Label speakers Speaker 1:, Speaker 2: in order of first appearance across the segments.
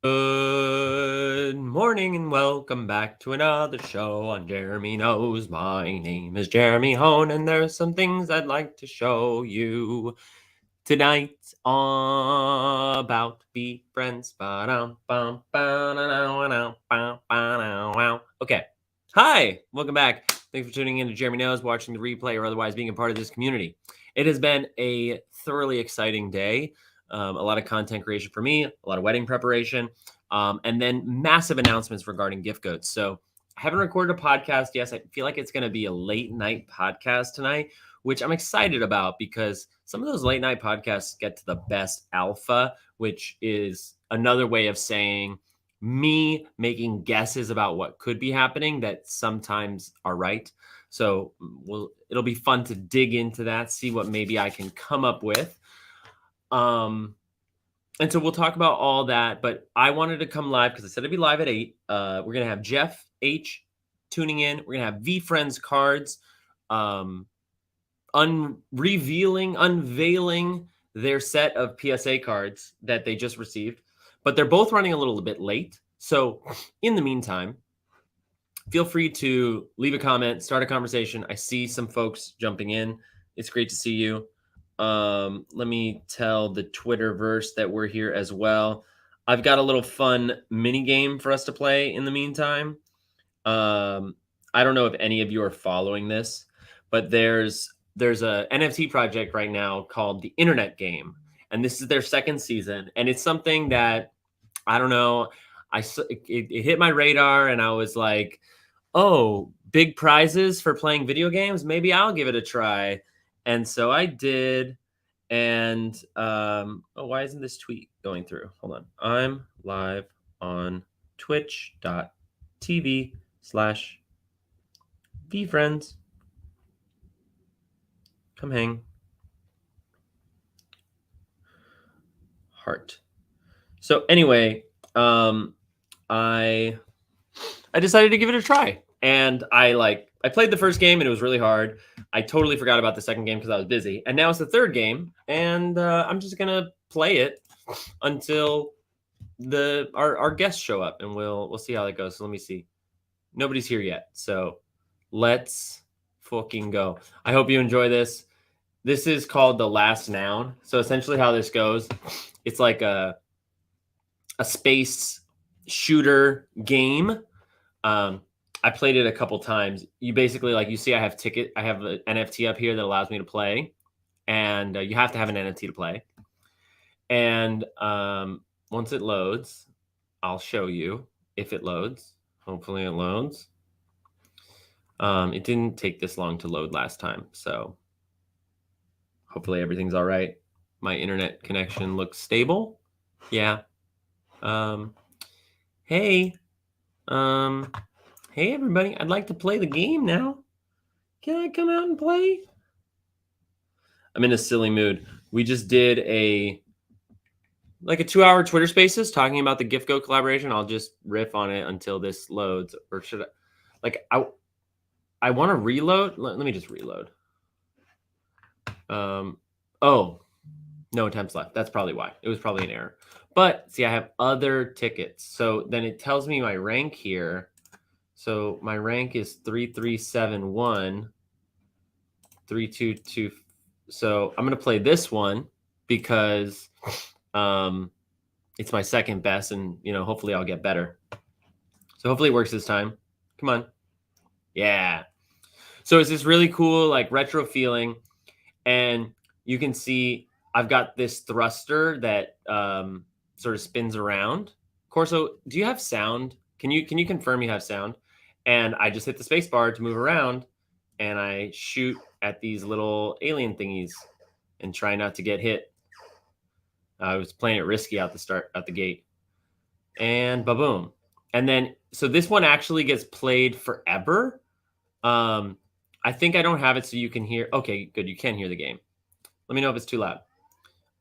Speaker 1: Good morning and welcome back to another show on Jeremy Knows. My name is Jeremy Hone and there's some things I'd like to show you tonight about VeeFriends. Okay. Hi, welcome back. Thanks for tuning in to Jeremy Knows, watching the replay, or otherwise being a part of this community. It has been a thoroughly exciting day. A lot of content creation for me, a lot of wedding preparation, and then massive announcements regarding gift goods. So I haven't recorded a podcast. Yes, I feel like it's going to be a late night podcast tonight, which I'm excited about because some of those late night podcasts get to the best alpha, which is another way of saying me making guesses about what could be happening that sometimes are right. So it'll be fun to dig into that, see what maybe I can come up with. And so we'll talk about all that, but I wanted to come live because I said it'd be live at 8. We're going to have Jeff H tuning in. We're going to have VeeFriends cards, unveiling their set of PSA cards that they just received, but they're both running a little bit late. So in the meantime, feel free to leave a comment, start a conversation. I see some folks jumping in. It's great to see you. Let me tell the Twitterverse that we're here as well. I've got a little fun mini game for us to play in the meantime. I don't know if any of you are following this, but there's a NFT project right now called the Internet Game, and this is their second season, and it's something that I don't know. It hit my radar, and I was like, "Oh, big prizes for playing video games? Maybe I'll give it a try." And so I did. And why isn't this tweet going through? Hold on. I'm live on twitch.tv/VeeFriends. Come hang. Heart. So anyway, I decided to give it a try. And I played the first game and it was really hard. I totally forgot about the second game because I was busy. And now it's the third game, and I'm just gonna play it until our guests show up, and we'll see how that goes. So let me see. Nobody's here yet, so let's fucking go. I hope you enjoy this. This is called The Last Noun. So essentially how this goes, it's like a space shooter game. I played it a couple times. You basically, like, you see I have an NFT up here that allows me to play, and you have to have an NFT to play. And once it loads, I'll show you if it loads. Hopefully it loads. It didn't take this long to load last time, so hopefully everything's all right. My internet connection looks stable. Yeah. Hey. Hey, everybody. I'd like to play the game now. Can I come out and play? I'm in a silly mood. We just did a 2-hour Twitter Spaces talking about the GiftGo collaboration. I'll just riff on it until this loads. Or should I want to reload. Let me just reload. Oh, no attempts left. That's probably why. It was probably an error. But see, I have other tickets. So then it tells me my rank here. So my rank is 3371, 322. So I'm going to play this one because it's my second best, and hopefully I'll get better. So hopefully it works this time. Come on. Yeah. So it's this really cool, like, retro feeling, and you can see I've got this thruster that sort of spins around. Corso, do you have sound? Can you confirm you have sound? And I just hit the space bar to move around, and I shoot at these little alien thingies and try not to get hit. I was playing it risky out the gate. And ba-boom. And then, so this one actually gets played forever. I think I don't have it so you can hear. Okay, good. You can hear the game. Let me know if it's too loud.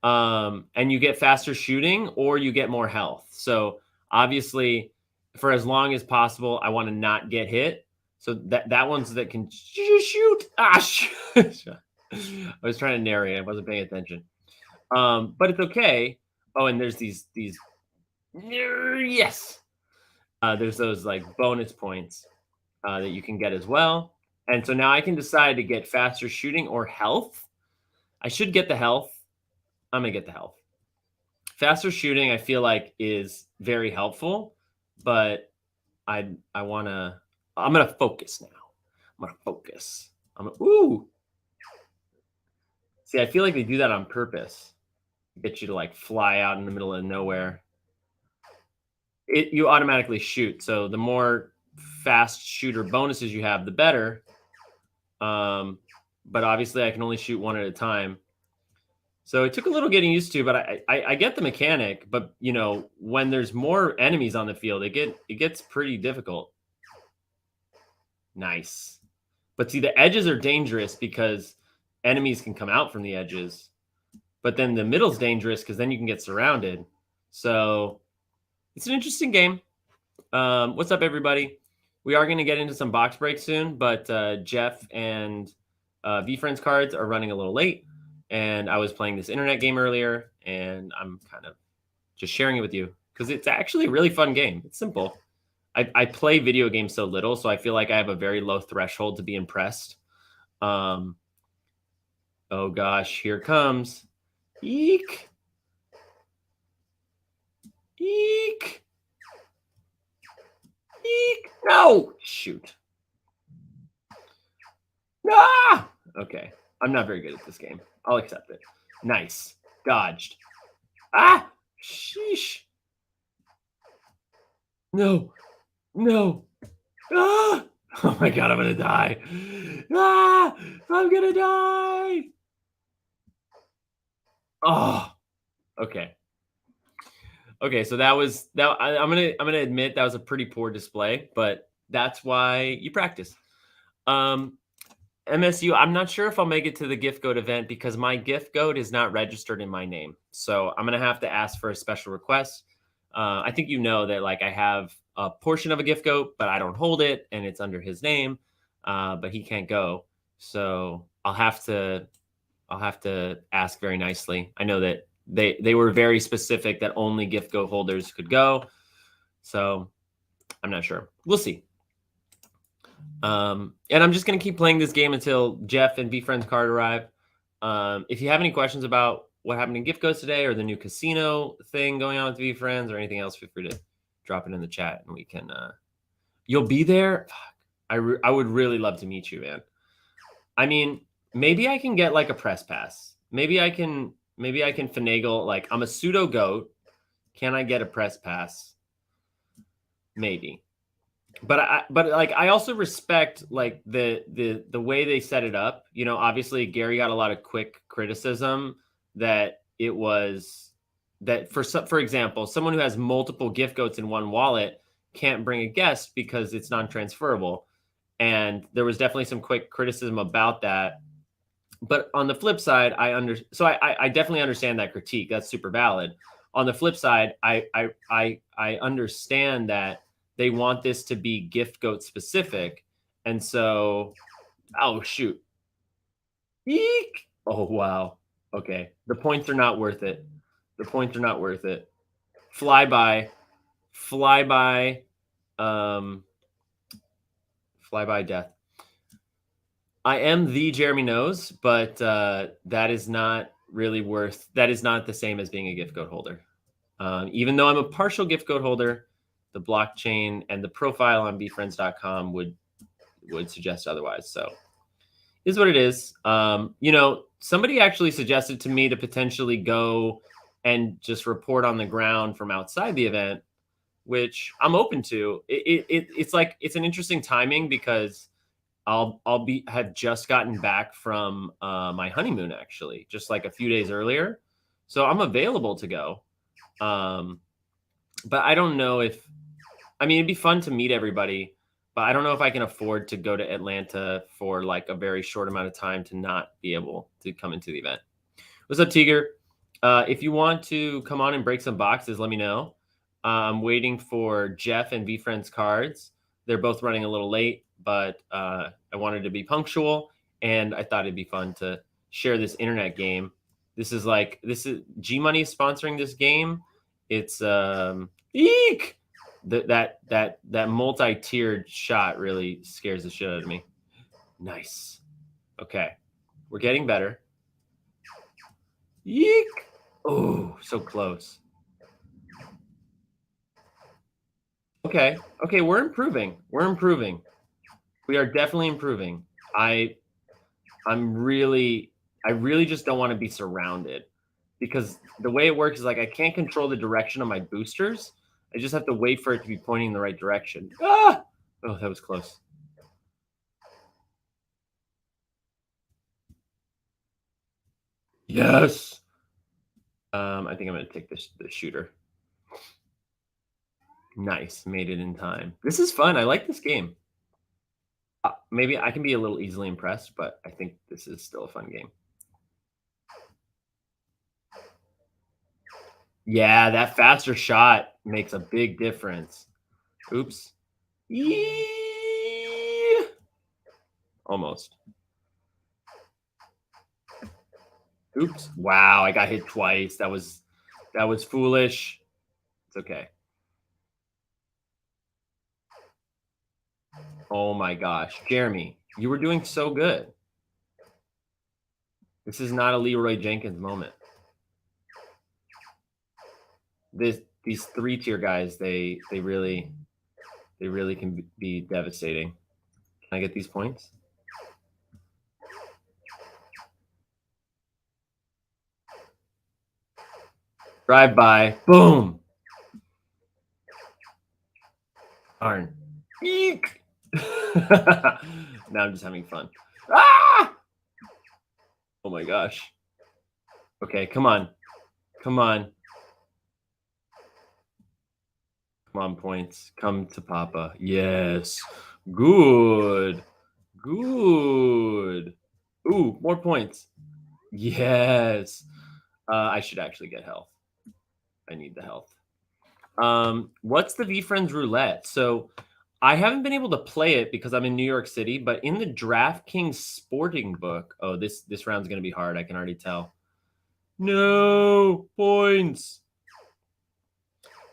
Speaker 1: And you get faster shooting or you get more health. So obviously, for as long as possible, I want to not get hit. So that one's that can shoot. I was trying to narrate. I wasn't paying attention. But it's okay. Oh, and there's these Yes. There's those like bonus points that you can get as well. And so now I can decide to get faster shooting or health. I should get the health. I'm gonna get the health. Faster shooting, I feel like, is very helpful, but I wanna. I'm gonna focus now. I'm gonna focus. Ooh. See, I feel like they do that on purpose. Get you to like fly out in the middle of nowhere. You automatically shoot. So the more fast shooter bonuses you have, the better. But obviously, I can only shoot one at a time. So it took a little getting used to, but I get the mechanic. But when there's more enemies on the field, it gets pretty difficult. Nice. But see, the edges are dangerous because enemies can come out from the edges. But then the middle's dangerous because then you can get surrounded. So it's an interesting game. What's up, everybody? We are going to get into some box breaks soon, but Jeff and VeeFriends cards are running a little late. And I was playing this internet game earlier, and I'm kind of just sharing it with you because it's actually a really fun game. It's simple. I play video games so little, so I feel like I have a very low threshold to be impressed. Oh gosh, here it comes. Eek. Eek. Eek. No. Shoot. Ah! Okay. I'm not very good at this game. I'll accept it. Nice. Dodged. Ah! Sheesh. No. No. Ah! Oh my god, I'm gonna die. Ah! I'm gonna die. Oh. Okay. Okay, so that was that. I'm gonna admit that was a pretty poor display, but that's why you practice. MSU, I'm not sure if I'll make it to the gift code event because my gift code is not registered in my name. So I'm gonna have to ask for a special request. I think you know that like I have a portion of a gift code, but I don't hold it, and it's under his name. But he can't go, so I'll have to ask very nicely. I know that they were very specific that only gift code holders could go, so I'm not sure. We'll see. And I'm just going to keep playing this game until Jeff and VeeFriends card arrive. If you have any questions about what happened in gift codes today or the new casino thing going on with VeeFriends or anything else, feel free to drop it in the chat and we can. You'll be there. I would really love to meet you, man. I mean, maybe I can get like a press pass. Maybe I can finagle. Like, I'm a pseudo goat. Can I get a press pass? Maybe. But I also respect like the way they set it up. Obviously Gary got a lot of quick criticism that it was that for example, someone who has multiple gift codes in one wallet can't bring a guest because it's non-transferable. And there was definitely some quick criticism about that. But on the flip side, I definitely understand that critique. That's super valid. On the flip side, I understand that they want this to be gift goat specific. And so, oh, shoot. Eek. Oh, wow. Okay. The points are not worth it. The points are not worth it. Flyby, flyby death. I am the Jeremy Knows, but that is not really that is not the same as being a gift code holder. Even though I'm a partial gift code holder, the blockchain and the profile on VeeFriends.com would suggest otherwise. So is what it is. Somebody actually suggested to me to potentially go and just report on the ground from outside the event, which I'm open to. It's like, it's an interesting timing because I'll have just gotten back from my honeymoon, actually, just like a few days earlier. So I'm available to go. But I don't know it'd be fun to meet everybody, but I don't know if I can afford to go to Atlanta for like a very short amount of time to not be able to come into the event. What's up, Tiger? If you want to come on and break some boxes, let me know. I'm waiting for Jeff and VeeFriends cards. They're both running a little late, but I wanted to be punctual, and I thought it'd be fun to share this internet game. This is G Money is sponsoring this game, It's eek! That multi-tiered shot really scares the shit out of me. Nice. Okay. We're getting better. Eek! Oh, so close. Okay. Okay, we're improving. We're improving. We are definitely improving. I really just don't want to be surrounded because the way it works is like I can't control the direction of my boosters. I just have to wait for it to be pointing in the right direction. Ah! Oh, that was close. Yes. I think I'm gonna take the shooter. Nice, made it in time. This is fun. I like this game. Maybe I can be a little easily impressed, but I think this is still a fun game. Yeah, that faster shot makes a big difference. Oops. Yee! Almost. Oops. Wow, I got hit twice. That was foolish. It's okay. Oh my gosh. Jeremy, you were doing so good. This is not a Leroy Jenkins moment. These 3-tier guys, they really can be devastating. Can I get these points? Drive by. Boom. Darn. Eek. Now I'm just having fun. Ah! Oh my gosh. Okay, come on. Come on. Come on, points. Come to Papa. Yes. Good. Good. Ooh, more points. Yes. I should actually get health. I need the health. What's the VeeFriends roulette? So I haven't been able to play it because I'm in New York City, but in the DraftKings sporting book, oh, this round's gonna be hard. I can already tell. No points.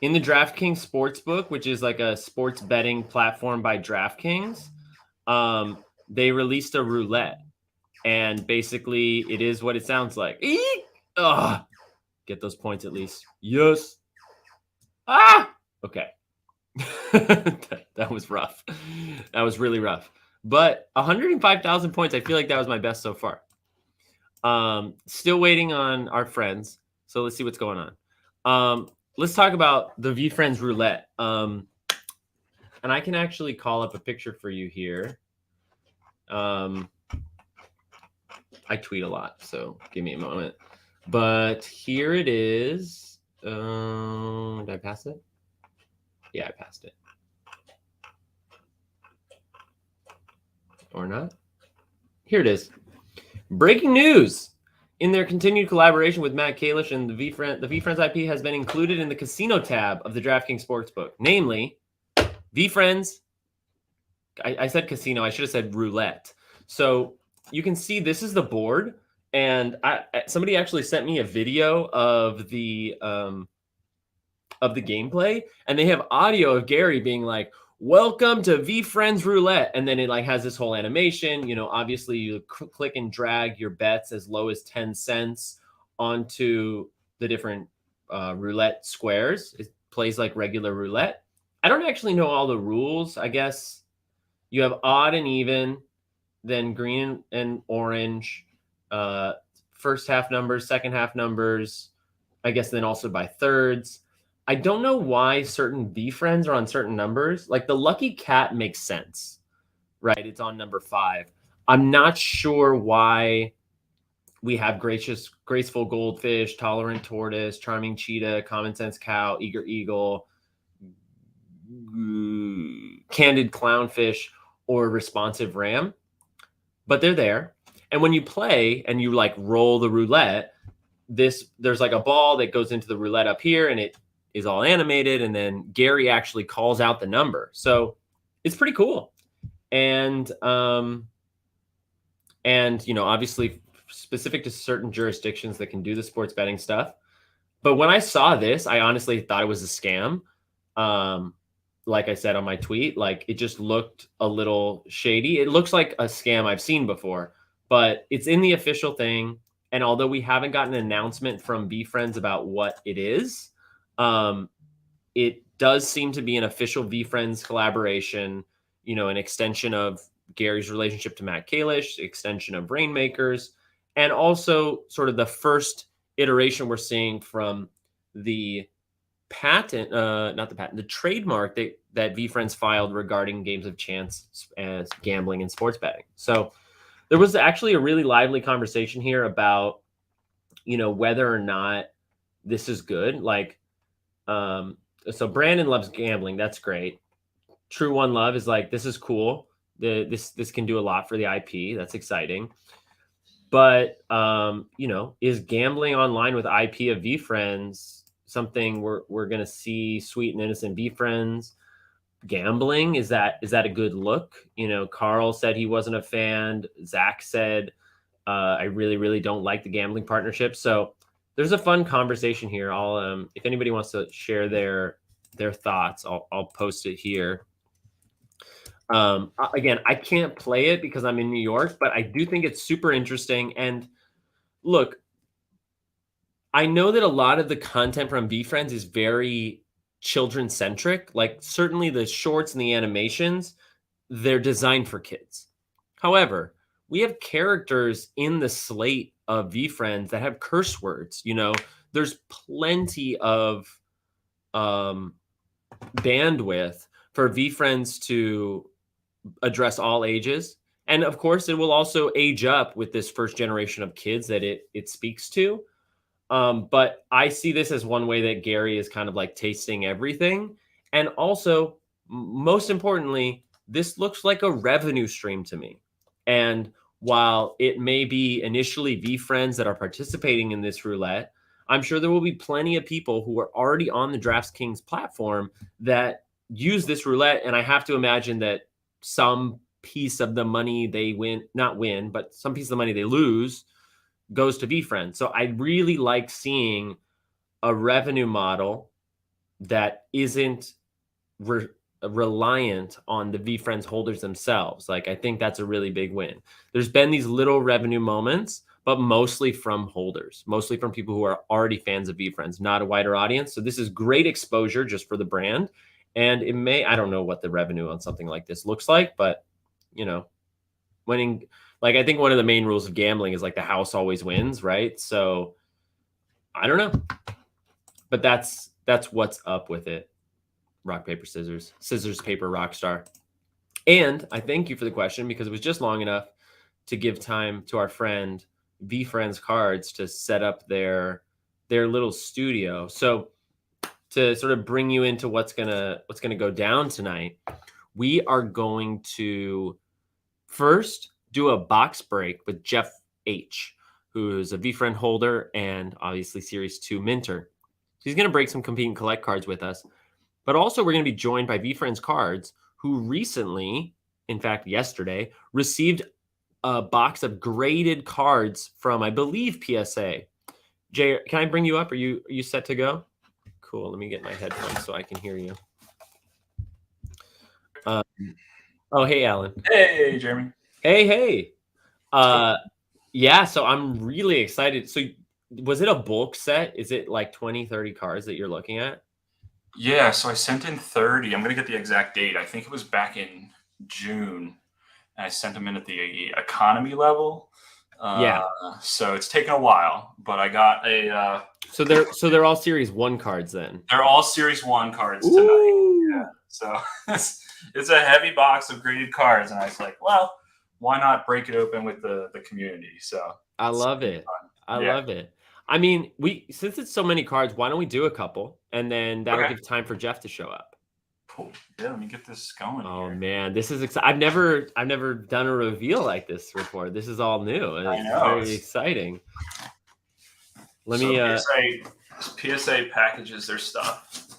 Speaker 1: In the DraftKings Sportsbook, which is like a sports betting platform by DraftKings, they released a roulette, and basically it is what it sounds like. Eek! Ugh. Get those points at least. Yes. Ah! Okay. That was rough. That was really rough. But 105,000 points, I feel like that was my best so far. Still waiting on our friends. So let's see what's going on. Let's talk about the VeeFriends roulette. And I can actually call up a picture for you here. I tweet a lot, so give me a moment. But here it is. Did I pass it? Yeah, I passed it. Or not? Here it is. Breaking news. In their continued collaboration with Matt Kalish and the VeeFriends IP has been included in the casino tab of the DraftKings Sportsbook. Namely, VeeFriends. I said casino. I should have said roulette. So you can see this is the board, and somebody actually sent me a video of the gameplay, and they have audio of Gary being like, "Welcome to VeeFriends Roulette," and then it like has this whole animation. You know, obviously you click and drag your bets as low as 10 cents onto the different roulette squares. It plays like regular roulette. I don't actually know all the rules. I guess you have odd and even, then green and orange, first half numbers, second half numbers, I guess then also by thirds. I don't know why certain VeeFriends are on certain numbers. Like the lucky cat makes sense, right? It's on number 5. I'm not sure why we have graceful goldfish, tolerant tortoise, charming cheetah, common sense cow, eager eagle, candid clownfish, or responsive ram, but they're there. And when you play and you like roll the roulette, there's like a ball that goes into the roulette up here, and it is all animated, and then Gary actually calls out the number. So it's pretty cool. And you know, obviously specific to certain jurisdictions that can do the sports betting stuff. But when I saw this, I honestly thought it was a scam. Like I said on my tweet, like it just looked a little shady. It looks like a scam I've seen before, but it's in the official thing. And although we haven't gotten an announcement from VeeFriends about what it is, um, it does seem to be an official VeeFriends collaboration, an extension of Gary's relationship to Matt Kalish, extension of Rainmakers, and also sort of the first iteration we're seeing from the patent, not the patent, the trademark that VeeFriends filed regarding games of chance as gambling and sports betting. So there was actually a really lively conversation here about, whether or not this is good. Like, so Brandon loves gambling. That's great. True One Love is like, this is cool. This can do a lot for the IP. That's exciting. But is gambling online with IP of VeeFriends something we're gonna see sweet and innocent VeeFriends gambling? Is that a good look? Carl said he wasn't a fan. Zach said, I really, really don't like the gambling partnership. So there's a fun conversation here. I'll if anybody wants to share their thoughts, I'll post it here. Again, I can't play it because I'm in New York, but I do think it's super interesting. And look, I know that a lot of the content from VeeFriends is very children centric. Like certainly the shorts and the animations, they're designed for kids. However, we have characters in the slate of VeeFriends that have curse words. There's plenty of bandwidth for VeeFriends to address all ages. And of course, it will also age up with this first generation of kids that it speaks to. But I see this as one way that Gary is kind of like tasting everything. And also, most importantly, this looks like a revenue stream to me. And while it may be initially VeeFriends that are participating in this roulette, I'm sure there will be plenty of people who are already on the DraftKings platform that use this roulette. And I have to imagine that some piece of the money they not win, but some piece of the money they lose goes to VeeFriends. So I really like seeing a revenue model that isn't reliant on the VeeFriends holders themselves. Like, I think that's a really big win. There's been these little revenue moments, but mostly from holders, mostly from people who are already fans of VeeFriends, not a wider audience. So this is great exposure just for the brand. And I don't know what the revenue on something like this looks like, but winning, like, I think one of the main rules of gambling is like the house always wins, right? So I don't know, but that's what's up with it. Rock, paper, scissors, scissors, paper, rock star. And I thank you for the question because it was just long enough to give time to our friend VeeFriends Cards to set up their little studio. So to sort of bring you into what's gonna go down tonight, we are going to first do a box break with Jeff H, who's a VeeFriend holder and obviously Series 2 minter. So he's going to break some compete and collect cards with us. But also we're going to be joined by VeeFriends Cards, who recently, in fact yesterday, received a box of graded cards from, I believe, PSA. Jay, can I bring you up? Are you set to go? Cool. Let me get my headphones so I can hear you. Oh, hey, Alan.
Speaker 2: Hey, Jeremy.
Speaker 1: Hey. Yeah, so I'm really excited. So was it a bulk set? Is it like 20, 30 cards that you're looking at?
Speaker 2: Yeah, so I sent in 30. I'm going to get the exact date. I think it was back in June. And I sent them in at the economy level.
Speaker 1: Yeah.
Speaker 2: So it's taken a while, but I got a...
Speaker 1: So they're all Series 1 cards then?
Speaker 2: They're all Series 1 cards tonight. Yeah. So it's a heavy box of graded cards. And I was like, well, why not break it open with the community? So
Speaker 1: I love it. I love it. I mean, since it's so many cards, why don't we do a couple and then that'll give time for Jeff to show up.
Speaker 2: Cool. Yeah, let me get this going.
Speaker 1: Oh here. Man, this is exciting. I've never done a reveal like this before. This is all new and it's very exciting. Let me
Speaker 2: PSA packages their stuff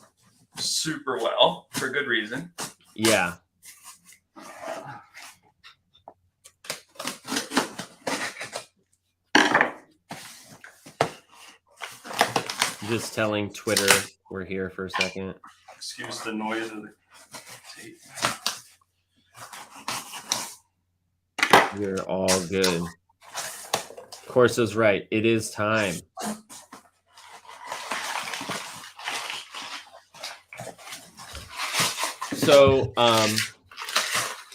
Speaker 2: super well for good reason.
Speaker 1: Yeah. Just telling Twitter we're here for a second.
Speaker 2: Excuse the noise of the tape.
Speaker 1: You're all good. Corso's right. It is time. So I'm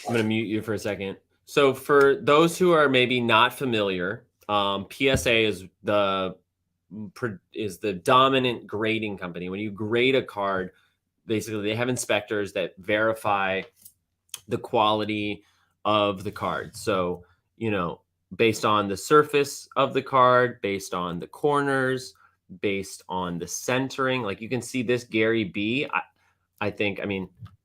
Speaker 1: going to mute you for a second. So for those who are maybe not familiar, PSA is the dominant grading company. When you grade a card, basically they have inspectors that verify the quality of the card. So, based on the surface of the card, based on the corners, based on the centering, like you can see this Gary B. I think,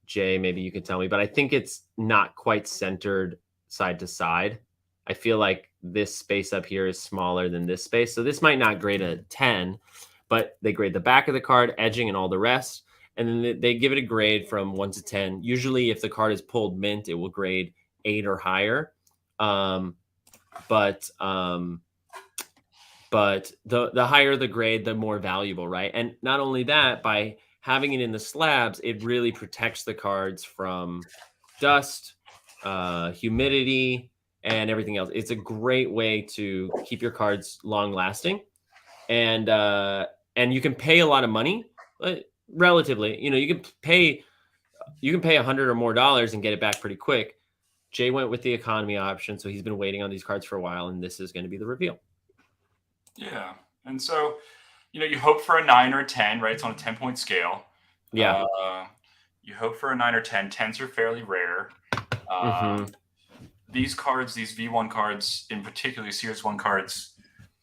Speaker 1: Jay, maybe you could tell me, but I think it's not quite centered side to side. I feel like this space up here is smaller than this space. So this might not grade a 10, but they grade the back of the card, edging, and all the rest. And then they give it a grade from 1 to 10. Usually, if the card is pulled mint, it will grade 8 or higher. But the higher the grade, the more valuable, right? And not only that, by having it in the slabs, it really protects the cards from dust, humidity, and everything else. It's a great way to keep your cards long lasting, and you can pay a lot of money, relatively. You can pay $100 or more and get it back pretty quick. Jay went with the economy option, so he's been waiting on these cards for a while, and this is going to be the reveal.
Speaker 2: Yeah, and so you hope for a 9 or a 10, right? It's on a 10-point scale.
Speaker 1: Yeah.
Speaker 2: You hope for a 9 or 10. 10s are fairly rare. These cards, these V1 cards, in particular, Series 1 cards,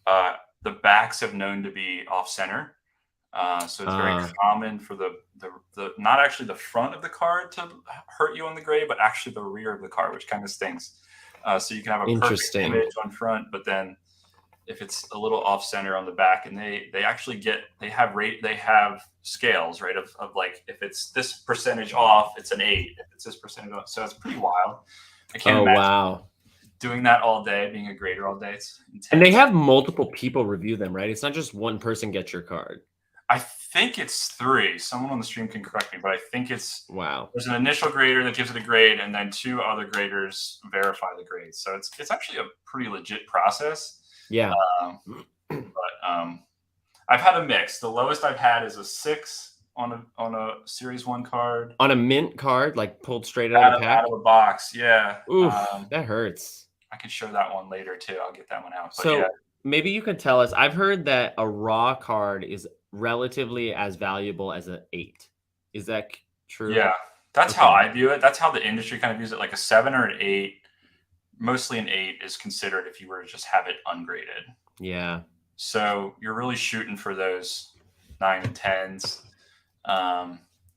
Speaker 2: the backs have known to be off center. So it's very common for the not actually the front of the card to hurt you on the grade, but actually the rear of the card, which kind of stinks. So you can have a perfect image on front, but then if it's a little off center on the back, and they actually they have scales, right? Of like, if it's this percentage off, it's an 8. If it's this percentage off, so it's pretty wild. I can't imagine doing that all day, being a grader all day. It's intense.
Speaker 1: And they have multiple people review them, right? It's not just one person gets your card.
Speaker 2: I think it's 3. Someone on the stream can correct me, but I think it's There's an initial grader that gives it a grade, and then 2 other graders verify the grade. So it's actually a pretty legit process.
Speaker 1: Yeah.
Speaker 2: But I've had a mix. The lowest I've had is a 6 on a Series 1 card.
Speaker 1: On a mint card, like pulled straight out of the pack?
Speaker 2: Out of a box, yeah.
Speaker 1: Oof, that hurts.
Speaker 2: I can show that one later too. I'll get that one out. But
Speaker 1: so maybe you could tell us. I've heard that a raw card is relatively as valuable as an 8. Is that true?
Speaker 2: Yeah, that's how I view it. That's how the industry kind of views it. Like a 7 or an 8. Mostly an 8 is considered if you were to just have it ungraded.
Speaker 1: Yeah.
Speaker 2: So you're really shooting for those 9 and 10s.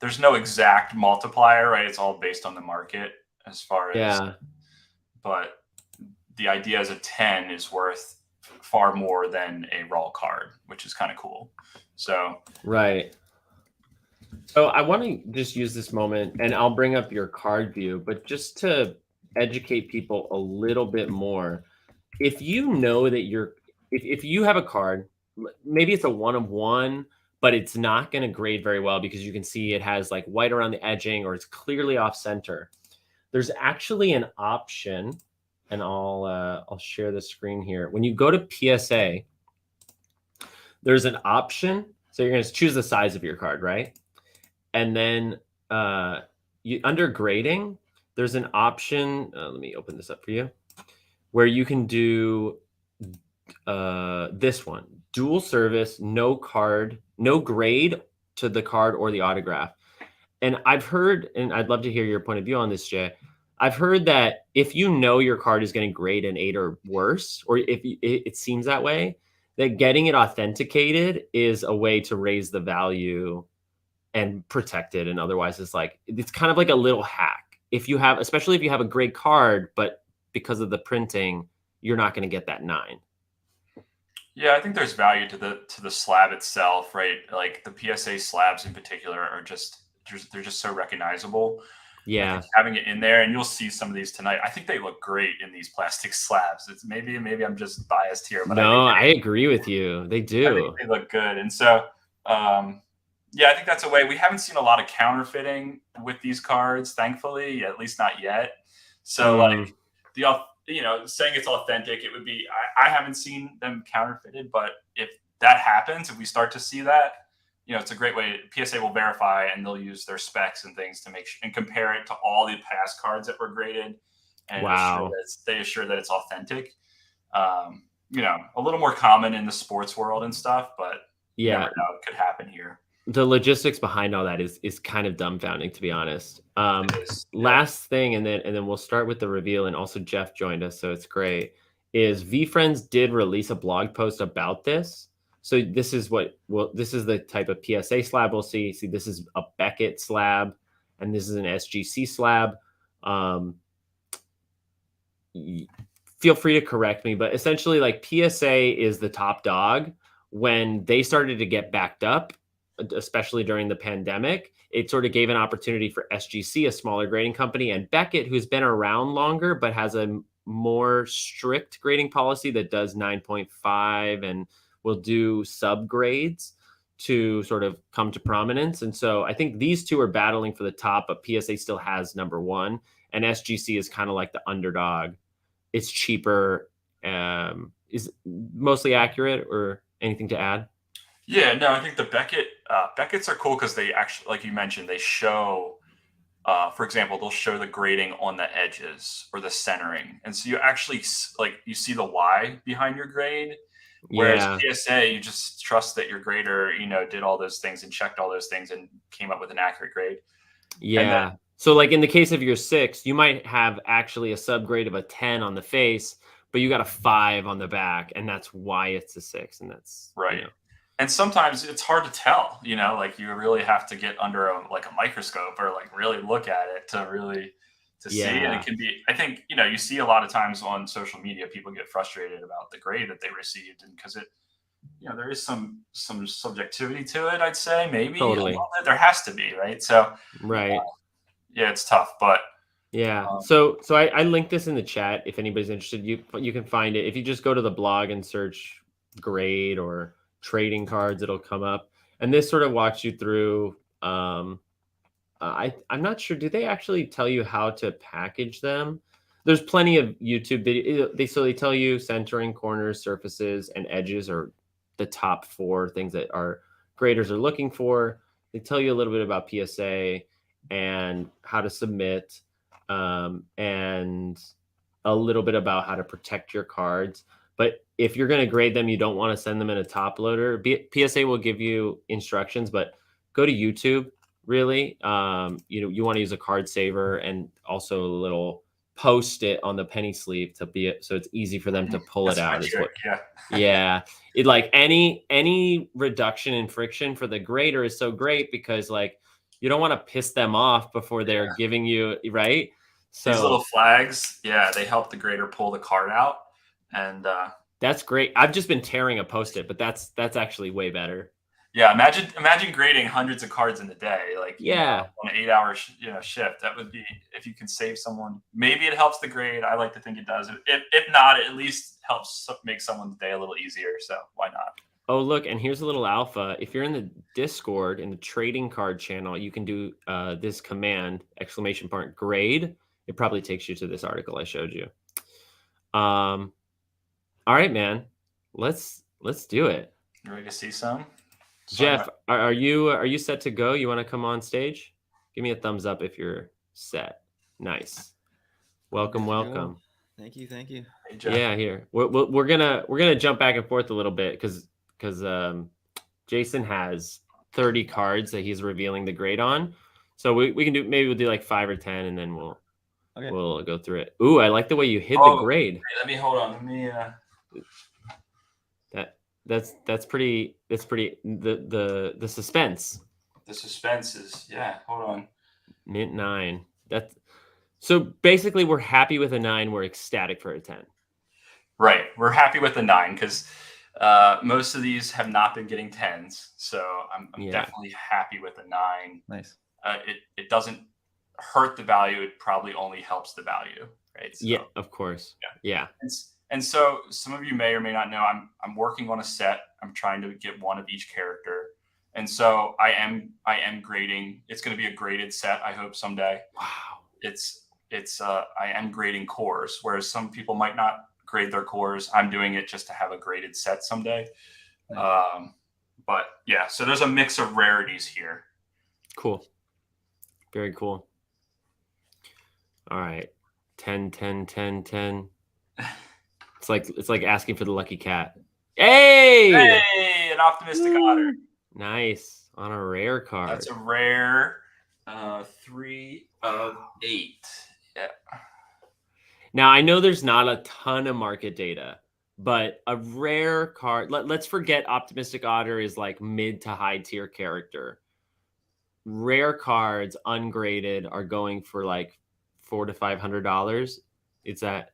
Speaker 2: There's no exact multiplier, right? It's all based on the market as far as. Yeah. But the idea is a 10 is worth far more than a raw card, which is kind of cool. So.
Speaker 1: Right. So I want to just use this moment, and I'll bring up your card view, but just to educate people a little bit more. If you know that if you have a card, maybe it's a 1 of 1, but it's not going to grade very well because you can see it has like white around the edging, or it's clearly off center. There's actually an option, and I'll share the screen here. When you go to PSA, there's an option. So you're going to choose the size of your card, right? And then under grading, there's an option. Let me open this up for you, where you can do this one: dual service, no grade to the card or the autograph. And I've heard, and I'd love to hear your point of view on this, Jay. I've heard that if you know your card is going to grade an 8 or worse, or if it seems that way, that getting it authenticated is a way to raise the value and protect it. And otherwise, it's kind of like a little hack. Especially if you have a great card, but because of the printing, you're not going to get that 9.
Speaker 2: Yeah, I think there's value to the slab itself, right? Like the PSA slabs in particular are they're just so recognizable.
Speaker 1: Yeah,
Speaker 2: having it in there, and you'll see some of these tonight. I think they look great in these plastic slabs. It's maybe I'm just biased here, but
Speaker 1: I agree with you. They do.
Speaker 2: I think they look good, and so Yeah, I think that's a way. We haven't seen a lot of counterfeiting with these cards, thankfully, at least not yet. So like saying it's authentic, it would be. I haven't seen them counterfeited, but if that happens, if we start to see that, it's a great way. PSA will verify, and they'll use their specs and things to and compare it to all the past cards that were graded, and
Speaker 1: Wow.
Speaker 2: they assure that it's authentic. A little more common in the sports world and stuff, but you never
Speaker 1: Yeah.
Speaker 2: know, it could happen here.
Speaker 1: The logistics behind all that is kind of dumbfounding, to be honest.
Speaker 2: It is, yeah.
Speaker 1: Last thing, and then we'll start with the reveal. And also Jeff joined us, so it's great. Is VeeFriends did release a blog post about this. So this is this is the type of PSA slab we'll see. See, this is a Beckett slab, and this is an SGC slab. Feel free to correct me, but essentially, like, PSA is the top dog. When they started to get backed up, especially during the pandemic, it sort of gave an opportunity for SGC, a smaller grading company, and Beckett, who's been around longer but has a more strict grading policy that does 9.5 and will do subgrades, to sort of come to prominence. And so I think these two are battling for the top, but PSA still has number one, and SGC is kind of like the underdog. It's cheaper. Is mostly accurate, or anything to add?
Speaker 2: Yeah, no, I think the Beckett's are cool because they actually, like you mentioned, they show, for example, they'll show the grading on the edges or the centering, and so you actually you see the why behind your grade. Whereas
Speaker 1: Yeah.
Speaker 2: PSA, you just trust that your grader, did all those things and checked all those things and came up with an accurate grade. And then,
Speaker 1: Yeah. So like in the case of your 6, you might have actually a subgrade of a 10 on the face, but you got a 5 on the back, and that's why it's a 6. And that's,
Speaker 2: right. And sometimes it's hard to tell, like you really have to get under a microscope or like really look at it to see. And
Speaker 1: Yeah.
Speaker 2: it can be, I think, you see a lot of times on social media, people get frustrated about the grade that they received. And because there is some subjectivity to it, I'd say, maybe a
Speaker 1: Totally.
Speaker 2: little bit. There has to be, right? So
Speaker 1: Right.
Speaker 2: yeah, it's tough, but
Speaker 1: Yeah. So I linked this in the chat. If anybody's interested, you can find it. If you just go to the blog and search grade or trading cards, it'll come up. And this sort of walks you through. I'm not sure. Do they actually tell you how to package them? There's plenty of YouTube video. They tell you centering, corners, surfaces, and edges are the top 4 things that our graders are looking for. They tell you a little bit about PSA and how to submit, and a little bit about how to protect your cards. But if you're going to grade them, you don't want to send them in a top loader. PSA will give you instructions, but go to YouTube. Really, you want to use a card saver, and also a little post-it on the penny sleeve so it's easy for them to pull it
Speaker 2: that's my
Speaker 1: out. Is
Speaker 2: trick.
Speaker 1: what?
Speaker 2: Yeah.
Speaker 1: Yeah, it, like, any reduction in friction for the grader is so great, because like you don't want to piss them off before they're giving you, right.
Speaker 2: These little
Speaker 1: So
Speaker 2: flags, yeah, they help the grader pull the card out. And
Speaker 1: that's great. I've just been tearing a post-it, but that's actually way better.
Speaker 2: yeah, imagine grading hundreds of cards in a day, like
Speaker 1: Yeah.
Speaker 2: on an 8-hour shift. That would be, if you can save someone. Maybe it helps the grade. I like to think it does. If not, it at least helps make someone's day a little easier. So why not?
Speaker 1: Oh, look, and here's a little alpha. If you're in the Discord, in the trading card channel, you can do this command, !grade. It probably takes you to this article I showed you. All right, man. Let's do it.
Speaker 2: You ready to see some?
Speaker 1: Jeff, are you set to go? You want to come on stage? Give me a thumbs up if you're set. Nice. Welcome.
Speaker 3: Thank you.
Speaker 2: Hey, Jeff.
Speaker 1: Yeah, here. We're gonna jump back and forth a little bit because Jason has 30 cards that he's revealing the grade on. So we can do, maybe we'll do like 5 or 10, and then we'll go through it. Ooh, I like the way you hid the grade.
Speaker 2: Let me hold on. Let me
Speaker 1: That's pretty the suspense.
Speaker 2: The suspense is, yeah, hold on.
Speaker 1: Mint 9. So basically we're happy with a 9, we're ecstatic for a 10.
Speaker 2: Right. We're happy with the 9 because most of these have not been getting 10s. So I'm definitely happy with a 9.
Speaker 3: Nice.
Speaker 2: It doesn't hurt the value. It probably only helps the value. Right. So,
Speaker 1: yeah, of course. Yeah.
Speaker 2: And so some of you may or may not know, I'm working on a set. I'm trying to get one of each character. And so I am grading. It's going to be a graded set, I hope someday.
Speaker 1: Wow.
Speaker 2: I am grading cores, whereas some people might not grade their cores. I'm doing it just to have a graded set someday. But yeah, so there's a mix of rarities here.
Speaker 1: Cool. Very cool. All right. 10, 10, 10, 10. It's like asking for the lucky cat. Hey!
Speaker 2: Hey, an optimistic otter.
Speaker 1: Nice. On a rare card.
Speaker 2: That's a rare 3 of 8. Yeah.
Speaker 1: Now, I know there's not a ton of market data, but a rare card, let's forget Optimistic Otter is like mid to high tier character. Rare cards, ungraded, are going for like $400 to $500. It's that.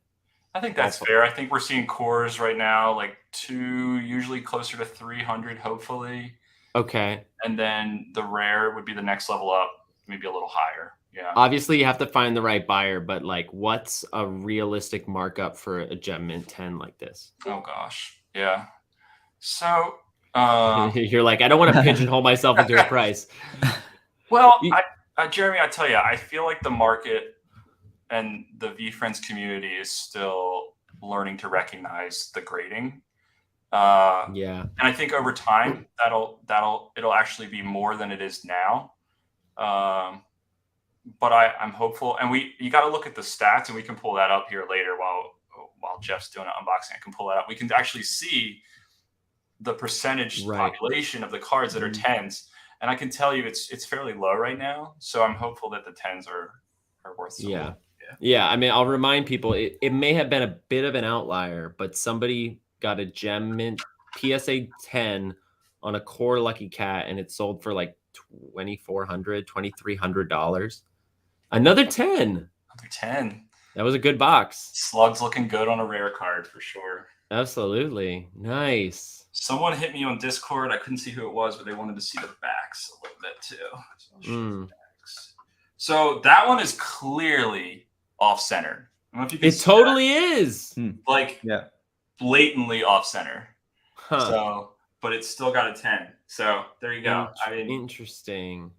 Speaker 2: I think that's fair. I think we're seeing cores right now, like 2, usually closer to 300, hopefully.
Speaker 1: Okay.
Speaker 2: And then the rare would be the next level up, maybe a little higher. Yeah.
Speaker 1: Obviously, you have to find the right buyer, but like, what's a realistic markup for a Gem Mint 10 like this?
Speaker 2: Oh gosh, yeah. So
Speaker 1: you're like, I don't want to pigeonhole myself into a price.
Speaker 2: Well, Jeremy, I tell you, I feel like the market and the VeeFriends community is still learning to recognize the grading.
Speaker 1: Yeah.
Speaker 2: And I think over time it'll actually be more than it is now. But I'm hopeful, and you got to look at the stats, and we can pull that up here later while Jeff's doing an unboxing. I can pull that up. We can actually see the percentage population of the cards that are 10s, and I can tell you it's fairly low right now. So I'm hopeful that the 10s are worth some.
Speaker 1: Yeah. I mean, I'll remind people it may have been a bit of an outlier, but somebody got a Gem Mint PSA 10 on a core Lucky Cat, and it sold for like $2,400, $2,300. Another 10.
Speaker 2: Another 10.
Speaker 1: That was a good box.
Speaker 2: Slug's looking good on a rare card for sure.
Speaker 1: Absolutely. Nice.
Speaker 2: Someone hit me on Discord. I couldn't see who it was, but they wanted to see the backs a little bit too. So that one is clearly off-center. I don't know if you can see
Speaker 1: totally is.
Speaker 2: Like, blatantly off-center.
Speaker 1: Huh.
Speaker 2: So, but it's still got a 10. So there you go. I mean,
Speaker 1: interesting.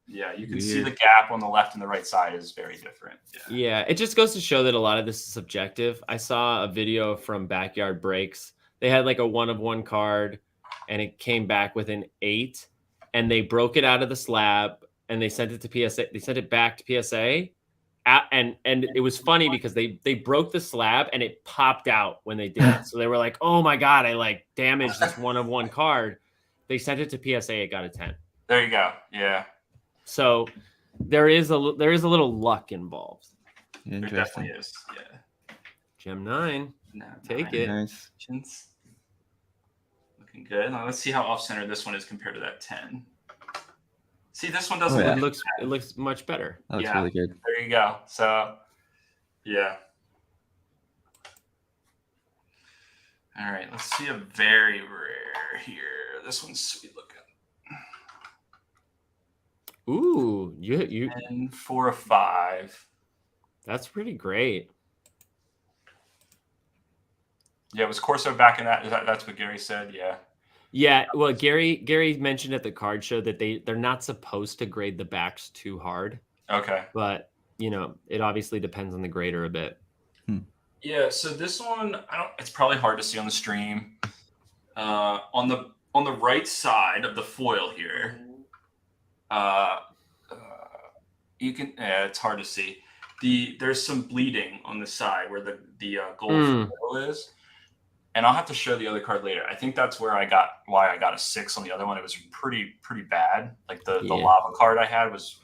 Speaker 2: Yeah, you can see the gap on the left and the right side is very different.
Speaker 1: Yeah, it just goes to show that a lot of this is subjective. I saw a video from Backyard Breaks. They had like a 1-of-1 card, and it came back with an 8, and they broke it out of the slab, and they sent it to PSA. They sent it back to PSA, and it was funny because they broke the slab, and it popped out when they did it. So they were like, "Oh my god, I like damaged this 1-of-1 card." They sent it to PSA. It got a 10.
Speaker 2: There you go. Yeah.
Speaker 1: So there is a little luck involved.
Speaker 2: There definitely is. Yeah.
Speaker 1: Gem 9. Take it.
Speaker 3: Nice.
Speaker 2: Looking good. Now let's see how off-center this one is compared to that 10. See, this one doesn't
Speaker 1: look it looks much better.
Speaker 3: That looks really good.
Speaker 2: There you go. So, yeah. All right, let's see a very rare here. This one's sweet looking.
Speaker 1: Ooh, you
Speaker 2: and 4 of 5.
Speaker 1: That's pretty great.
Speaker 2: Yeah, was Corso back in that? That's what Gary said? Yeah.
Speaker 1: Yeah, well, Gary mentioned at the card show that they're not supposed to grade the backs too hard.
Speaker 2: Okay.
Speaker 1: But, it obviously depends on the grader a bit.
Speaker 2: Yeah, so this one, it's probably hard to see on the stream. On the right side of the foil here, you can it's hard to see. There's some bleeding on the side where the gold foil is. And I'll have to show the other card later. I think that's why I got a 6 on the other one. It was pretty bad. Like the lava card I had was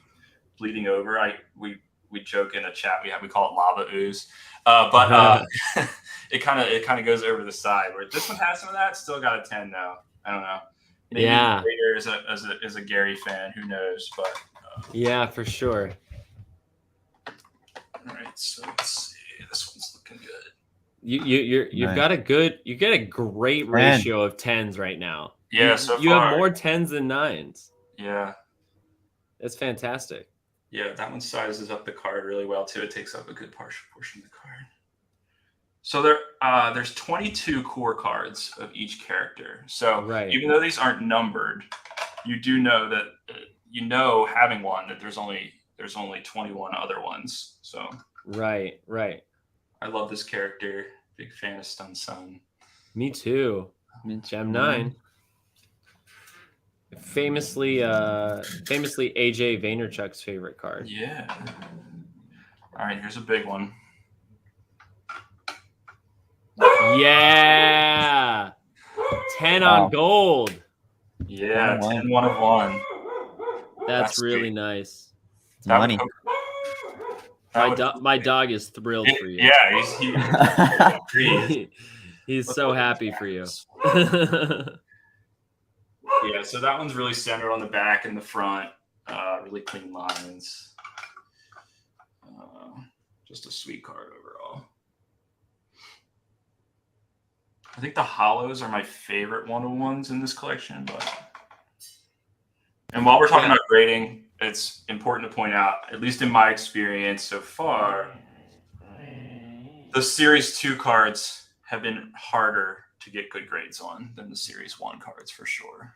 Speaker 2: bleeding over. We joke in the chat. We call it lava ooze. But it kind of goes over the side. Where this one has some of that. Still got a 10 though. I don't know. Maybe later is a Gary fan. Who knows? But
Speaker 1: yeah, for sure.
Speaker 2: All right. So let's see. This one's looking good.
Speaker 1: You've got a great ratio of 10s right now.
Speaker 2: Yeah,
Speaker 1: you have more 10s than 9s.
Speaker 2: Yeah,
Speaker 1: it's fantastic.
Speaker 2: Yeah, that one sizes up the card really well too. It takes up a good portion of the card. So there's 22 core cards of each character. So even though these aren't numbered, you do know that having one that there's only 21 other ones. So
Speaker 1: Right.
Speaker 2: I love this character. Big fan of Stun Sun.
Speaker 1: Me too. Gem 9. Famously AJ Vaynerchuk's favorite card.
Speaker 2: Yeah. All right, here's a big one.
Speaker 1: Yeah. 10 on gold.
Speaker 2: Yeah,
Speaker 3: 1 of 1.
Speaker 2: 10 1 of 1.
Speaker 1: That's really
Speaker 2: sweet.
Speaker 1: nice.
Speaker 3: It's money.
Speaker 1: My dog is thrilled for you.
Speaker 2: Yeah,
Speaker 1: he's so happy for you.
Speaker 2: Yeah, so that one's really centered on the back and the front. Really clean lines. Just a sweet card overall. I think the hollows are my favorite 101s in this collection. And while we're talking about grading, it's important to point out, at least in my experience so far, the Series 2 cards have been harder to get good grades on than the Series 1 cards for sure.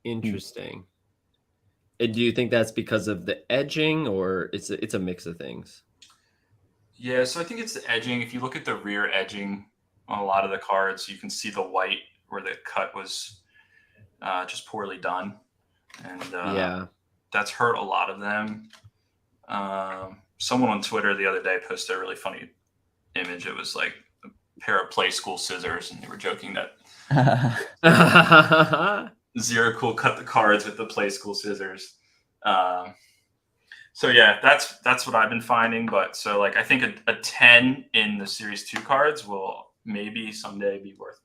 Speaker 1: Interesting. And do you think that's because of the edging, or it's a mix of things?
Speaker 2: Yeah, so I think it's the edging. If you look at the rear edging on a lot of the cards, you can see the white where the cut was just poorly done. And that's hurt a lot of them. Someone on Twitter the other day posted a really funny image. It was like a pair of Play School scissors, and they were joking that Zero Cool cut the cards with the Play School scissors. So yeah, that's what I've been finding. But so like I think a 10 in the Series 2 cards will maybe someday be worth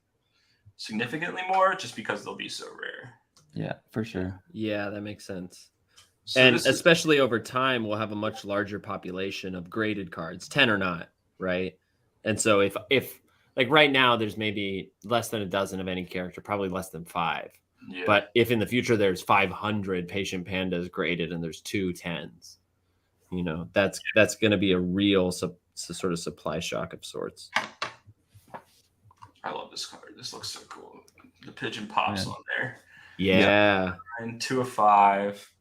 Speaker 2: significantly more, just because they'll be so rare.
Speaker 3: Yeah, for sure.
Speaker 1: Yeah, that makes sense.
Speaker 2: So
Speaker 1: and especially over time, we'll have a much larger population of graded cards, 10 or not, right? And so if like right now, there's maybe less than a dozen of any character, probably less than 5.
Speaker 2: Yeah.
Speaker 1: But if in the future there's 500 Patient Pandas graded and there's 2 10s, that's going to be a real sort of supply shock of sorts.
Speaker 2: I love this card. This looks so cool. The pigeon pops on there.
Speaker 1: Yeah.
Speaker 2: And 2 of 5.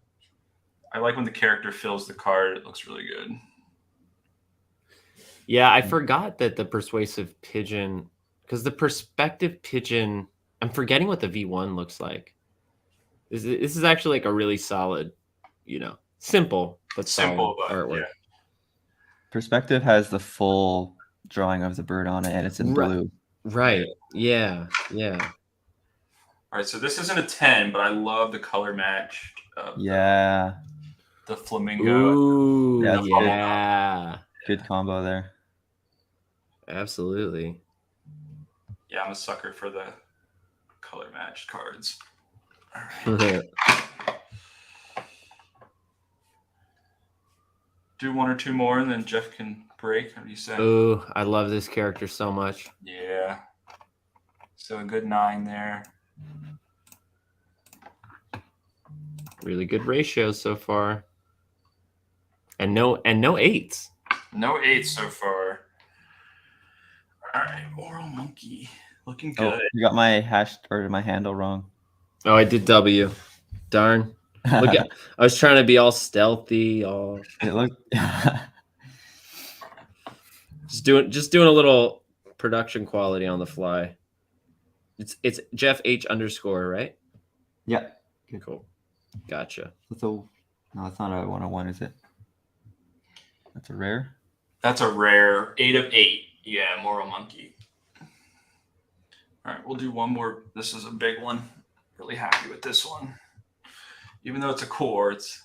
Speaker 2: I like when the character fills the card. It looks really good.
Speaker 1: Yeah, I forgot that the Persuasive Pigeon, because the Perspective Pigeon, I'm forgetting what the V1 looks like. This is actually like a really solid, simple but solid artwork.
Speaker 2: Yeah.
Speaker 3: Perspective has the full drawing of the bird on it, and it's in blue.
Speaker 1: Right. Yeah.
Speaker 2: All right, so this isn't a 10, but I love the color match.
Speaker 3: The
Speaker 2: flamingo.
Speaker 1: Ooh, yeah.
Speaker 3: Good combo there.
Speaker 1: Absolutely.
Speaker 2: Yeah, I'm a sucker for the color matched cards. All right. Do 1 or 2 more, and then Jeff can break. How do you say?
Speaker 1: Ooh, I love this character so much.
Speaker 2: Yeah. So a good 9 there.
Speaker 1: Really good ratios so far. And no 8s.
Speaker 2: No 8s so far. All right, Oral Monkey. Looking good.
Speaker 3: You got my my handle wrong.
Speaker 1: Oh, I did W. Darn. Look at, I was trying to be all stealthy, all
Speaker 3: it looked
Speaker 1: just doing a little production quality on the fly. It's Jeff H_, right?
Speaker 3: Yeah.
Speaker 1: Cool. Gotcha.
Speaker 3: No, that's not a 101, is it? That's a rare?
Speaker 2: That's a rare. 8 of 8. Yeah, Moral Monkey. All right, we'll do one more. This is a big one. Really happy with this one. Even though it's a core, it's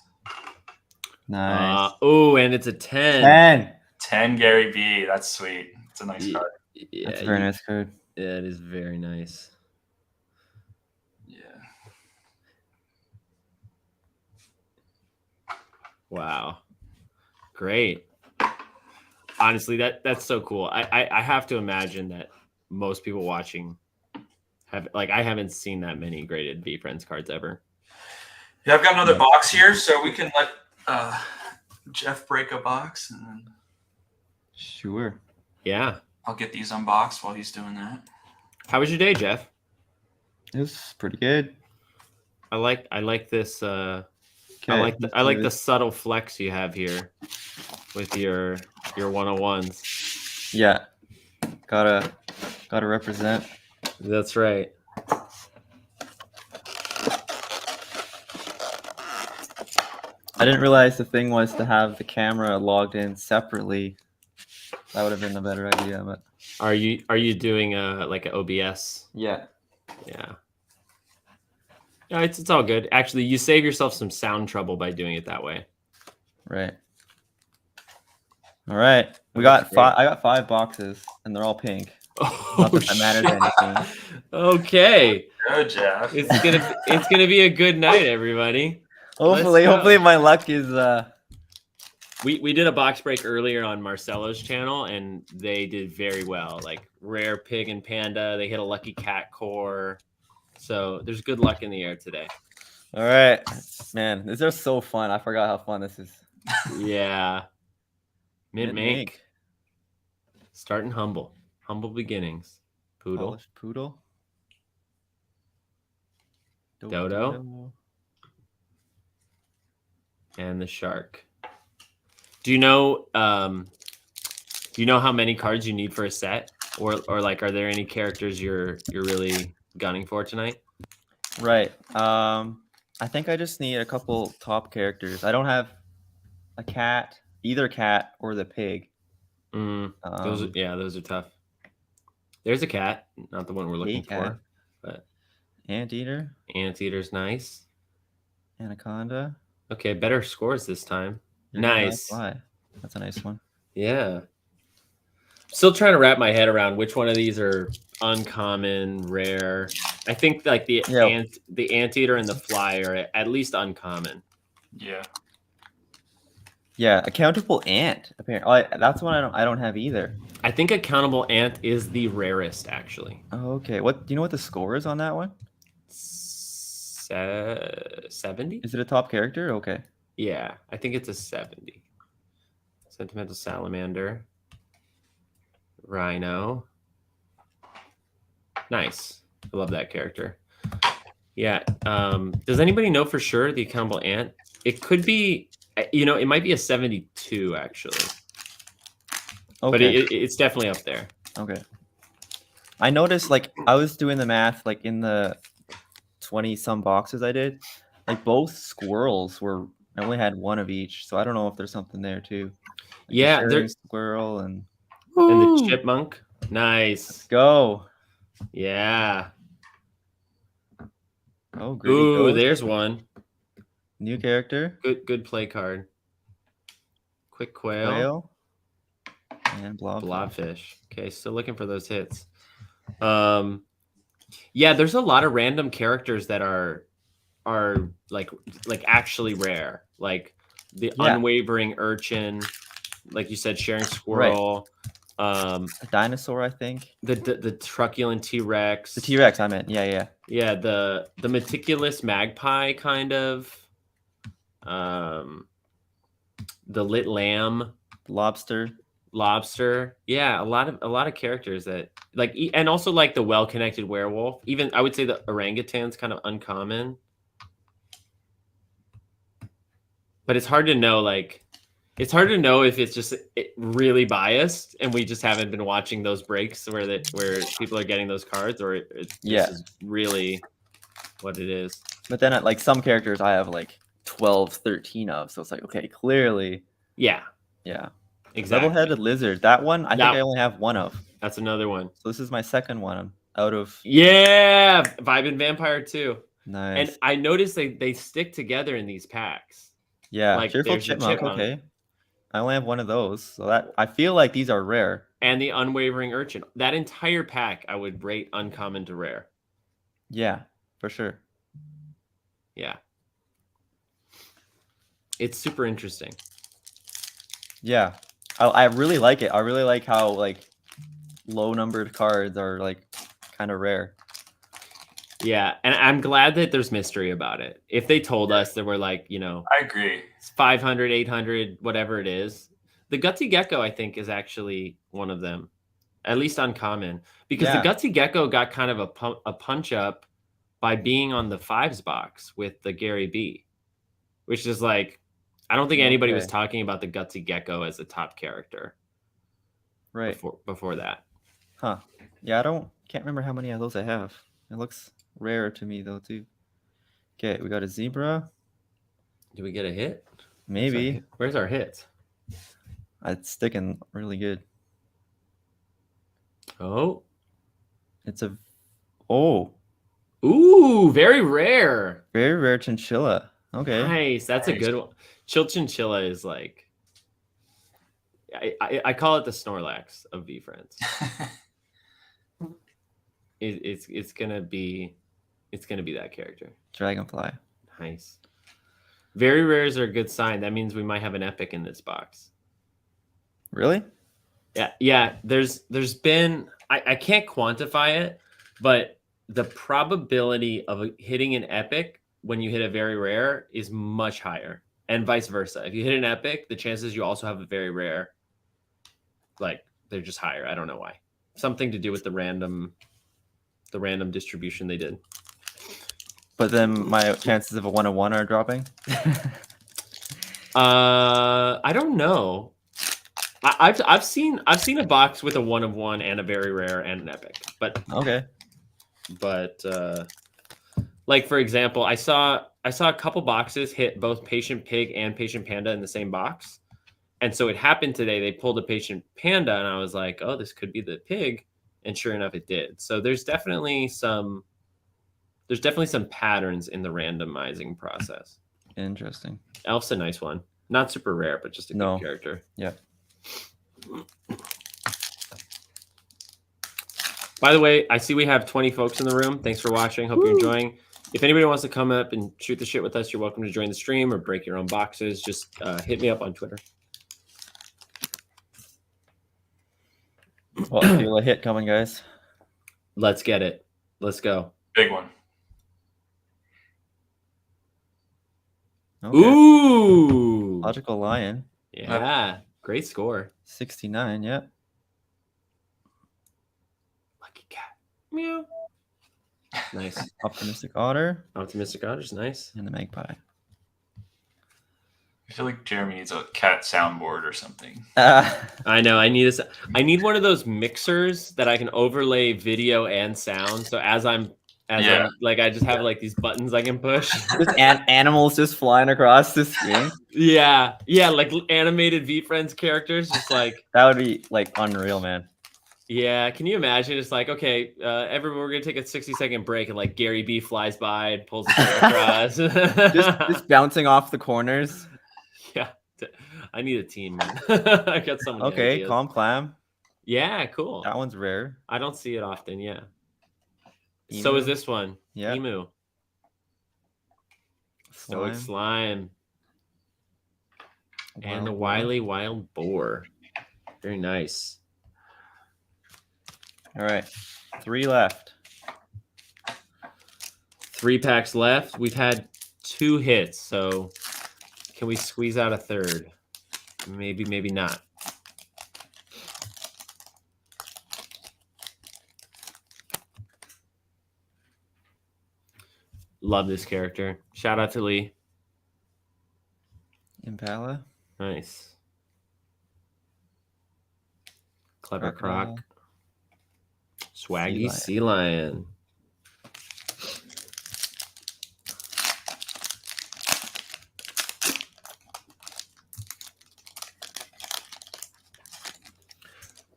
Speaker 3: nice.
Speaker 1: And it's a 10.
Speaker 2: 10 Gary B. That's sweet. It's a nice card.
Speaker 1: Yeah,
Speaker 3: that's a very nice card.
Speaker 1: Yeah, it is very nice.
Speaker 2: Yeah.
Speaker 1: Wow. Great. Honestly, that's so cool. I have to imagine that most people watching I haven't seen that many graded VeeFriends cards ever.
Speaker 2: Yeah, I've got another box here, so we can let Jeff break a box, and then
Speaker 3: Sure.
Speaker 1: Yeah.
Speaker 2: I'll get these unboxed while he's doing that.
Speaker 1: How was your day, Jeff?
Speaker 3: It was pretty good.
Speaker 1: I like this. I
Speaker 3: Okay,
Speaker 1: like
Speaker 3: let's
Speaker 1: I
Speaker 3: do
Speaker 1: like the
Speaker 3: this.
Speaker 1: subtle flex you have here with your 101s.
Speaker 3: Yeah, gotta represent.
Speaker 1: That's right.
Speaker 3: I didn't realize the thing was to have the camera logged in separately. That would have been a better idea, but
Speaker 1: Are you doing like an OBS?
Speaker 3: yeah.
Speaker 1: Yeah. Yeah, it's all good. Actually, you save yourself some sound trouble by doing it that way.
Speaker 3: Right. All right. We
Speaker 1: That looks
Speaker 3: got
Speaker 1: great.
Speaker 3: five. I got 5 boxes, and they're all pink.
Speaker 1: Oh,
Speaker 3: Not that matters
Speaker 1: shit.
Speaker 3: anything.
Speaker 1: Okay.
Speaker 2: Go, Jeff.
Speaker 1: It's gonna be a good night, everybody.
Speaker 3: Hopefully,
Speaker 1: go.
Speaker 3: hopefully my luck is.
Speaker 1: We did a box break earlier on Marcelo's channel, and they did very well. Like rare pig and panda, they hit a lucky cat core. So there's good luck in the air today.
Speaker 3: All right, man. These are so fun. I forgot how fun this is.
Speaker 1: Yeah. Mint
Speaker 3: Mint
Speaker 1: Mink. Starting humble. Humble beginnings. Poodle.
Speaker 3: Polished poodle.
Speaker 1: Dodo. And the shark. Do you know how many cards you need for a set? Or like are there any characters you're really gunning for tonight?
Speaker 3: Right. I think I just need a couple top characters. I don't have a cat, either cat or the pig.
Speaker 1: Those are tough. There's a cat, not the one we're looking for, but
Speaker 3: Anteater.
Speaker 1: Anteater's nice.
Speaker 3: Anaconda.
Speaker 1: Okay, better scores this time.
Speaker 3: You're gonna
Speaker 1: Nice.
Speaker 3: fly. That's a nice one.
Speaker 1: Yeah. Still trying to wrap my head around which one of these are uncommon, rare. I think like the Anteater and the Fly are at least uncommon.
Speaker 2: Yeah.
Speaker 3: Yeah, accountable ant. Apparently, that's one I don't have either.
Speaker 1: I think accountable ant is the rarest, actually.
Speaker 3: Oh, okay. What do you know what the score is on that one?
Speaker 1: 70?
Speaker 3: Is it a top character? Okay.
Speaker 1: Yeah, I think it's a 70. Sentimental salamander. Rhino. Nice. I love that character. Yeah. Does anybody know for sure the accountable ant? It could be, it might be a 72 actually. Okay. But it's definitely up there.
Speaker 3: Okay. I noticed, like, I was doing the math, like, in the 20-some boxes I did, like, both squirrels I only had one of each, so I don't know if there's something there, too. Like
Speaker 1: yeah,
Speaker 3: there's squirrel and
Speaker 1: the chipmunk. Nice.
Speaker 3: Let's go.
Speaker 1: Yeah.
Speaker 3: Oh, great.
Speaker 1: Ooh, there's one.
Speaker 3: New character.
Speaker 1: Good play card. Quick quail.
Speaker 3: And
Speaker 1: blobfish. Okay, still looking for those hits. Yeah, there's a lot of random characters that are like actually rare. Like the unwavering urchin, like you said, sharing squirrel.
Speaker 3: Right. A dinosaur, I think.
Speaker 1: The truculent T-Rex.
Speaker 3: The T-Rex, I meant. Yeah.
Speaker 1: Yeah, the meticulous magpie kind of. The lit lamb.
Speaker 3: Lobster.
Speaker 1: Yeah, a lot of characters that like, and also like the well-connected werewolf. Even I would say the orangutan's kind of uncommon, but it's hard to know. Like, it's hard to know if it's just really biased and we just haven't been watching those breaks where people are getting those cards, or this is really what it is.
Speaker 3: But then like some characters I have like 12, 13 of, so it's like, okay, clearly. Yeah. Exactly. Double-headed lizard. That one, I think I only have one of.
Speaker 1: That's another one.
Speaker 3: So this is my second one out of.
Speaker 1: Yeah, Vibin Vampire too.
Speaker 3: Nice.
Speaker 1: And I noticed they stick together in these packs.
Speaker 3: Yeah, like cheerful chipmunk. Okay. I only have one of those, so that I feel like these are rare.
Speaker 1: And the unwavering urchin. That entire pack I would rate uncommon to rare.
Speaker 3: Yeah, for sure.
Speaker 1: Yeah. It's super interesting.
Speaker 3: Yeah. I really like it. I really like how like low numbered cards are like kind of rare.
Speaker 1: Yeah, and I'm glad that there's mystery about it. If they told us that we're like,
Speaker 2: I agree.
Speaker 1: It's 500, 800, whatever it is. The Gutsy Gecko, I think, is actually one of them, at least uncommon, because the Gutsy Gecko got kind of a punch up by being on the 5s box with the Gary B, which is like, I don't think anybody was
Speaker 3: Okay.
Speaker 1: talking about the Gutsy Gecko as a top character
Speaker 3: Right.
Speaker 1: before that.
Speaker 3: Huh. Yeah, can't remember how many of those I have. It looks rare to me though too. Okay, we got a zebra.
Speaker 1: Do we get a hit?
Speaker 3: Maybe.
Speaker 1: Where's our hits?
Speaker 3: It's sticking really good.
Speaker 1: Oh.
Speaker 3: It's a
Speaker 1: Ooh, very rare.
Speaker 3: very rare chinchilla. Okay.
Speaker 1: Nice. That's a good one. Chinchilla is like, I call it the Snorlax of VeeFriends. It's gonna be that character.
Speaker 3: Dragonfly.
Speaker 1: Nice. Very rares are a good sign. That means we might have an epic in this box.
Speaker 3: Really?
Speaker 1: Yeah. There's been, I can't quantify it, but the probability of hitting an epic when you hit a very rare is much higher, and vice versa. If you hit an epic, the chances you also have a very rare, like, they're just higher. I don't know why. Something to do with the random distribution they did.
Speaker 3: But then my chances of a 1-1 are dropping.
Speaker 1: I don't know. I've seen a box with a 1-of-1 and a very rare and an epic, but
Speaker 3: Okay.
Speaker 1: Like, for example, I saw a couple boxes hit both Patient Pig and Patient Panda in the same box, and so it happened today. They pulled a Patient Panda, and I was like, oh, this could be the pig, and sure enough, it did. So there's definitely some patterns in the randomizing process.
Speaker 3: Interesting.
Speaker 1: Elf's a nice one, not super rare, but just a good character.
Speaker 3: Yeah.
Speaker 1: By the way, I see we have 20 folks in the room. Thanks for watching. Hope you're enjoying. If anybody wants to come up and shoot the shit with us, you're welcome to join the stream or break your own boxes. Just hit me up on Twitter.
Speaker 3: Well, I feel a hit coming, guys.
Speaker 1: Let's get it. Let's go.
Speaker 2: Big one.
Speaker 3: Okay.
Speaker 1: Ooh.
Speaker 3: Logical Lion.
Speaker 1: Yeah. Great score.
Speaker 3: 69, yeah.
Speaker 1: Lucky cat. Meow. Nice.
Speaker 3: Optimistic Otter.
Speaker 1: Optimistic Otter's nice.
Speaker 3: And the Magpie.
Speaker 2: I feel like Jeremy needs a cat soundboard or something.
Speaker 1: I know. I need one of those mixers that I can overlay video and sound. So I'm like, I just have like these buttons I can push.
Speaker 3: Just animals just flying across the screen.
Speaker 1: Yeah, like animated VeeFriends characters, just like
Speaker 3: that would be like unreal, man.
Speaker 1: Yeah, can you imagine? It's like, okay, everyone, we're gonna take a 60-second break, and like Gary B flies by and pulls the across.
Speaker 3: just bouncing off the corners.
Speaker 1: Yeah, I need a team, man. I got someone.
Speaker 3: Okay, Calm Clam.
Speaker 1: Yeah, cool.
Speaker 3: That one's rare.
Speaker 1: I don't see it often. Yeah.
Speaker 3: Emu.
Speaker 1: So is this one.
Speaker 3: Yeah.
Speaker 1: Emu. Stoic Slime. And the Wily Wild Boar. Very nice.
Speaker 3: All right. 3 left.
Speaker 1: 3 packs left. We've had 2 hits, so can we squeeze out a third? Maybe, maybe not. Love this character. Shout out to Lee.
Speaker 3: Impala.
Speaker 1: Nice. Clever Croc. Swaggy Sea Lion.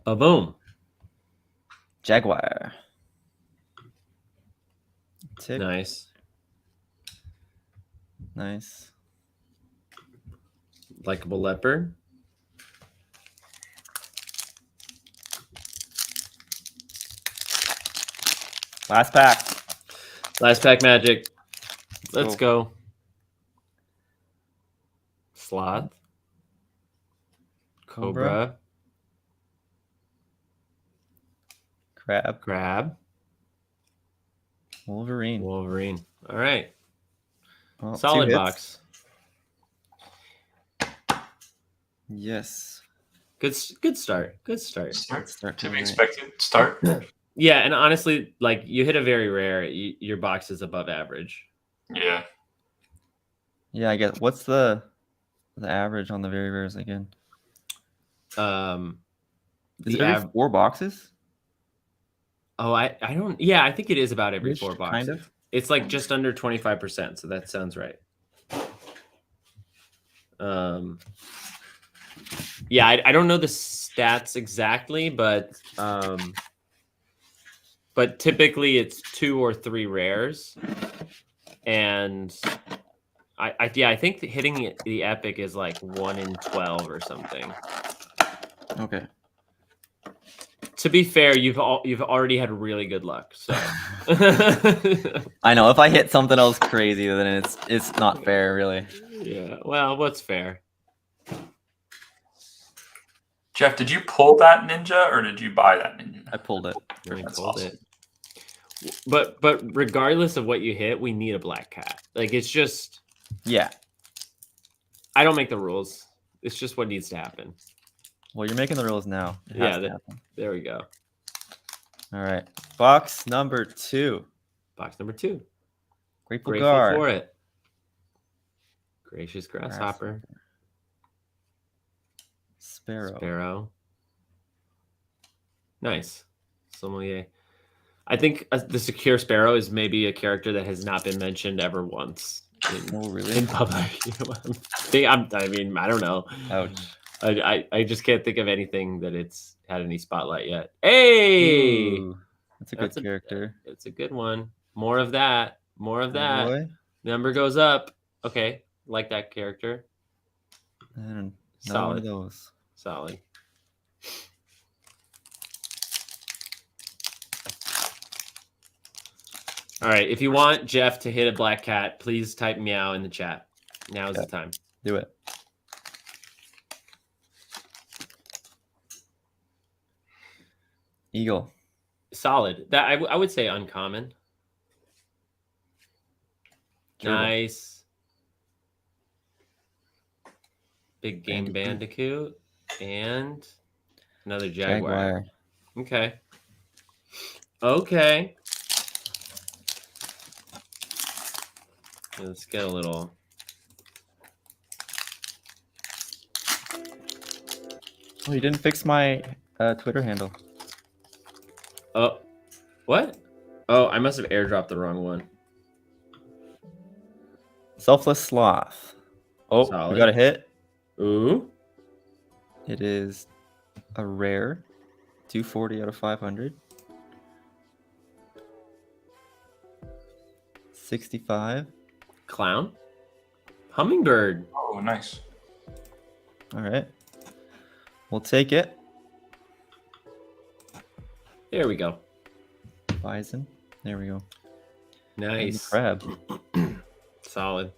Speaker 1: A boom.
Speaker 3: Jaguar. Tick.
Speaker 1: Nice.
Speaker 3: Nice.
Speaker 1: Likeable Leopard.
Speaker 3: Last pack.
Speaker 1: Last pack magic. Let's go. Sloth. Cobra. Crab.
Speaker 3: Wolverine.
Speaker 1: All right.
Speaker 3: Well,
Speaker 1: solid box.
Speaker 3: Yes.
Speaker 1: Good start.
Speaker 2: To be expected. Start.
Speaker 1: Yeah, and honestly, like you hit a very rare, your box is above average.
Speaker 2: Yeah.
Speaker 3: Yeah, I guess. What's the average on the very rares again? Is it every 4 boxes?
Speaker 1: Oh, I don't. Yeah, I think it is about every
Speaker 3: Ish,
Speaker 1: 4 boxes.
Speaker 3: kind of.
Speaker 1: It's like just under 25%, so that sounds right. Yeah, I don't know the stats exactly, but typically it's 2 or 3 rares, and I think hitting the epic is like 1 in 12 or something.
Speaker 3: Okay.
Speaker 1: To be fair, you've already had really good luck, so.
Speaker 3: I know if I hit something else crazy, then it's not fair, really.
Speaker 1: Yeah. Well, what's fair?
Speaker 2: Jeff, did you pull that ninja or did you buy that ninja?
Speaker 3: I pulled it.
Speaker 2: That's
Speaker 1: Pulled
Speaker 2: awesome.
Speaker 1: it. But regardless of what you hit, we need a black cat. Like it's just.
Speaker 3: Yeah.
Speaker 1: I don't make the rules. It's just what needs to happen.
Speaker 3: Well, you're making the rules now. It has to happen.
Speaker 1: There we go.
Speaker 3: All right. Box number 2.
Speaker 1: Box number 2.
Speaker 3: Grateful
Speaker 1: Grateful
Speaker 3: Guard.
Speaker 1: for it. Gracious Grasshopper.
Speaker 3: Sparrow.
Speaker 1: Nice. Sommelier. I think the Secure Sparrow is maybe a character that has not been mentioned ever once.
Speaker 3: Really?
Speaker 1: In public. I mean, I don't know.
Speaker 3: Ouch.
Speaker 1: I just can't think of anything that it's had any spotlight yet. Hey!
Speaker 3: Ooh, that's a good character.
Speaker 1: It's a good one. More of that. More of that.
Speaker 3: Boy.
Speaker 1: Number goes up. Okay. Like that character.
Speaker 3: And
Speaker 1: solid.
Speaker 3: One of those.
Speaker 1: Solid. All right. If you want Jeff to hit a black cat, please type meow in the chat. Now is the time.
Speaker 3: Do it. Eagle.
Speaker 1: Solid. That I would say uncommon.
Speaker 3: Gerbil.
Speaker 1: Nice. Big Game Bandicoot. And another Jaguar. Okay. Let's get a little.
Speaker 3: Oh, you didn't fix my Twitter handle.
Speaker 1: Oh, what? Oh, I must have airdropped the wrong one.
Speaker 3: Selfless Sloth. Oh,
Speaker 1: solid.
Speaker 3: We got a hit.
Speaker 1: Ooh.
Speaker 3: It is a rare. 240 out of 500. 65.
Speaker 1: Clown. Hummingbird.
Speaker 2: Oh, nice.
Speaker 3: All right. We'll take it.
Speaker 1: There we go.
Speaker 3: Bison. There we go.
Speaker 1: Nice.
Speaker 3: Crab.
Speaker 1: Solid.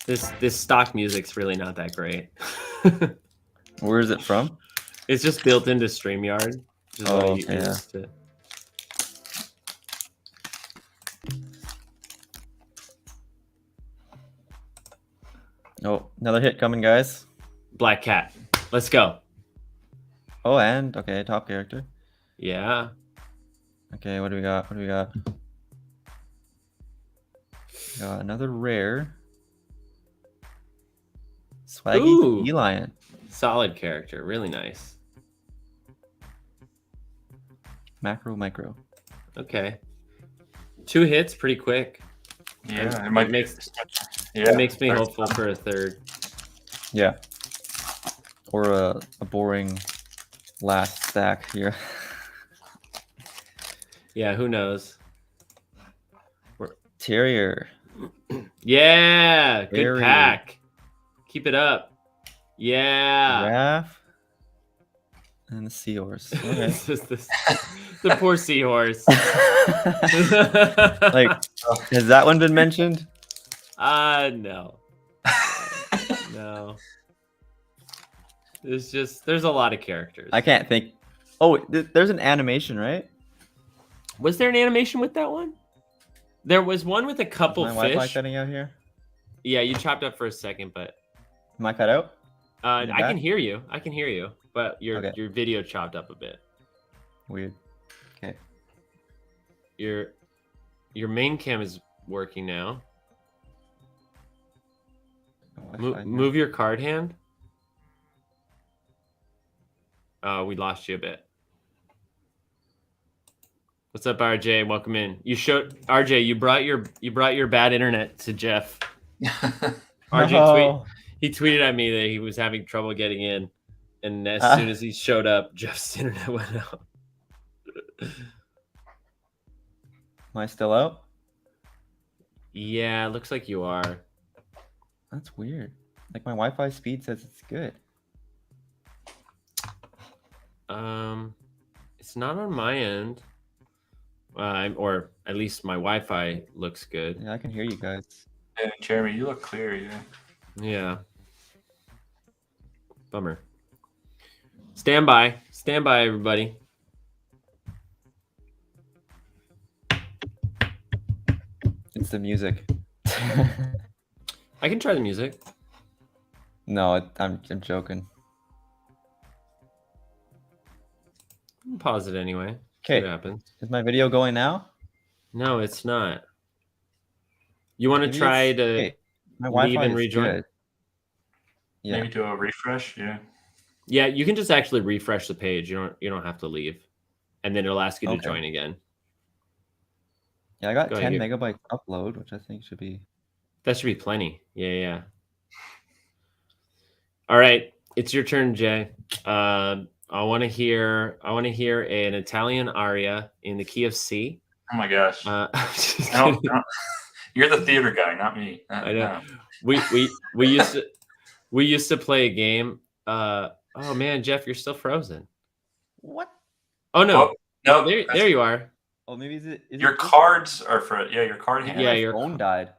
Speaker 1: This stock music's really not that great.
Speaker 3: Where is it from?
Speaker 1: It's just built into StreamYard.
Speaker 3: Oh, yeah. Oh, another hit coming, guys.
Speaker 1: Black cat. Let's go.
Speaker 3: Oh, and okay, top character.
Speaker 1: Yeah.
Speaker 3: Okay, what do we got? Got another rare. Swaggy Sea Lion.
Speaker 1: Solid character. Really nice.
Speaker 3: Micro.
Speaker 1: Okay. 2 hits pretty quick.
Speaker 2: Yeah,
Speaker 1: it makes me hopeful for a third.
Speaker 3: Yeah. Or a boring last stack here.
Speaker 1: Yeah, who knows?
Speaker 3: Terrier.
Speaker 1: Yeah, good pack. Keep it up. Yeah.
Speaker 3: Giraffe. And the seahorse. Okay.
Speaker 1: The poor seahorse.
Speaker 3: Like, has that one been mentioned?
Speaker 1: No. No. There's a lot of characters.
Speaker 3: I can't think. Oh, there's an animation, right?
Speaker 1: Was there an animation with that one? There was one with a couple
Speaker 3: Is my Wi-Fi
Speaker 1: fish.
Speaker 3: cutting out here?
Speaker 1: Yeah, you chopped up for a second, but
Speaker 3: Am I cut out?
Speaker 1: I
Speaker 3: You
Speaker 1: can
Speaker 3: back?
Speaker 1: hear you. I can hear you, but your
Speaker 3: Okay.
Speaker 1: video chopped up a bit.
Speaker 3: Weird. Okay.
Speaker 1: Your main cam is working now. Move your card hand. We lost you a bit. What's up, RJ? Welcome in. You showed RJ. You brought your bad internet to Jeff. RJ he tweeted at me that he was having trouble getting in, and as soon as he showed up, Jeff's internet went out.
Speaker 3: Am I still out?
Speaker 1: Yeah, looks like you are.
Speaker 3: That's weird. Like my Wi-Fi speed says it's good.
Speaker 1: It's not on my end. Or at least my Wi-Fi looks good.
Speaker 3: Yeah, I can hear you guys.
Speaker 2: Yeah, Jeremy, you look clear. Yeah.
Speaker 1: Yeah. Bummer. Stand by, everybody.
Speaker 3: It's the music.
Speaker 1: I can try the music.
Speaker 3: No, I'm joking.
Speaker 1: Pause it anyway. See
Speaker 3: Okay.
Speaker 1: what happens.
Speaker 3: Is my video going now?
Speaker 1: No, it's not. You want to
Speaker 3: Maybe
Speaker 1: try to
Speaker 3: okay. My
Speaker 1: leave
Speaker 3: Wi-Fi
Speaker 1: and
Speaker 3: is
Speaker 1: rejoin?
Speaker 3: good. Yeah.
Speaker 2: Maybe do a refresh. Yeah.
Speaker 1: Yeah, you can just actually refresh the page. You don't have to leave, and then it'll ask you to
Speaker 3: Okay.
Speaker 1: join again.
Speaker 3: Yeah, I got
Speaker 1: Go
Speaker 3: 10
Speaker 1: ahead.
Speaker 3: megabytes upload, which I think should be.
Speaker 1: That should be plenty. Yeah. All right, it's your turn, Jay. I want to hear an Italian aria in the key of C.
Speaker 2: Oh my gosh.
Speaker 1: No.
Speaker 2: You're the theater guy, not me.
Speaker 1: I know.
Speaker 2: No.
Speaker 1: We used to play a game. Oh man, Jeff, you're still frozen.
Speaker 3: What?
Speaker 1: Oh no.
Speaker 2: No.
Speaker 1: There you are.
Speaker 3: Oh, maybe is
Speaker 2: your cards are for your card hand.
Speaker 3: Yeah, your phone died.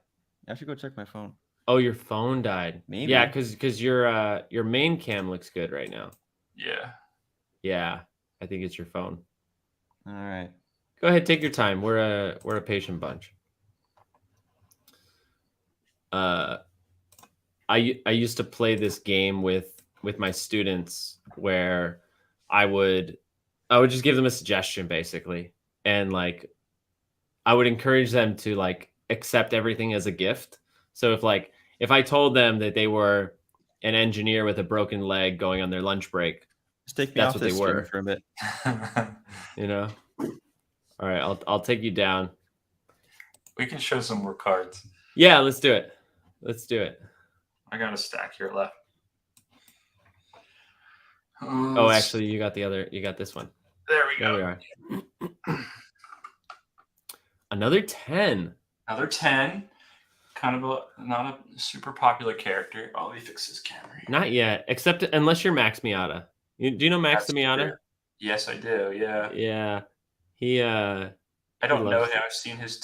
Speaker 3: I should go check my phone.
Speaker 1: Oh, your phone died.
Speaker 3: Maybe.
Speaker 1: Yeah, because your main cam looks good right now.
Speaker 2: Yeah.
Speaker 1: Yeah, I think it's your phone.
Speaker 3: All right.
Speaker 1: Go ahead, take your time. We're a patient bunch. I used to play this game with my students where I would just give them a suggestion basically, and like I would encourage them to like accept everything as a gift. So if I told them that they were an engineer with a broken leg going on their lunch break,
Speaker 3: just take me off this stream for a bit.
Speaker 1: You know. All right, I'll take you down.
Speaker 2: We can show some more cards.
Speaker 1: Yeah, let's do it.
Speaker 2: I got a stack here left.
Speaker 1: Oh, actually, you got this one.
Speaker 2: There we go.
Speaker 1: There we are. Another 10.
Speaker 2: Another 10. Kind of not a super popular character. Oh, let me fix this camera here.
Speaker 1: Not yet, except unless you're Max Miata. Do you know Max Miata?
Speaker 2: True. Yes, I do. Yeah.
Speaker 1: Yeah. He
Speaker 2: I don't know him. I've seen his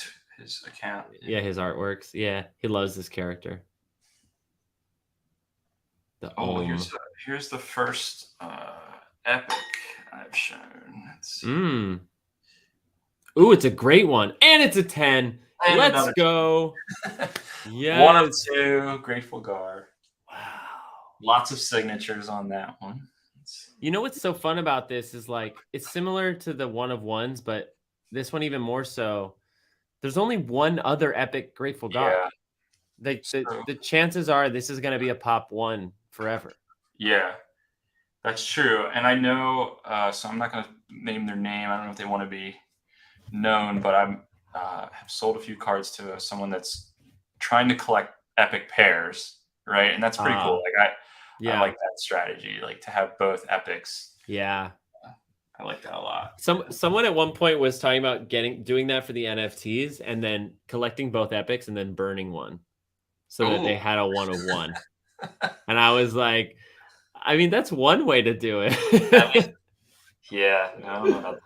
Speaker 2: account.
Speaker 1: Yeah, his artworks. Yeah, he loves this character.
Speaker 2: Here's the first epic I've shown. Let's see.
Speaker 1: Ooh, it's a great one, and it's a 10.
Speaker 2: And
Speaker 1: let's go. Yeah.
Speaker 2: 1 of 2. Grateful Gar.
Speaker 1: Wow.
Speaker 2: Lots of signatures on that one.
Speaker 1: You know what's so fun about this is like it's similar to the 1 of 1s, but this one even more so. There's only one other epic Grateful Gar.
Speaker 2: Yeah.
Speaker 1: The chances are this is going to be a pop 1 forever.
Speaker 2: Yeah, that's true. And I know, so I'm not going to name their name. I don't know if they want to be known, but I'm have sold a few cards to someone that's trying to collect epic pairs, right? And that's pretty cool. Like I like that strategy, like to have both epics.
Speaker 1: Yeah.
Speaker 2: I like that a lot.
Speaker 1: Someone at one point was talking about doing that for the NFTs and then collecting both epics and then burning one so that they had a 1 of 1. And I was like, I mean, that's one way to do it.
Speaker 2: Yeah, no, I don't know about that.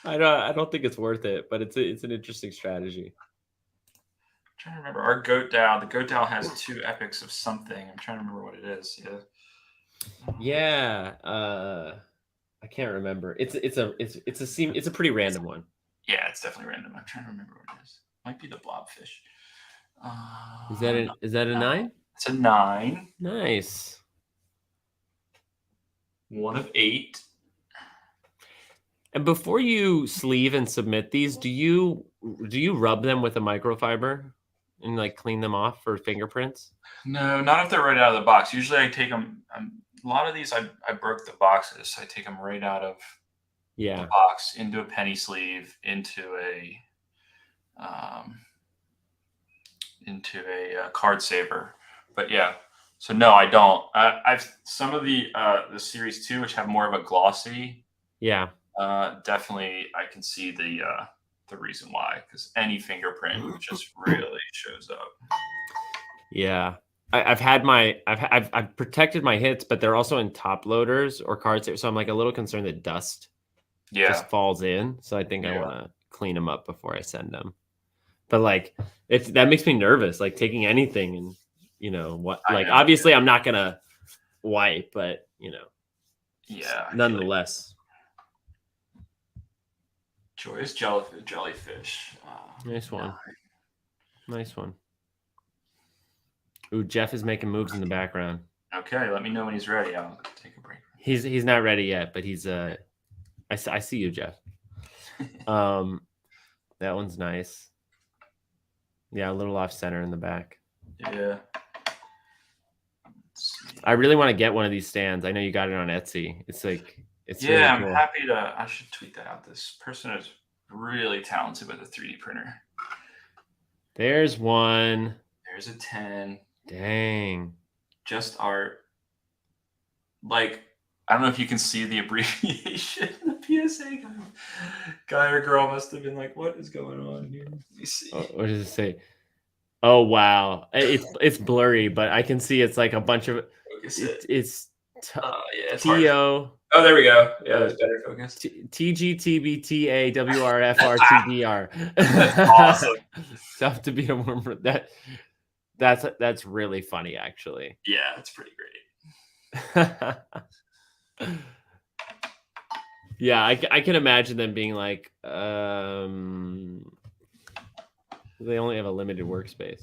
Speaker 1: I don't think it's worth it, but it's an interesting strategy.
Speaker 2: I'm trying to remember our Goat DAO. The Goat DAO has 2 epics of something. I'm trying to remember what it is.
Speaker 1: Yeah. I can't remember. It's a pretty random one.
Speaker 2: Yeah, it's definitely random. I'm trying to remember what it is. Might be the blobfish.
Speaker 1: Is that a 9?
Speaker 2: It's a 9.
Speaker 1: Nice.
Speaker 2: 1 of 8.
Speaker 1: And before you sleeve and submit these, do you rub them with a microfiber and like clean them off for fingerprints?
Speaker 2: No, not if they're right out of the box. Usually I take them. A lot of these I broke the boxes. I take them right out of the box into a penny sleeve, into a card saver. But yeah, so no, I don't. I've some of the series 2, which have more of a glossy.
Speaker 1: Yeah.
Speaker 2: Definitely, I can see the reason why, because any fingerprint just really shows up.
Speaker 1: Yeah. I've protected my hits, but they're also in top loaders or cards. So I'm like a little concerned that dust just falls in. So I think I want to clean them up before I send them. But like that makes me nervous, like taking anything and obviously I'm not gonna wipe, but nonetheless.
Speaker 2: Joyous jellyfish.
Speaker 1: Nice one. Nice one. Ooh, Jeff is making moves in the background.
Speaker 2: Okay, let me know when he's ready. I'll take a break.
Speaker 1: He's not ready yet, but he's I see you, Jeff. That one's nice. Yeah, a little off center in the back.
Speaker 2: Yeah.
Speaker 1: I really want to get one of these stands. I know you got it on Etsy. It's really cool.
Speaker 2: I'm happy to. I should tweet that out. This person is really talented with a 3D printer.
Speaker 1: There's one.
Speaker 2: There's a 10.
Speaker 1: Dang.
Speaker 2: Just art. Like, I don't know if you can see the abbreviation. The PSA guy or girl must have been like, "What is going on here?" Let me see.
Speaker 1: What does it say? Oh wow, it's blurry, but I can see it's like a bunch of. It's T-O.
Speaker 2: Oh, there we go. Yeah, that's better focus.
Speaker 1: TGTBTAWRFRTDR.
Speaker 2: That's awesome.
Speaker 1: Tough to beat a worm. That's really funny, actually.
Speaker 2: Yeah, it's pretty great.
Speaker 1: Yeah, I can imagine them being like, they only have a limited workspace.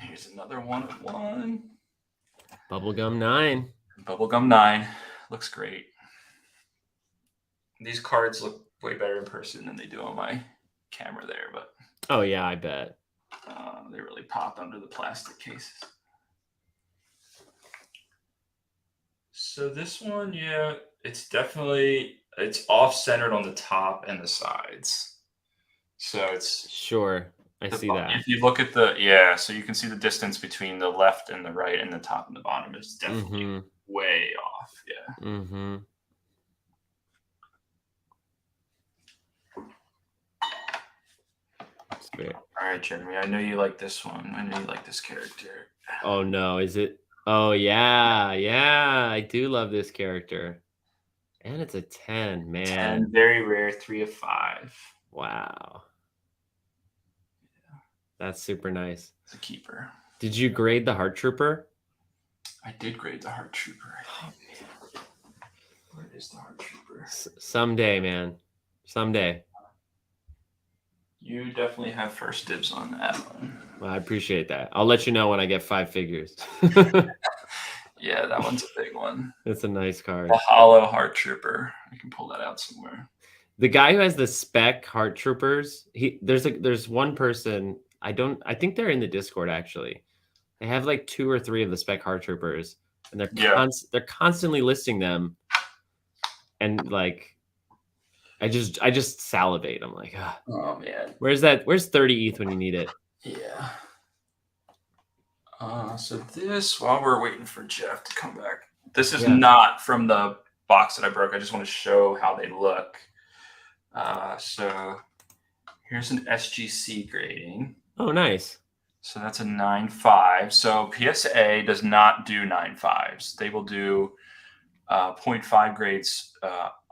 Speaker 2: Here's another 1 of 1.
Speaker 1: Bubblegum 9.
Speaker 2: Bubblegum 9 looks great. These cards look way better in person than they do on my camera there, but
Speaker 1: oh yeah, I bet
Speaker 2: they really pop under the plastic cases. So this one, yeah, it's off-centered on the top and the sides. So it's
Speaker 1: sure. I see that.
Speaker 2: If you look at so you can see the distance between the left and the right and the top and the bottom is definitely way off. Yeah.
Speaker 1: Mm-hmm.
Speaker 2: All right, Jeremy. I know you like this one. I know you like this character.
Speaker 1: Oh no, is it? Oh yeah, I do love this character. And it's a 10, man.
Speaker 2: 10, very rare, 3 of 5.
Speaker 1: Wow. That's super nice.
Speaker 2: It's a keeper.
Speaker 1: Did you grade the Heart Trooper?
Speaker 2: I did grade the Heart Trooper. Oh, man. Where is the Heart Trooper?
Speaker 1: Someday, man. Someday.
Speaker 2: You definitely have first dibs on that one.
Speaker 1: Well, I appreciate that. I'll let you know when I get 5 figures.
Speaker 2: Yeah, that one's a big one.
Speaker 1: It's a nice card.
Speaker 2: The hollow Heart Trooper. I can pull that out somewhere.
Speaker 1: The guy who has the spec Heart Troopers, there's one person, I think they're in the Discord actually. They have like 2 or 3 of the spec Heart Troopers, and they're constantly listing them, and like I just salivate. I'm like,
Speaker 2: oh man,
Speaker 1: where's 30 ETH when you need it?
Speaker 2: Yeah. So this, while we're waiting for Jeff to come back, this is not from the box that I broke. I just want to show how they look. So here's an SGC grading.
Speaker 1: Oh, nice.
Speaker 2: So that's a 9.5. So PSA does not do 9.5s. They will do 0.5 grades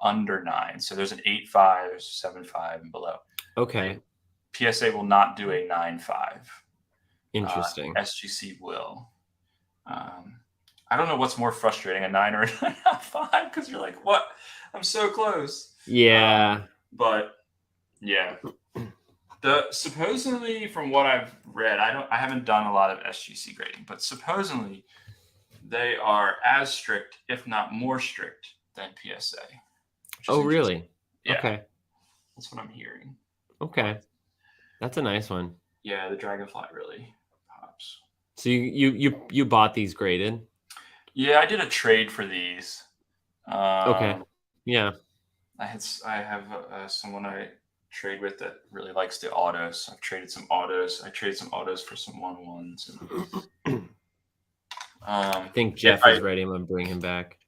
Speaker 2: under 9. So there's an 8.5, there's a 7.5, and below.
Speaker 1: Okay.
Speaker 2: PSA will not do a 9.5.
Speaker 1: Interesting.
Speaker 2: SGC will. I don't know what's more frustrating, a 9 or a 9.5, because you're like, what? I'm so close.
Speaker 1: Yeah.
Speaker 2: But yeah. Supposedly, from what I've read, I haven't done a lot of SGC grading, but supposedly They are as strict, if not more strict, than PSA.
Speaker 1: Oh, really?
Speaker 2: Yeah.
Speaker 1: Okay.
Speaker 2: That's what I'm hearing.
Speaker 1: Okay. That's a nice one.
Speaker 2: Yeah, the Dragonfly really pops.
Speaker 1: So you bought these graded?
Speaker 2: Yeah, I did a trade for these.
Speaker 1: Okay. Yeah.
Speaker 2: I have someone I trade with that really likes the autos. I've traded some autos. I traded some autos for some 1/1s.
Speaker 1: I think Jeff is ready. I'm gonna bring him back.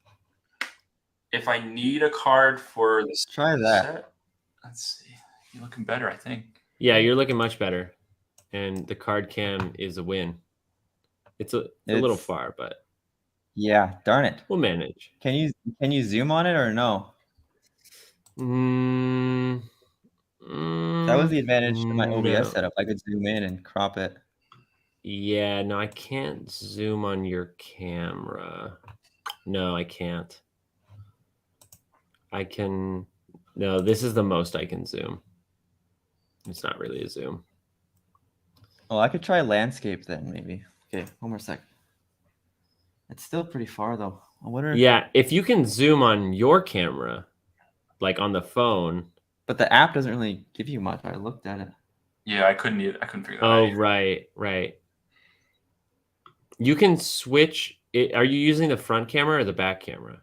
Speaker 2: If I need a card for this
Speaker 3: Try that.
Speaker 2: set, let's see. You're looking better, I think.
Speaker 1: Yeah, you're looking much better, and the card cam is a win. It's a little far, but
Speaker 3: yeah, darn it.
Speaker 1: We'll manage.
Speaker 3: Can you zoom on it or no? That was the advantage of my OBS setup. I could zoom in and crop it.
Speaker 1: Yeah, no, I can't zoom on your camera. No, I can't. No, this is the most I can zoom. It's not really a zoom.
Speaker 3: Oh, I could try landscape then, maybe. Okay, one more sec. It's still pretty far though. I wonder.
Speaker 1: Yeah, if you can zoom on your camera, like on the phone.
Speaker 3: But the app doesn't really give you much. I looked at it.
Speaker 2: Yeah, I couldn't figure that out.
Speaker 1: Oh, right. You can switch it. Are you using the front camera or the back camera?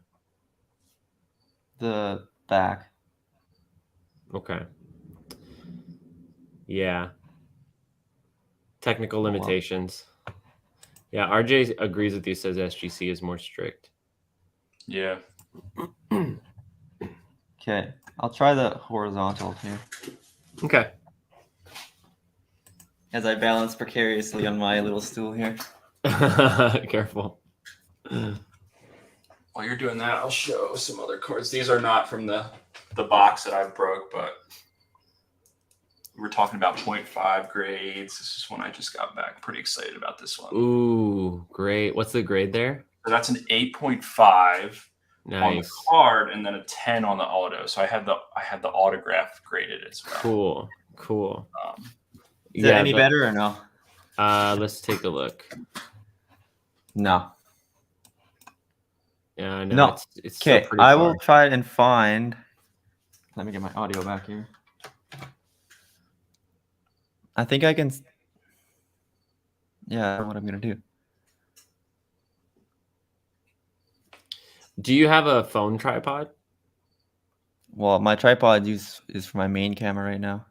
Speaker 3: The back.
Speaker 1: Okay. Yeah. Technical limitations. Well. Yeah, RJ agrees with you, says SGC is more strict.
Speaker 2: Yeah.
Speaker 3: Okay. I'll try the horizontal here.
Speaker 1: Okay.
Speaker 3: As I balance precariously on my little stool here.
Speaker 1: Careful.
Speaker 2: While you're doing that, I'll show some other cards. These are not from the box that I broke, but we're talking about 0.5 grades. This is one I just got back. Pretty excited about this one.
Speaker 1: Ooh, great. What's the grade there?
Speaker 2: So that's an 8.5
Speaker 1: nice.
Speaker 2: On the card, and then a 10 on the auto. So I had the autograph graded as well.
Speaker 1: Cool.
Speaker 3: Is it any better or no?
Speaker 1: Let's take a look.
Speaker 3: No.
Speaker 1: Yeah, no. It's
Speaker 3: okay. I will try and find. Let me get my audio back here. I think I can. Yeah, I don't know what I'm gonna do.
Speaker 1: Do you have a phone tripod?
Speaker 3: Well, my tripod is for my main camera right now.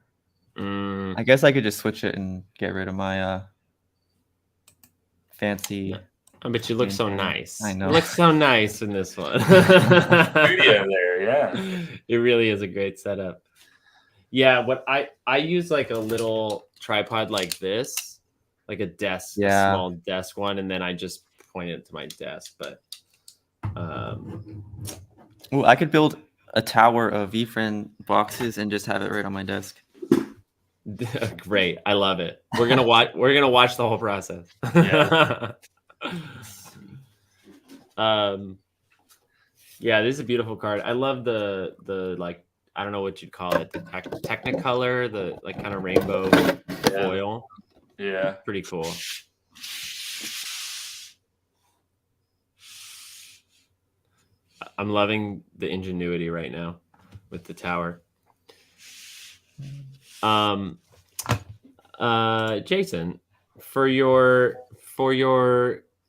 Speaker 3: I guess I could just switch it and get rid of my fancy.
Speaker 1: I bet you look so nice.
Speaker 3: I know.
Speaker 1: You look so nice in this one.
Speaker 2: Studio there, yeah.
Speaker 1: It really is a great setup. Yeah, what I use like a little tripod like this, like a desk, a small desk one, and then I just point it to my desk. But
Speaker 3: well, I could build a tower of VeeFriend boxes and just have it right on my desk.
Speaker 1: Great, I love it. We're gonna watch the whole process.
Speaker 2: Yeah.
Speaker 1: Yeah, this is a beautiful card. I love the like, I don't know what you'd call it, the Technicolor, the like kind of rainbow foil.
Speaker 2: Yeah,
Speaker 1: pretty cool. I'm loving the ingenuity right now with the tower. Jason, for your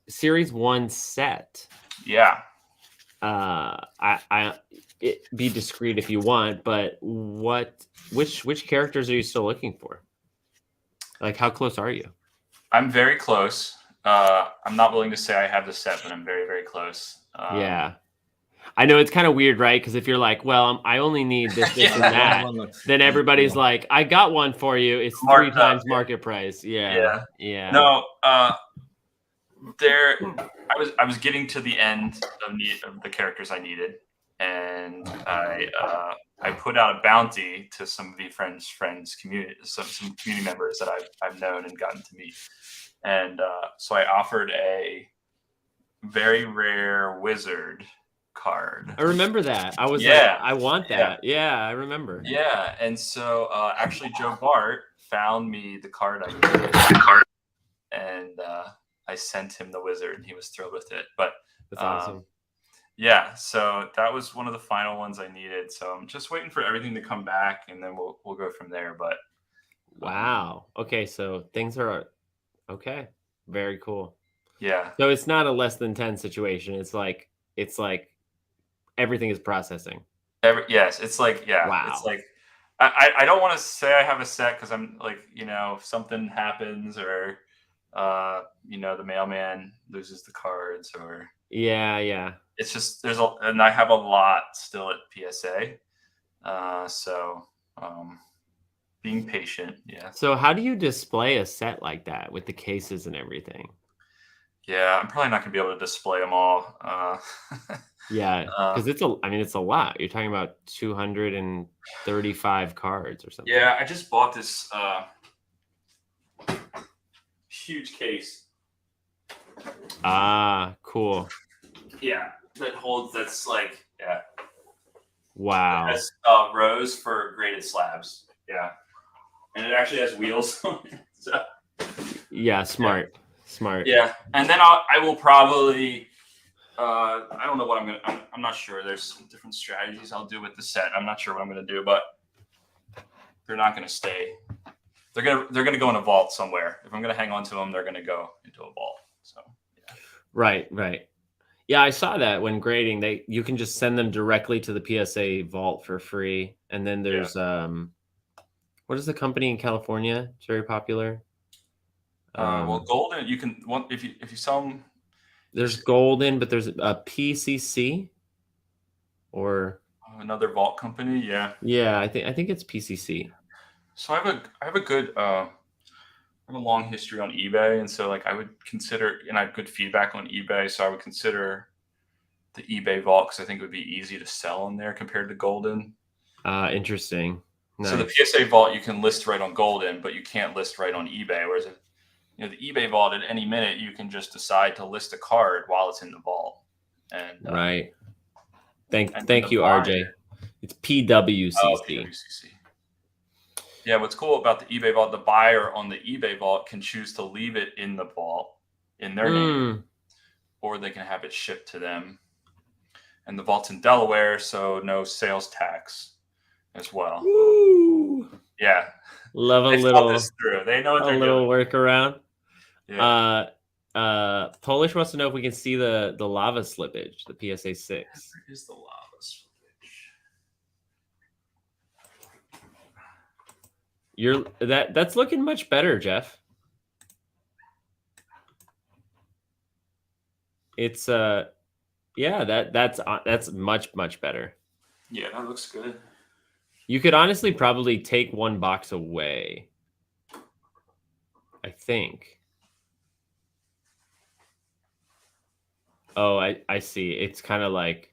Speaker 1: Series 1 set.
Speaker 2: Yeah.
Speaker 1: Be discreet if you want, but which characters are you still looking for? Like, how close are you?
Speaker 2: I'm very close. I'm not willing to say I have the set, but I'm very, very close.
Speaker 1: Yeah. I know it's kind of weird, right? Because if you're like, well, I only need this, and that, then everybody's like, I got one for you. It's 3 times market price. Yeah.
Speaker 2: No, I was getting to the end of the characters I needed, and I put out a bounty to some VeeFriends community, some community members that I've known and gotten to meet, and so I offered a very rare wizard card.
Speaker 1: I remember that. I was like, I want that. Yeah, I remember.
Speaker 2: Yeah, and so actually Joe Bart found me the card I needed, and I sent him the wizard, and he was thrilled with it. But
Speaker 1: That's awesome.
Speaker 2: yeah, so that was one of the final ones I needed. So I'm just waiting for everything to come back, and then we'll go from there. But
Speaker 1: Wow. Okay, so things are okay. Very cool.
Speaker 2: yeah,
Speaker 1: So it's not a less than 10 situation. It's like everything is processing.
Speaker 2: yes, it's like it's
Speaker 1: Wow.
Speaker 2: like I don't want to say I have a set because I'm like if something happens or the mailman loses the cards or
Speaker 1: Yeah.
Speaker 2: it's just and I have a lot still at PSA. So being patient, yeah.
Speaker 1: So how do you display a set like that with the cases and everything?
Speaker 2: Yeah, I'm probably not gonna be able to display them all.
Speaker 1: Yeah,
Speaker 2: Uh,
Speaker 1: because it's a lot. You're talking about 235 cards or something.
Speaker 2: yeah, I just bought this huge case.
Speaker 1: Ah, cool.
Speaker 2: Yeah, that's like it
Speaker 1: Wow.
Speaker 2: has rows for graded slabs. Yeah, and it actually has wheels on it. So
Speaker 1: Yeah, smart.
Speaker 2: yeah, and then I will probably. I don't know what I'm not sure. There's some different strategies I'll do with the set. I'm not sure what I'm gonna do, but they're not gonna stay. They're gonna go in a vault somewhere. If I'm gonna hang on to them, they're gonna go into a vault. So yeah.
Speaker 1: Right. Yeah, I saw that when grading, you can just send them directly to the PSA vault for free. And then there's what is the company in California? It's very popular.
Speaker 2: Well, golden you can if you sell them.
Speaker 1: There's Golden, but there's a PCC or
Speaker 2: Another vault company, yeah.
Speaker 1: yeah, I think it's PCC.
Speaker 2: So I have a good I have a long history on eBay, and so like I would consider, and I have good feedback on eBay, so I would consider the eBay vault because I think it would be easy to sell in there compared to Golden.
Speaker 1: Interesting. Nice.
Speaker 2: So the PSA vault you can list right on Golden, but you can't list right on eBay. Whereas the eBay vault at any minute you can just decide to list a card while it's in the vault. And
Speaker 1: right. Thank
Speaker 2: the
Speaker 1: you, RJ. It's PWCC.
Speaker 2: Oh, PWCC. Yeah, what's cool about the eBay vault, the buyer on the eBay vault can choose to leave it in the vault in their name, or they can have it shipped to them. And the vault's in Delaware, so no sales tax as well.
Speaker 1: Woo!
Speaker 2: Yeah.
Speaker 1: Love
Speaker 2: They thought this through. They know what they're
Speaker 1: little
Speaker 2: doing.
Speaker 1: workaround.
Speaker 2: Yeah.
Speaker 1: Polish wants to know if we can see the lava slippage, the PSA 6.
Speaker 2: Where is the lava slippage?
Speaker 1: That's looking much better, Jeff. It's that's much better.
Speaker 2: Yeah, that looks good.
Speaker 1: You could honestly probably take one box away. I think. Oh, I see. It's kind of like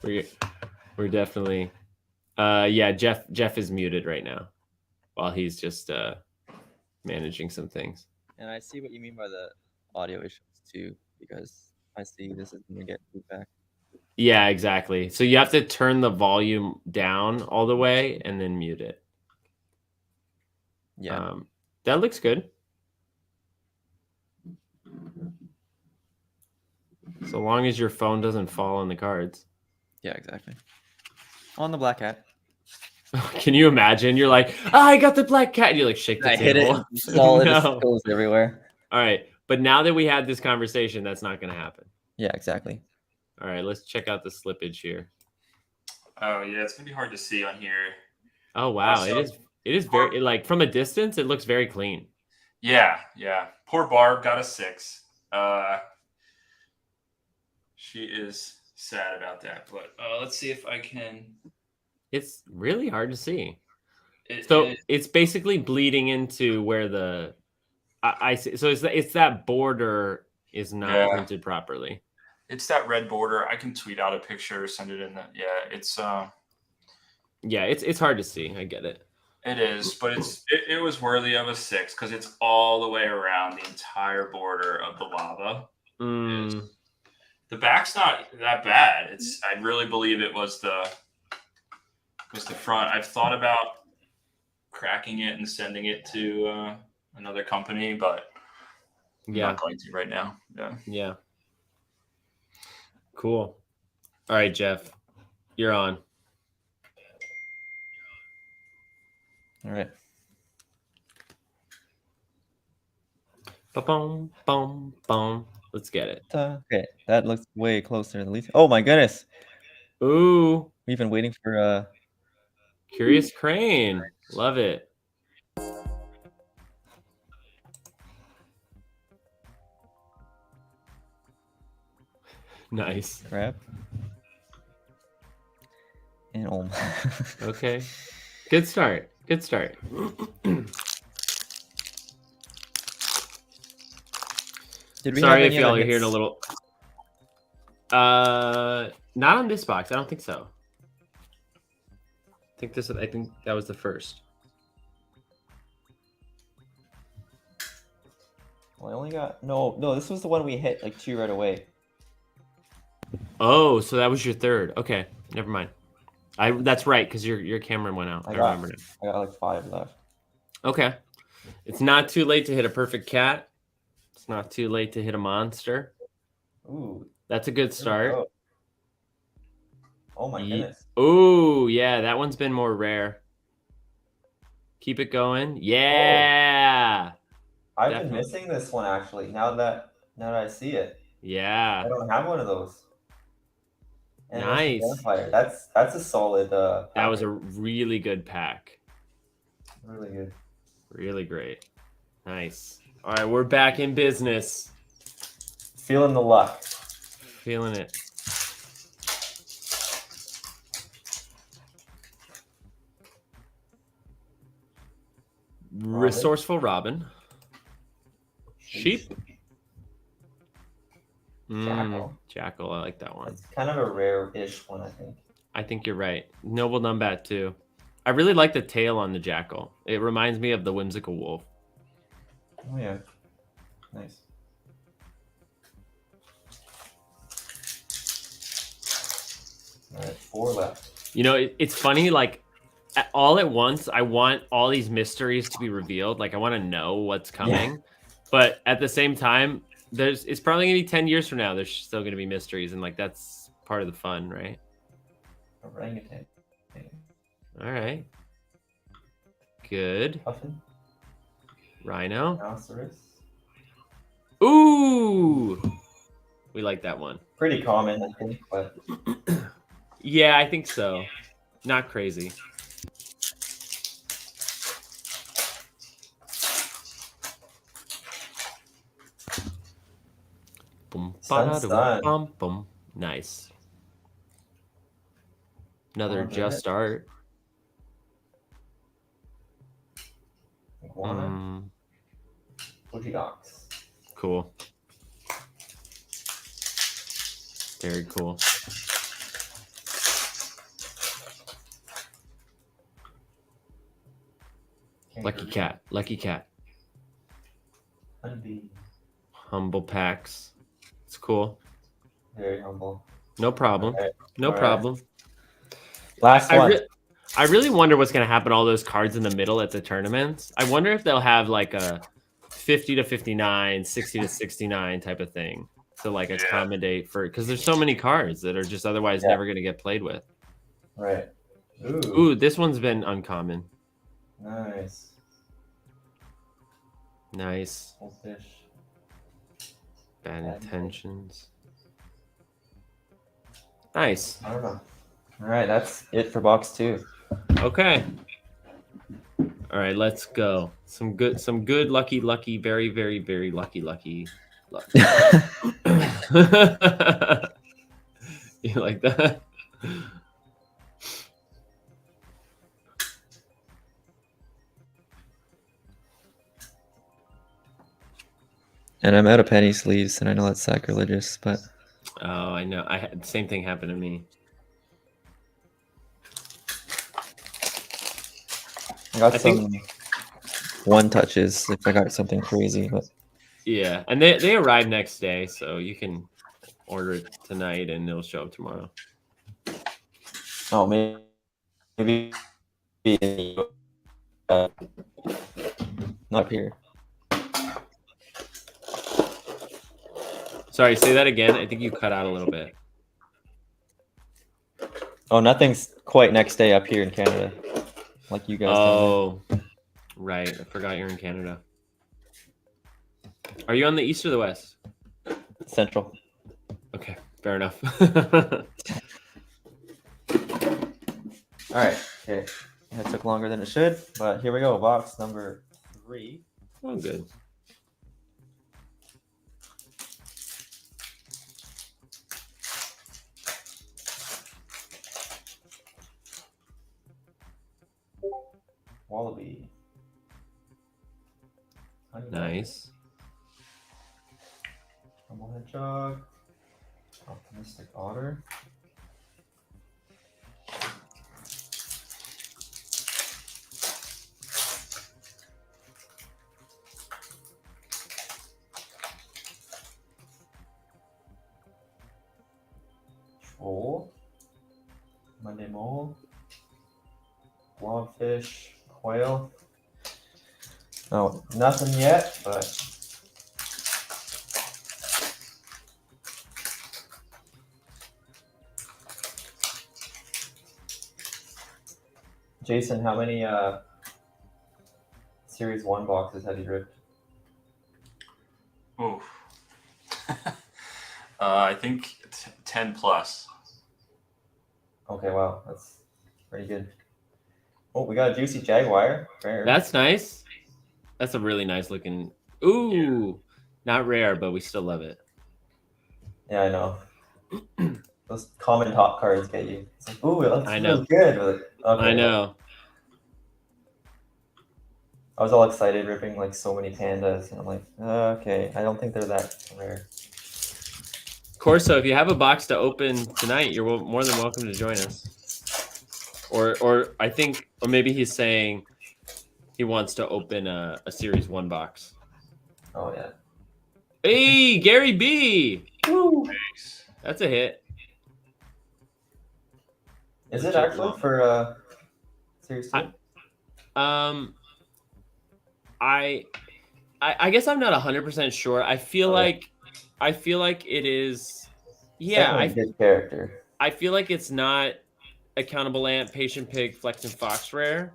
Speaker 1: we're definitely yeah, Jeff is muted right now while he's just managing some things.
Speaker 3: And I see what you mean by the audio issues too, because I see this is going to get feedback.
Speaker 1: Yeah, exactly. So you have to turn the volume down all the way and then mute it.
Speaker 3: Yeah.
Speaker 1: That looks good. So long as your phone doesn't fall on the cards.
Speaker 3: Yeah, exactly. On the black cat.
Speaker 1: Can you imagine? You're like, I got the black cat. And you like shake the table.
Speaker 3: Hit it. All it just goes everywhere.
Speaker 1: All right. But now that we had this conversation, that's not going to happen.
Speaker 3: Yeah, exactly.
Speaker 1: All right. Let's check out the slippage here.
Speaker 2: Oh, yeah. It's going to be hard to see on here.
Speaker 1: Oh, wow. It is very, like, from a distance, it looks very clean.
Speaker 2: Yeah. Poor Barb got a 6. She is sad about that. But let's see if I can.
Speaker 1: It's really hard to see. It's basically bleeding into where the I see. So it's that border is not printed properly.
Speaker 2: It's that red border. I can tweet out a picture, send it in. It's
Speaker 1: it's hard to see. I get it.
Speaker 2: It is, but it was worthy of a 6 because it's all the way around the entire border of the lava. The back's not that bad. I really believe it was the front. I've thought about cracking it and sending it to another company, but I'm not going to right now.
Speaker 1: Yeah. Cool. All right, Jeff, you're on.
Speaker 3: All right.
Speaker 1: Boom, boom, boom. Let's get it.
Speaker 3: Okay, that looks way closer than least. Oh my goodness,
Speaker 1: Ooh,
Speaker 3: we've been waiting for
Speaker 1: Curious Crane. Love it. Nice.
Speaker 3: crab. And oh my.
Speaker 1: Okay. Good start. Good start.
Speaker 3: Did we
Speaker 1: Sorry
Speaker 3: have
Speaker 1: if
Speaker 3: any
Speaker 1: y'all
Speaker 3: other
Speaker 1: are hearing a
Speaker 3: hits?
Speaker 1: little. Not on this box. I don't think so. I think that was the first.
Speaker 3: Well, I only got no. This was the one we hit like 2 right away.
Speaker 1: Oh, so that was your third. Okay, never mind. That's right, because your camera went out. I remember now.
Speaker 3: I got like 5 left.
Speaker 1: Okay. It's not too late to hit a perfect cat. It's not too late to hit a monster.
Speaker 3: Ooh,
Speaker 1: That's a good start.
Speaker 3: go. Oh my goodness.
Speaker 1: Oh, yeah, that one's been more rare. Keep it going. Yeah.
Speaker 3: I've
Speaker 1: Definitely.
Speaker 3: been missing this one actually. Now that I see it.
Speaker 1: Yeah.
Speaker 3: I don't have one of those. And
Speaker 1: Nice.
Speaker 3: Vampire. That's a solid
Speaker 1: That was a
Speaker 3: package.
Speaker 1: really good pack.
Speaker 3: Really good.
Speaker 1: Really great. Nice. All right, we're back in business.
Speaker 3: Feeling the luck.
Speaker 1: Feeling it. Resourceful Robin. Sheep. Jackal. I like that one.
Speaker 3: It's kind of a rare-ish one, I think.
Speaker 1: I think you're right. Noble Numbat too. I really like the tail on the Jackal. It reminds me of the Whimsical Wolf.
Speaker 3: Oh yeah. Nice. All right, 4 left.
Speaker 1: You know, it's funny, like all at once, I want all these mysteries to be revealed. Like I want to know what's coming. Yeah. But at the same time, it's probably gonna be 10 years from now. There's still gonna be mysteries, and like that's part of the fun, right?
Speaker 3: Orangutan.
Speaker 1: All right. Good.
Speaker 3: Puffin.
Speaker 1: Rhino.
Speaker 3: Rhinoceros.
Speaker 1: Ooh. We like that one.
Speaker 3: Pretty common, I think, but
Speaker 1: yeah, I think so. Not crazy. Boom, bum, boom. Nice. Another just art.
Speaker 3: Dogs.
Speaker 1: Cool. Very cool. Lucky cat. Lucky cat. Humble packs. It's cool.
Speaker 3: Very humble.
Speaker 1: No problem.
Speaker 3: Okay.
Speaker 1: No problem.
Speaker 3: Last one.
Speaker 1: I really wonder what's going to happen to all those cards in the middle at the tournaments. I wonder if they'll have like a 50 to 59, 60 to 69 type of thing to like accommodate for, because there's so many cards that are just otherwise never going to get played with.
Speaker 3: Right.
Speaker 1: Ooh, this one's been uncommon.
Speaker 3: Nice.
Speaker 1: Nice.
Speaker 3: Fish.
Speaker 1: Bad intentions. Nice.
Speaker 3: I don't know. All right, that's it for box 2.
Speaker 1: Okay. All right, let's go. Some good, lucky, very, very, very lucky. Luck. You like that?
Speaker 3: And I'm out of penny sleeves, and I know that's sacrilegious, but
Speaker 1: oh, I know. I had the same thing happen to me.
Speaker 3: I got some one touches if I got something crazy, but
Speaker 1: yeah, and they arrive next day, so you can order it tonight and it'll show up tomorrow.
Speaker 3: Oh, maybe Not up here.
Speaker 1: Sorry, say that again. I think you cut out a little bit.
Speaker 3: Oh, nothing's quite next day up here in Canada, like you guys.
Speaker 1: Oh, right. I forgot you're in Canada. Are you on the east or the west?
Speaker 3: Central.
Speaker 1: Okay, fair enough.
Speaker 3: All right. Okay. That took longer than it should, but here we go. Box number 3.
Speaker 1: Oh, good.
Speaker 3: Wallaby.
Speaker 1: Nice.
Speaker 3: Humble Hedgehog. Optimistic Otter. Troll. Monday Mole. Blobfish. Quail. Oh, nothing yet, but Jason, how many Series 1 boxes have you ripped?
Speaker 2: Ooh. I think 10 plus.
Speaker 3: Okay, wow, that's pretty good. Oh, we got a juicy Jaguar. Rare.
Speaker 1: That's nice. That's a really nice looking. Ooh, not rare, but we still love it.
Speaker 3: Yeah, I know. Those common top cards get you. It's like, ooh, it looks
Speaker 1: I know.
Speaker 3: really good. But, okay,
Speaker 1: I know.
Speaker 3: I was all excited ripping like so many pandas, and I'm like, okay, I don't think they're that rare.
Speaker 1: Corso, if you have a box to open tonight, you're more than welcome to join us. Or I think, or maybe he's saying he wants to open a Series 1 box.
Speaker 3: Oh yeah.
Speaker 1: Hey, Gary B.
Speaker 3: Woo!
Speaker 2: Nice.
Speaker 1: That's a hit.
Speaker 3: Is it actually for Series 2?
Speaker 1: I guess I'm not 100% sure. I feel like it is. Yeah,
Speaker 3: Definitely a good character.
Speaker 1: I feel like it's not Accountable Ant, Patient Pig, Flex, and Fox rare,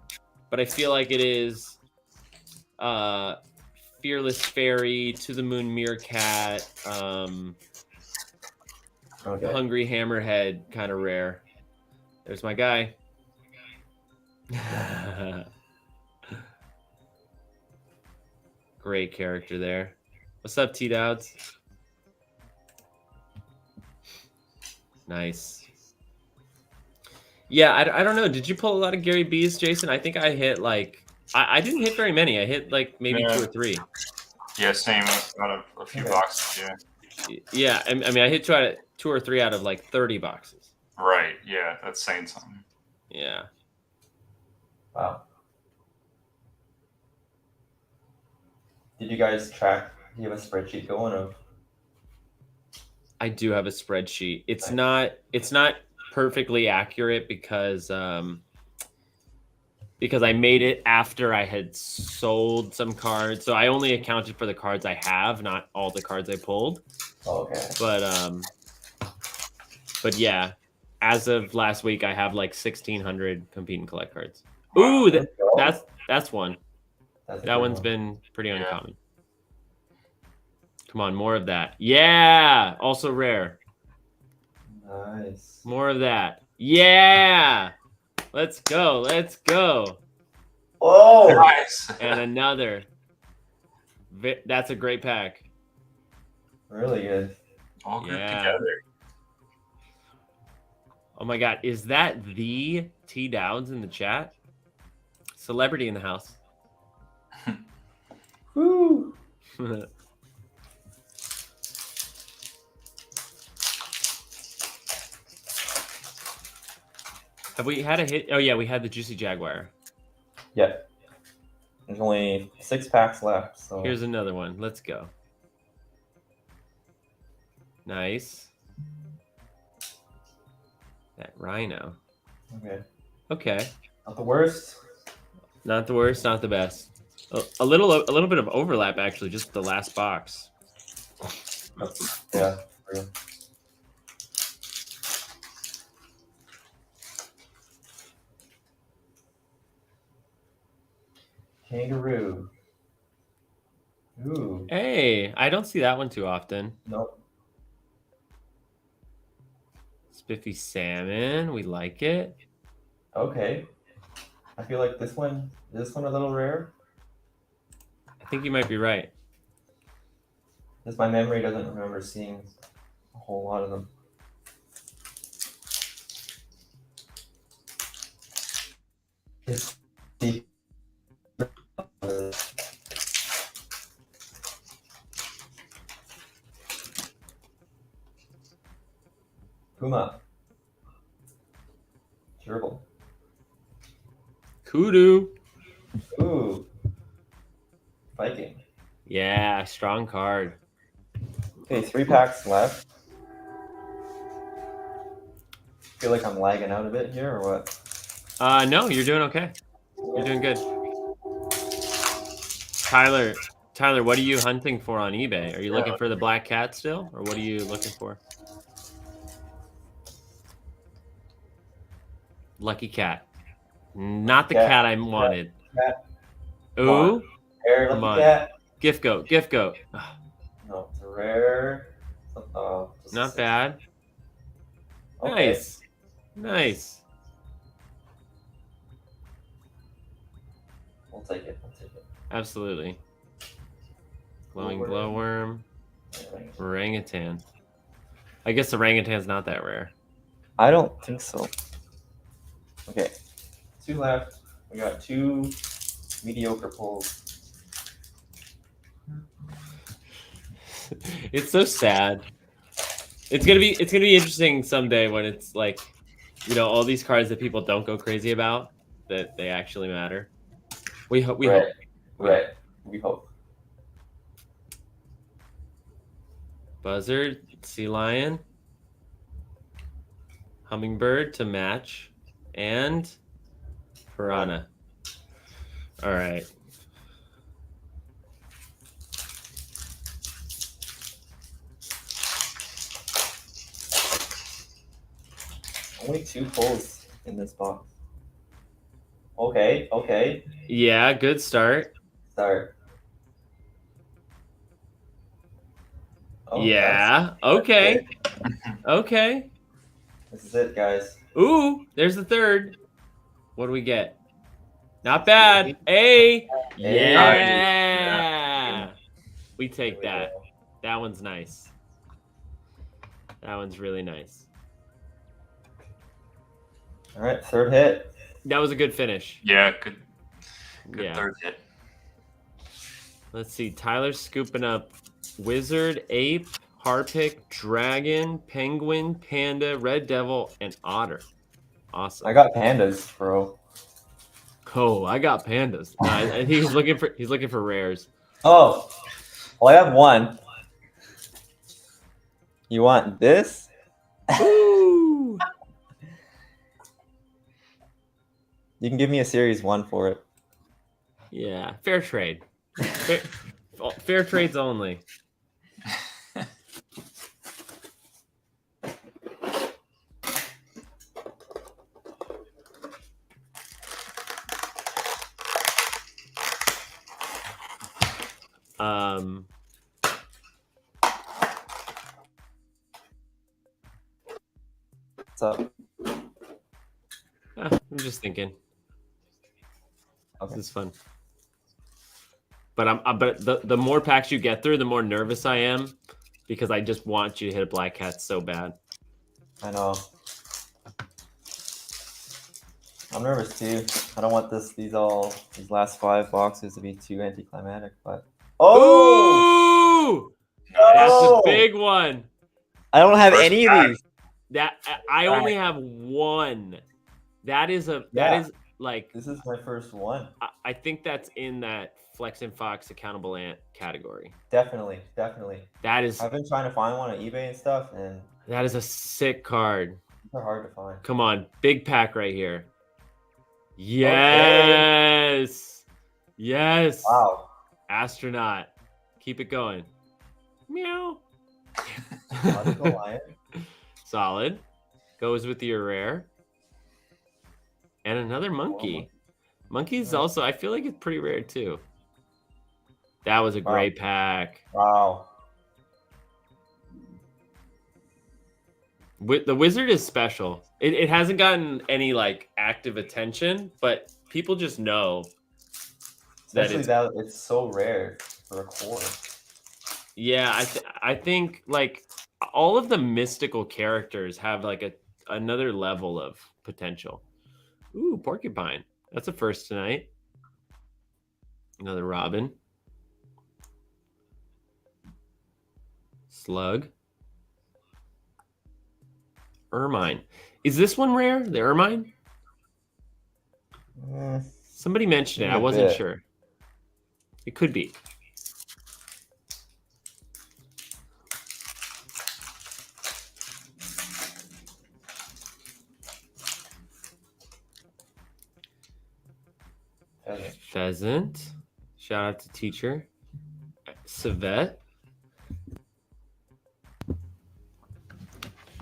Speaker 1: but I feel like it is Fearless Fairy, To the Moon Meerkat, Hungry Hammerhead kind of rare. There's my guy. Great character there. What's up, T-Dowds? Nice. Yeah, I don't know. Did you pull a lot of Gary B's, Jason? I think I hit like... I didn't hit very many. I hit like maybe 2 or 3.
Speaker 2: Yeah, same. Out of a few boxes, yeah.
Speaker 1: Yeah, I mean, I hit 2 or 3 out of like 30 boxes.
Speaker 2: Right, yeah, that's saying something.
Speaker 1: Yeah.
Speaker 3: Wow. Did you guys track? Do you have a spreadsheet going of?
Speaker 1: I do have a spreadsheet. It's not perfectly accurate because I made it after I had sold some cards. So I only accounted for the cards I have, not all the cards I pulled.
Speaker 3: Oh, okay.
Speaker 1: But yeah, as of last week, I have like 1,600 compete and collect cards. Ooh, that's one. That one's been pretty uncommon. Come on, more of that. Yeah, also rare.
Speaker 3: Nice.
Speaker 1: More of that. Yeah. Let's go. Let's go.
Speaker 3: Oh,
Speaker 2: nice.
Speaker 1: And another. That's a great pack.
Speaker 3: Really good.
Speaker 2: All grouped together.
Speaker 1: Oh my God. Is that the T Downs in the chat? Celebrity in the house.
Speaker 3: Woo.
Speaker 1: Have we had a hit? Oh yeah, we had the Juicy Jaguar.
Speaker 3: Yeah. There's only 6 packs left. So
Speaker 1: here's another one. Let's go. Nice. That Rhino.
Speaker 3: Okay.
Speaker 1: Okay.
Speaker 3: Not the worst.
Speaker 1: Not the worst, not the best. A little bit of overlap actually, just the last box.
Speaker 4: Yeah. Real. Kangaroo. Ooh.
Speaker 1: Hey, I don't see that one too often.
Speaker 4: Nope.
Speaker 1: Spiffy salmon, we like it.
Speaker 4: Okay. I feel like this one a little rare.
Speaker 1: I think you might be right.
Speaker 4: Because my memory doesn't remember seeing a whole lot of them. It's deep. Puma. Gerbil.
Speaker 1: Kudu.
Speaker 4: Ooh. Viking.
Speaker 1: Yeah, strong card.
Speaker 4: Okay, 3 packs left. Feel like I'm lagging out a bit here, or what?
Speaker 1: No, you're doing okay. You're doing good. Tyler, what are you hunting for on eBay? Are you looking for the black cat still, or what are you looking for? Lucky cat. Not the cat I wanted.
Speaker 4: Cat.
Speaker 1: Ooh,
Speaker 4: Rare
Speaker 1: come
Speaker 4: lucky
Speaker 1: on.
Speaker 4: cat.
Speaker 1: Gift goat.
Speaker 4: No, it's a rare. Just
Speaker 1: Not bad.
Speaker 4: Okay.
Speaker 1: Nice.
Speaker 4: We'll take it.
Speaker 1: Absolutely. Glowing
Speaker 4: Glowworm.
Speaker 1: glowworm. Orangutan. I guess orangutan's not that rare.
Speaker 3: I don't think so.
Speaker 4: Okay. 2 left. We got 2 mediocre pulls.
Speaker 1: It's so sad. It's gonna be interesting someday when it's like, all these cards that people don't go crazy about, that they actually matter. We hope.
Speaker 4: Right. We hope.
Speaker 1: Buzzard, sea lion, hummingbird to match, and piranha. All right.
Speaker 4: Only 2 pulls in this box. Okay.
Speaker 1: Yeah, good start.
Speaker 4: Start. Oh,
Speaker 1: Yeah.
Speaker 4: that's
Speaker 1: Okay.
Speaker 4: good.
Speaker 1: Okay.
Speaker 4: This is it, guys.
Speaker 1: Ooh, there's the third. What do we get? Not bad. A. Yeah. We take that. That one's nice. That one's really nice.
Speaker 4: All right, 3rd hit.
Speaker 1: That was a good finish.
Speaker 2: Yeah, good
Speaker 1: Yeah.
Speaker 2: 3rd hit.
Speaker 1: Let's see. Tyler's scooping up wizard, ape, harpic, dragon, penguin, panda, red devil, and otter. Awesome.
Speaker 4: I got pandas, bro.
Speaker 1: Oh, I got pandas. I think he's looking for rares.
Speaker 4: Oh, well, I have 1. You want this?
Speaker 1: Ooh.
Speaker 4: You can give me a series 1 for it.
Speaker 1: Yeah, fair trade. Fair trades only.
Speaker 4: What's up?
Speaker 1: I'm just thinking.
Speaker 4: Okay.
Speaker 1: This is fun. But the more packs you get through, the more nervous I am, because I just want you to hit a black cat so bad.
Speaker 4: I know. I'm nervous too. I don't want these last 5 boxes to be too anticlimactic, but
Speaker 1: Ooh! That's
Speaker 4: Oh!
Speaker 1: a big one.
Speaker 3: I don't have
Speaker 2: First
Speaker 3: any
Speaker 2: pack.
Speaker 3: of these.
Speaker 1: That I only have 1. That is like,
Speaker 4: this is my first one.
Speaker 1: I think that's in that Flex and Fox accountable ant category.
Speaker 4: Definitely.
Speaker 1: That is
Speaker 4: I've been trying to find one on eBay and stuff, and
Speaker 1: a sick card.
Speaker 4: they're hard to find.
Speaker 1: Come on, big pack right here. Yes. Yes.
Speaker 4: Wow.
Speaker 1: Astronaut. Keep it going. Meow.
Speaker 4: Logical lion.
Speaker 1: Solid. Goes with your rare. And another monkey. Monkey's
Speaker 4: Alright.
Speaker 1: also, I feel like it's pretty rare too. That was a
Speaker 4: Wow.
Speaker 1: great pack.
Speaker 4: Wow.
Speaker 1: The wizard is special. It hasn't gotten any like active attention, but people just know that
Speaker 4: Especially
Speaker 1: it's
Speaker 4: that it's so rare for a core.
Speaker 1: yeah. I think like all of the mystical characters have like another level of potential. Ooh, porcupine. That's a first tonight. Another robin. Slug. Ermine. Is this one rare? The ermine?
Speaker 4: Mm,
Speaker 1: Somebody mentioned it.
Speaker 4: maybe
Speaker 1: I
Speaker 4: a
Speaker 1: wasn't
Speaker 4: bit.
Speaker 1: sure. It could be. Pheasant. Shout out to teacher. Civet.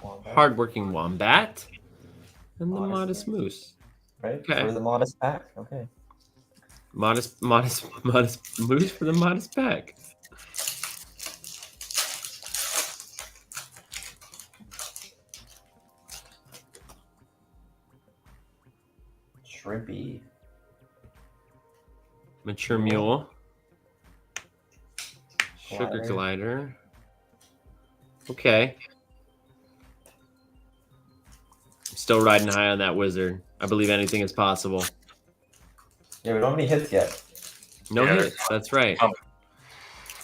Speaker 4: Wombat,
Speaker 1: Hardworking wombat. And the
Speaker 4: Modest
Speaker 1: modest moose.
Speaker 4: right?
Speaker 1: Okay.
Speaker 4: For the modest pack. Okay.
Speaker 1: Modest moose for the modest pack.
Speaker 4: Shrimpy.
Speaker 1: Mature mule. Sugar
Speaker 4: Glider.
Speaker 1: glider. Okay. I'm still riding high on that wizard. I believe anything is possible.
Speaker 4: Yeah, we don't have any hits yet.
Speaker 1: No
Speaker 2: Yeah,
Speaker 1: hits. That's right.
Speaker 2: coming.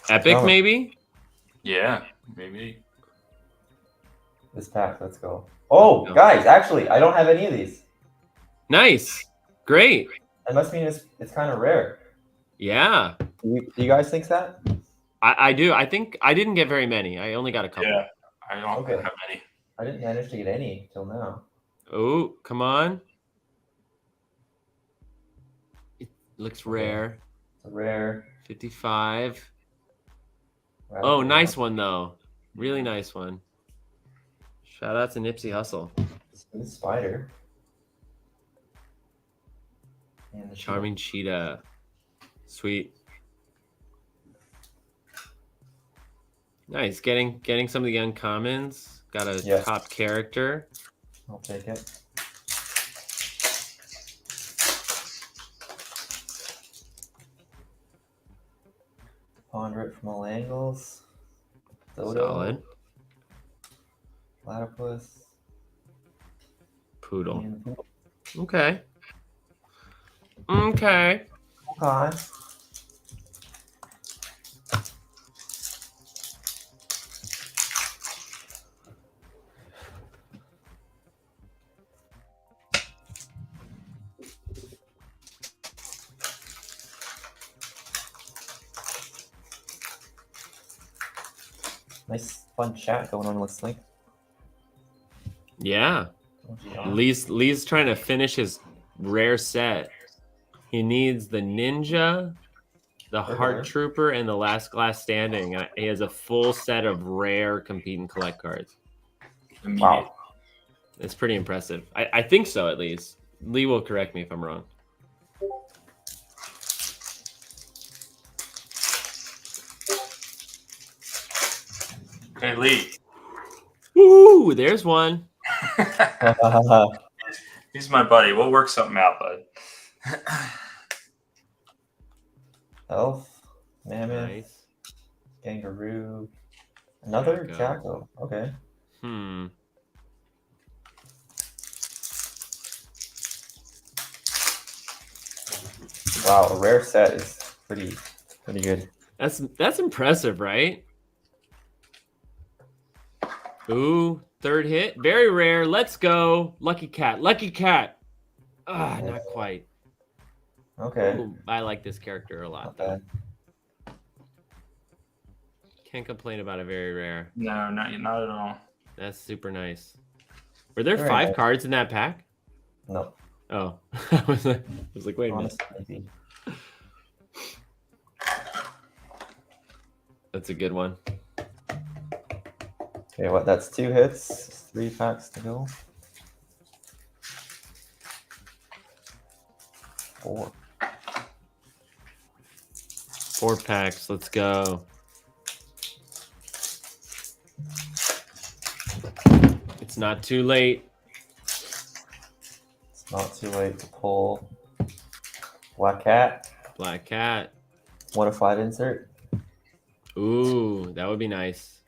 Speaker 1: Epic,
Speaker 4: Coming.
Speaker 1: maybe?
Speaker 2: Yeah, maybe.
Speaker 4: This pack. Let's go. Oh,
Speaker 1: No.
Speaker 4: guys, actually, I don't have any of these.
Speaker 1: Nice. Great.
Speaker 4: That must mean it's kind of rare.
Speaker 1: Yeah.
Speaker 4: Do you guys think that?
Speaker 1: I do. I think I didn't get very many. I only got a couple.
Speaker 2: Yeah, I don't
Speaker 4: Okay.
Speaker 2: have any.
Speaker 4: I didn't manage to get any till now.
Speaker 1: Oh, come on. It looks rare.
Speaker 4: It's a rare.
Speaker 1: 55.
Speaker 4: Radical
Speaker 1: Oh, nice one, though. Really nice one. Shout out to Nipsey Hussle.
Speaker 4: Smooth spider. And the
Speaker 1: Charming cheetah. Sweet. Nice. Getting some of the uncommons. Got a
Speaker 4: Yes.
Speaker 1: top character.
Speaker 4: I'll take it. Ponder it from all angles. Dodo.
Speaker 1: Solid.
Speaker 4: Platypus.
Speaker 1: Poodle.
Speaker 4: And
Speaker 1: Okay. Okay.
Speaker 4: okay. Nice fun chat going on, looks like.
Speaker 1: Yeah. Lee's trying to finish his rare set. He needs the ninja, the heart trooper, and the last glass standing. He has a full set of rare compete and collect cards.
Speaker 4: Wow.
Speaker 1: It's pretty impressive. I think so, at least. Lee will correct me if I'm wrong.
Speaker 2: Hey, Lee.
Speaker 1: Woo! There's one.
Speaker 2: He's my buddy. We'll work something out, bud.
Speaker 4: Elf, mammoth,
Speaker 1: Nice.
Speaker 4: kangaroo, another
Speaker 1: Jackal.
Speaker 4: jackal. Okay. Wow, a rare set is pretty good.
Speaker 1: That's impressive, right? Ooh, third hit. Very rare. Let's go. Lucky cat. Lucky cat. Ah, not quite.
Speaker 4: Okay.
Speaker 1: Ooh, I like this character a lot,
Speaker 4: Not
Speaker 1: though.
Speaker 4: bad.
Speaker 1: Can't complain about a very rare.
Speaker 2: No, not at all.
Speaker 1: That's super nice. Were there
Speaker 4: Very
Speaker 1: 5
Speaker 4: nice.
Speaker 1: cards in that pack?
Speaker 4: No,
Speaker 1: Oh, I was like, wait a minute.
Speaker 4: honestly, maybe.
Speaker 1: That's a good one.
Speaker 4: Okay, what? That's 2 hits, 3 packs to go. 4.
Speaker 1: 4 packs. Let's go. It's not too late.
Speaker 4: It's not too late to pull Black Cat.
Speaker 1: Black Cat.
Speaker 4: 1 of 5 insert.
Speaker 1: Ooh, that would be nice.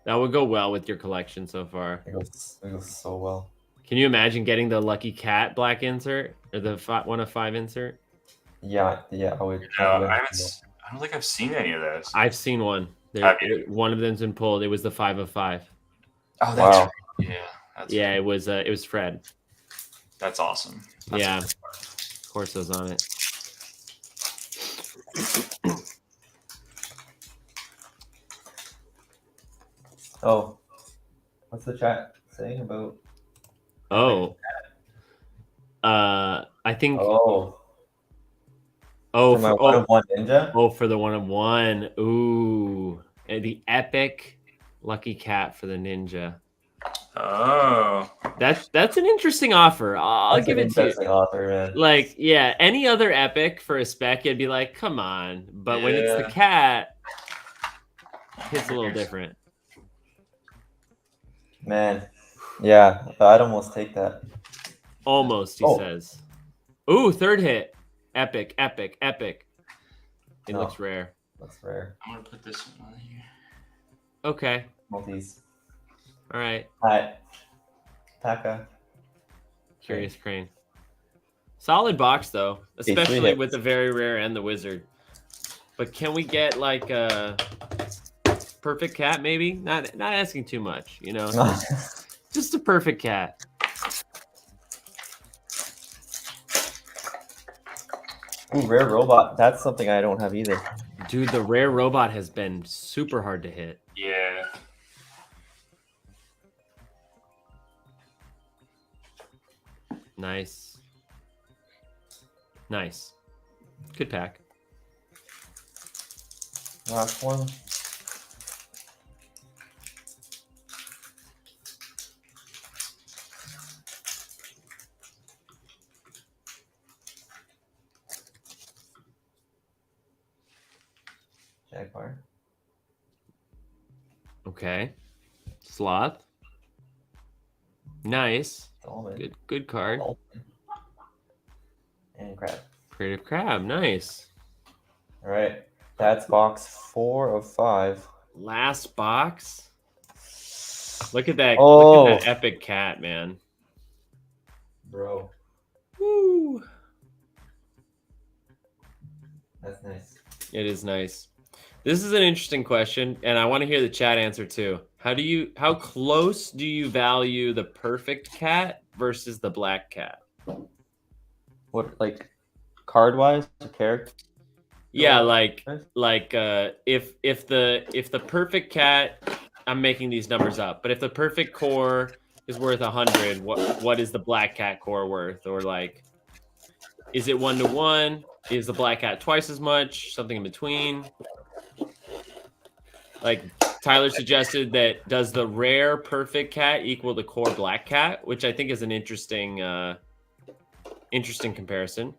Speaker 1: That would go well with your collection so far.
Speaker 4: It goes so well.
Speaker 1: Can you imagine getting the Lucky Cat black insert or the 1 of 5 insert?
Speaker 4: Yeah, I would.
Speaker 2: I don't think I've seen any of those.
Speaker 1: I've seen one.
Speaker 2: Have you?
Speaker 1: One of them's been pulled. It was the 5 of 5.
Speaker 2: Oh, that's
Speaker 4: Wow.
Speaker 2: right. Yeah.
Speaker 1: Yeah, it was Fred.
Speaker 2: That's awesome.
Speaker 1: Yeah. Of course, it was on it.
Speaker 4: Oh, what's the chat saying about?
Speaker 1: Oh. I think.
Speaker 4: Oh,
Speaker 1: Oh,
Speaker 4: for my 1 of 1 ninja.
Speaker 1: Oh, for the 1 of 1. Ooh, and the epic Lucky Cat for the ninja.
Speaker 2: Oh.
Speaker 1: That's an interesting offer. I'll
Speaker 4: That's
Speaker 1: give
Speaker 4: an
Speaker 1: it to you.
Speaker 4: interesting offer, man.
Speaker 1: Like, yeah, any other epic for a spec, you'd be like, come on. But when it's the
Speaker 2: Yeah.
Speaker 1: cat, it's a little different.
Speaker 4: Man, yeah, I'd almost take that.
Speaker 1: Almost, he
Speaker 4: Oh.
Speaker 1: says. Ooh, 3rd hit. Epic, epic, epic. It
Speaker 4: No.
Speaker 1: looks rare.
Speaker 4: That's rare.
Speaker 2: I'm gonna put this one on here.
Speaker 1: Okay.
Speaker 4: Multis.
Speaker 1: All right.
Speaker 4: Hi. Taka.
Speaker 1: Curious Crane. Solid box, though,
Speaker 4: Okay, 3
Speaker 1: especially
Speaker 4: hits.
Speaker 1: with the very rare and the wizard. But can we get like a perfect cat, maybe? Not asking too much, you know? Just a perfect cat.
Speaker 4: Ooh, rare robot. That's something I don't have either.
Speaker 1: Dude, the rare robot has been super hard to hit.
Speaker 2: Yeah.
Speaker 1: Nice. Nice. Good pack.
Speaker 4: Last one. Jaguar.
Speaker 1: Okay. Sloth. Nice.
Speaker 4: Dolman.
Speaker 1: Good card.
Speaker 4: Dolphin. And crab.
Speaker 1: Creative Crab. Nice.
Speaker 4: All right. That's box 4 of 5.
Speaker 1: Last box. Look at that.
Speaker 4: Oh.
Speaker 1: Look at that epic cat, man.
Speaker 4: Bro,
Speaker 1: Woo.
Speaker 4: that's nice.
Speaker 1: It is nice. This is an interesting question, and I want to hear the chat answer too. How close do you value the perfect cat versus the black cat?
Speaker 4: What, like, card wise or character?
Speaker 1: Yeah,
Speaker 4: Oh,
Speaker 1: like
Speaker 4: okay.
Speaker 1: if the perfect cat, I'm making these numbers up, but if the perfect core is worth 100, what is the black cat core worth? Or like, is it 1-to-1? Is the black cat twice as much? Something in between? Like Tyler suggested, that does the rare perfect cat equal the core black cat, which I think is an interesting comparison.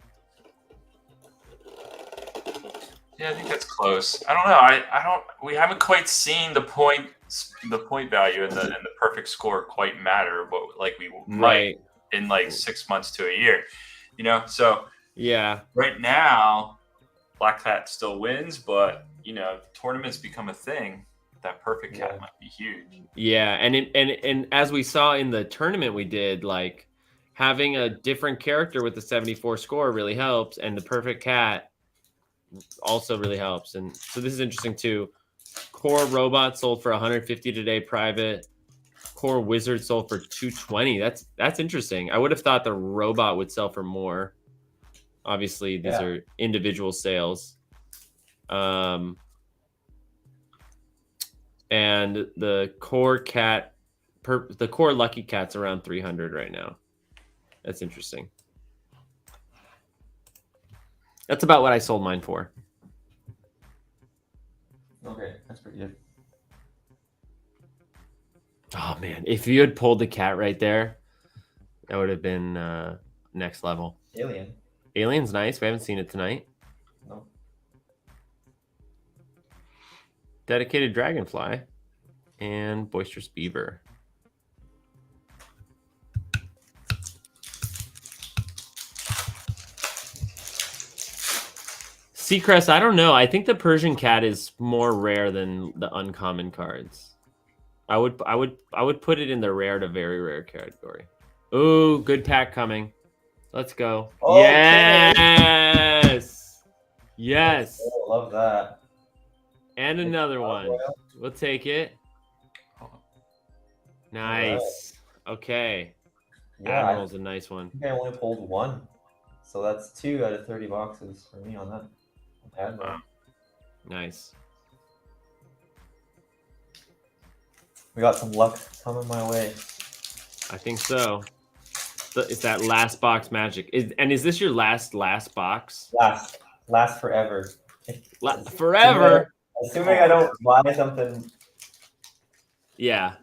Speaker 2: Yeah, I think that's close. I don't know. I don't. We haven't quite seen the point value and the perfect score quite matter, but like we might in like 6 months to a year, you know. So
Speaker 1: yeah,
Speaker 2: right now, Black Cat still wins, but you know, tournaments become a thing. That perfect cat might be huge.
Speaker 1: Yeah, and as we saw in the tournament we did, like having a different character with the 74 score really helps, and the perfect cat also really helps. And so this is interesting too. Core robot sold for 150 today private. Core wizard sold for 220. That's interesting. I would have thought the robot would sell for more. Obviously, these are individual sales. And the core cat, the core lucky cat's around 300 right now. That's interesting. That's about what I sold mine for.
Speaker 4: Okay. That's pretty good.
Speaker 1: Oh man, if you had pulled the cat right there, that would have been next level.
Speaker 4: Alien.
Speaker 1: Alien's nice. We haven't seen it tonight.
Speaker 4: No.
Speaker 1: Dedicated Dragonfly and Boisterous Beaver. Seacrest, I don't know. I think the Persian cat is more rare than the uncommon cards. I would put it in the rare to very rare category. Ooh, good pack coming. Let's go.
Speaker 4: Okay.
Speaker 1: Yes. Yes.
Speaker 4: Oh, love that.
Speaker 1: And another one. We'll take it. Nice. Okay.
Speaker 4: Yeah,
Speaker 1: Admiral's a nice one.
Speaker 4: I think I only pulled one. So that's 2 out of 30 boxes for me on that. Admiral.
Speaker 1: Nice.
Speaker 4: We got some luck coming my way.
Speaker 1: I think so. It's that last box magic. Is this your last box?
Speaker 4: Last forever.
Speaker 1: Forever?
Speaker 4: Assuming I don't buy something.
Speaker 1: Yeah.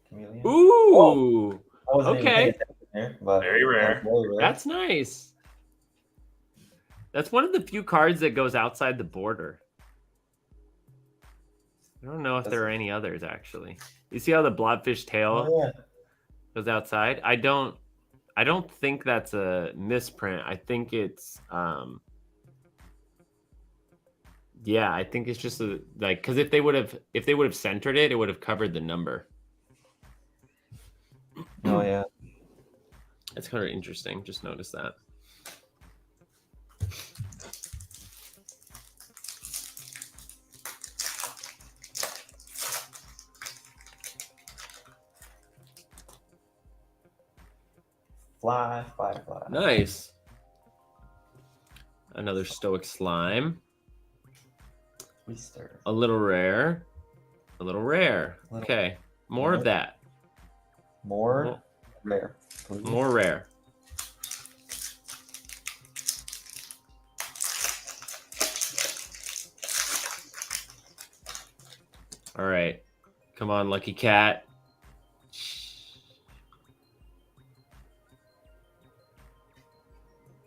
Speaker 4: Chameleon.
Speaker 1: Ooh.
Speaker 4: I wasn't even
Speaker 1: Okay.
Speaker 4: paying attention there, but
Speaker 2: Very rare.
Speaker 4: very rare.
Speaker 1: That's nice. That's one of the few cards that goes outside the border. I don't know if there are any others actually. You see how the blobfish tail
Speaker 4: Oh, yeah.
Speaker 1: goes outside? I don't think that's a misprint. I think it's yeah, I think it's just a, like, because if they would have centered it, it would have covered the number.
Speaker 4: Oh yeah.
Speaker 1: That's kind of interesting. Just noticed that.
Speaker 4: Fly.
Speaker 1: Nice. Another stoic slime.
Speaker 4: We stir.
Speaker 1: A little rare. A little rare. Okay. More of that.
Speaker 4: More rare. Please.
Speaker 1: More rare. All right. Come on, Lucky Cat.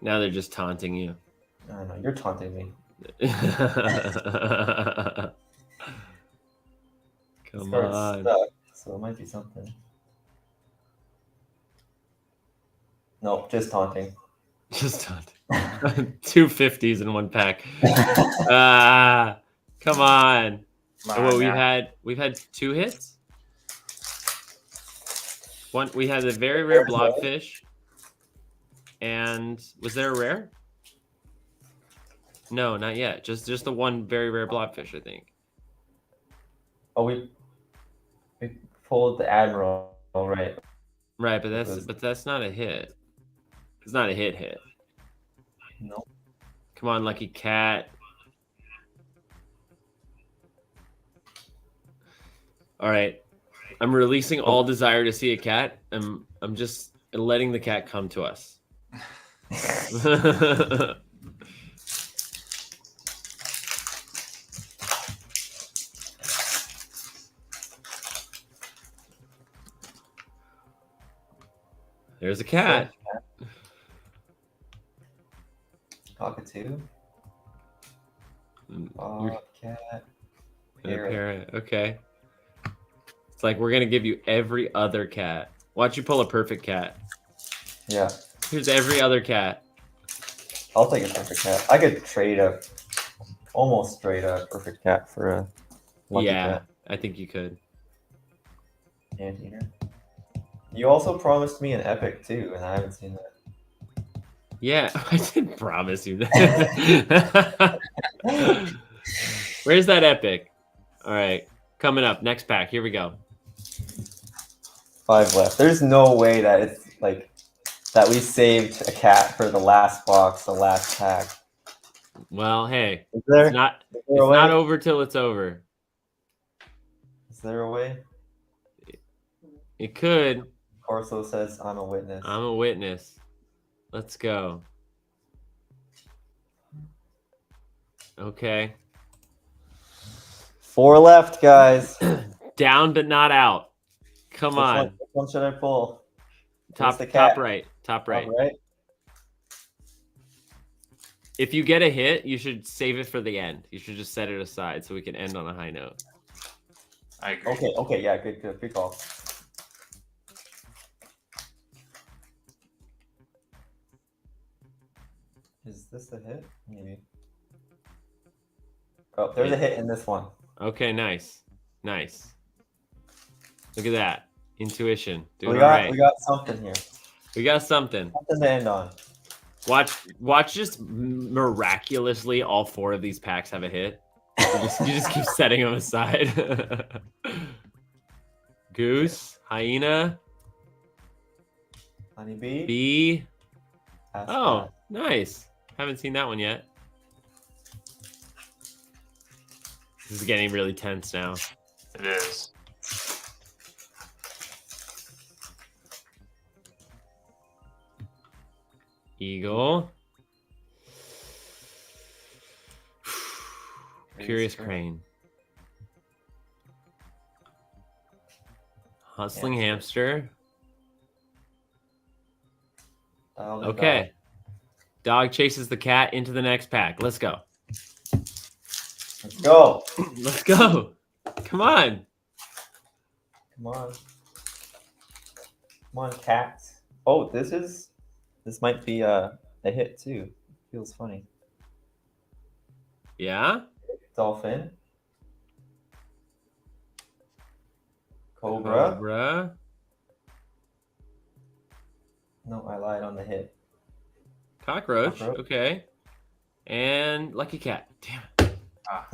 Speaker 1: Now they're just taunting you.
Speaker 4: I don't know. You're taunting me.
Speaker 1: Come
Speaker 4: This card's
Speaker 1: on.
Speaker 4: stuck, so it might be something. No, just taunting.
Speaker 1: Just taunting. 2 50s in one pack. Come on. Well, we've had 2 hits. One, we had a very rare blobfish. And was there a rare? No, not yet. Just the one very rare blobfish, I think.
Speaker 4: Oh, we pulled the Admiral, right?
Speaker 1: Right, but that's not a hit. It's not a hit.
Speaker 4: No.
Speaker 1: Come on, Lucky Cat. All right. I'm releasing all desire to see a cat. I'm just letting the cat come to us. There's a cat.
Speaker 4: Cockatoo. Cat.
Speaker 1: Parrot. Okay. It's like we're gonna give you every other cat. Why don't you pull a perfect cat?
Speaker 4: Yeah.
Speaker 1: Here's every other cat.
Speaker 4: I'll take a perfect cat. I could trade almost straight up perfect cat for a lucky cat.
Speaker 1: I think you could.
Speaker 4: Anteater. You also promised me an epic too, and I haven't seen that.
Speaker 1: Yeah, I did promise you that. Where's that epic? All right, coming up, next pack. Here we go.
Speaker 4: 5 left. There's no way that it's like that we saved a cat for the last box, the last pack.
Speaker 1: Well, hey,
Speaker 4: Is there?
Speaker 1: it's not
Speaker 4: Is there a way?
Speaker 1: not over till it's over.
Speaker 4: Is there a way?
Speaker 1: It could.
Speaker 4: Of Corso says, I'm a witness.
Speaker 1: I'm a witness. Let's go. Okay.
Speaker 4: 4 left, guys.
Speaker 1: Down but not out. Come on.
Speaker 4: Which one should I pull?
Speaker 1: Top
Speaker 4: the cat?
Speaker 1: right. Top right.
Speaker 4: Top right?
Speaker 1: If you get a hit, you should save it for the end. You should just set it aside so we can end on a high note.
Speaker 2: I agree.
Speaker 4: Okay, yeah, good call. Is this a hit? Maybe. Oh, there's a hit in this one.
Speaker 1: Okay, nice. Nice. Look at that. Intuition. Doing
Speaker 4: We
Speaker 1: all
Speaker 4: got
Speaker 1: right.
Speaker 4: we got something here.
Speaker 1: We got something.
Speaker 4: Something to end on.
Speaker 1: Watch just miraculously all 4 of these packs have a hit. You just keep setting them aside. Goose, hyena,
Speaker 4: Honeybee.
Speaker 1: bee.
Speaker 4: Pass
Speaker 1: Oh,
Speaker 4: that.
Speaker 1: nice. Haven't seen that one yet. This is getting really tense now.
Speaker 2: It is.
Speaker 1: Eagle. Curious crane. Hustling hamster.
Speaker 4: Dialed in
Speaker 1: Okay. Dog chases the cat into the next pack. Let's go.
Speaker 4: dog. Let's go.
Speaker 1: Let's go. Come on.
Speaker 4: Come on. Come on, cats. Oh, this might be a hit too. Feels funny.
Speaker 1: Yeah?
Speaker 4: Dolphin. Cobra.
Speaker 1: Cobra.
Speaker 4: No, I lied on the hit.
Speaker 1: Cockroach.
Speaker 4: Cockroach.
Speaker 1: Okay. And lucky cat. Damn
Speaker 2: Ah,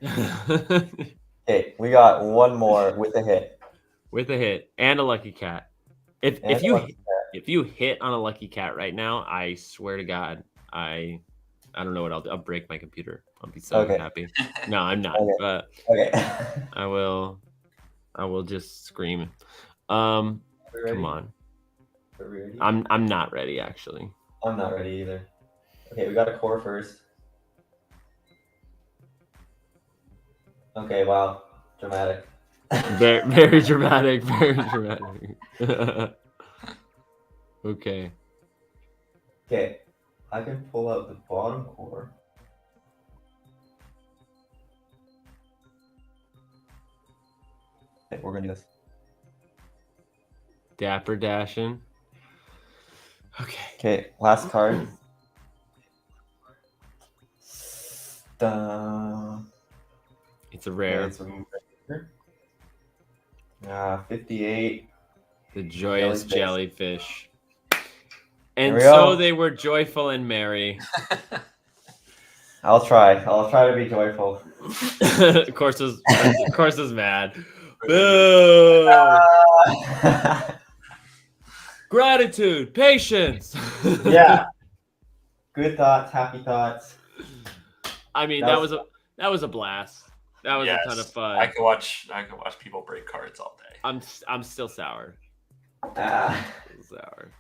Speaker 1: it.
Speaker 4: Okay, we got one more with a hit.
Speaker 1: With a hit and a lucky cat. If
Speaker 4: And
Speaker 1: you
Speaker 4: a lucky
Speaker 1: if you hit on a lucky cat right now, I swear to God, I don't know what I'll do. I'll break my computer. I'll be so
Speaker 4: Okay.
Speaker 1: happy. No, I'm not.
Speaker 4: Okay.
Speaker 1: But
Speaker 4: Okay.
Speaker 1: I will just scream.
Speaker 4: Are we ready?
Speaker 1: Come on.
Speaker 4: Are we ready?
Speaker 1: I'm not ready actually.
Speaker 4: I'm not ready either. Okay, we got a core first. Okay, wow. Dramatic.
Speaker 1: Very, very dramatic. Very dramatic. Okay.
Speaker 4: Okay, I can pull out the bottom core. Okay, we're gonna do this.
Speaker 1: Dapper dashing. Okay.
Speaker 4: Okay, last card. Dun.
Speaker 1: It's a rare.
Speaker 4: Okay, so 58.
Speaker 1: The joyous jellyfish. And
Speaker 4: we
Speaker 1: so
Speaker 4: go.
Speaker 1: they were joyful and merry.
Speaker 4: I'll try to be joyful.
Speaker 1: Of course is mad. Boo! Gratitude, patience.
Speaker 4: Yeah. Good thoughts, happy thoughts.
Speaker 1: I mean,
Speaker 4: That
Speaker 1: that
Speaker 4: was-
Speaker 1: was a blast. That was a ton of fun.
Speaker 2: I could watch people break cards all day.
Speaker 1: I'm still sour.
Speaker 4: Ah,
Speaker 1: Still sour.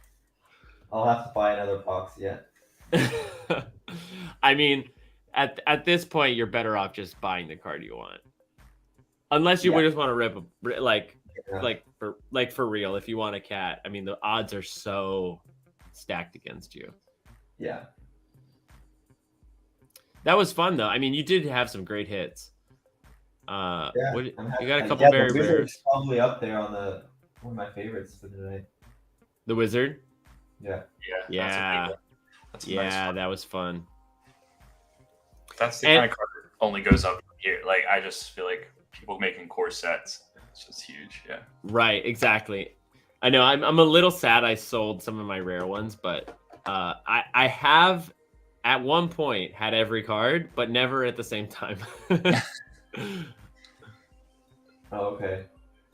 Speaker 4: I'll have to buy another box yet.
Speaker 1: I mean, at this point, you're better off just buying the card you want, unless you
Speaker 4: Yeah.
Speaker 1: just want to rip
Speaker 4: Yeah.
Speaker 1: like for real. If you want a cat, I mean, the odds are so stacked against you.
Speaker 4: Yeah.
Speaker 1: That was fun though. I mean, you did have some great hits.
Speaker 4: Yeah.
Speaker 1: You got a couple very
Speaker 4: the
Speaker 1: rares.
Speaker 4: Wizard's probably up there on one of my favorites for today.
Speaker 1: The Wizard.
Speaker 4: Yeah.
Speaker 1: Yeah.
Speaker 2: That's a nice one.
Speaker 1: That was fun.
Speaker 2: That's the
Speaker 1: And-
Speaker 2: kind of card that only goes up here. Like I just feel like people making core sets. It's just huge. Yeah.
Speaker 1: Right, exactly. I know I'm a little sad I sold some of my rare ones, but I have at one point had every card, but never at the same time.
Speaker 4: Oh, okay.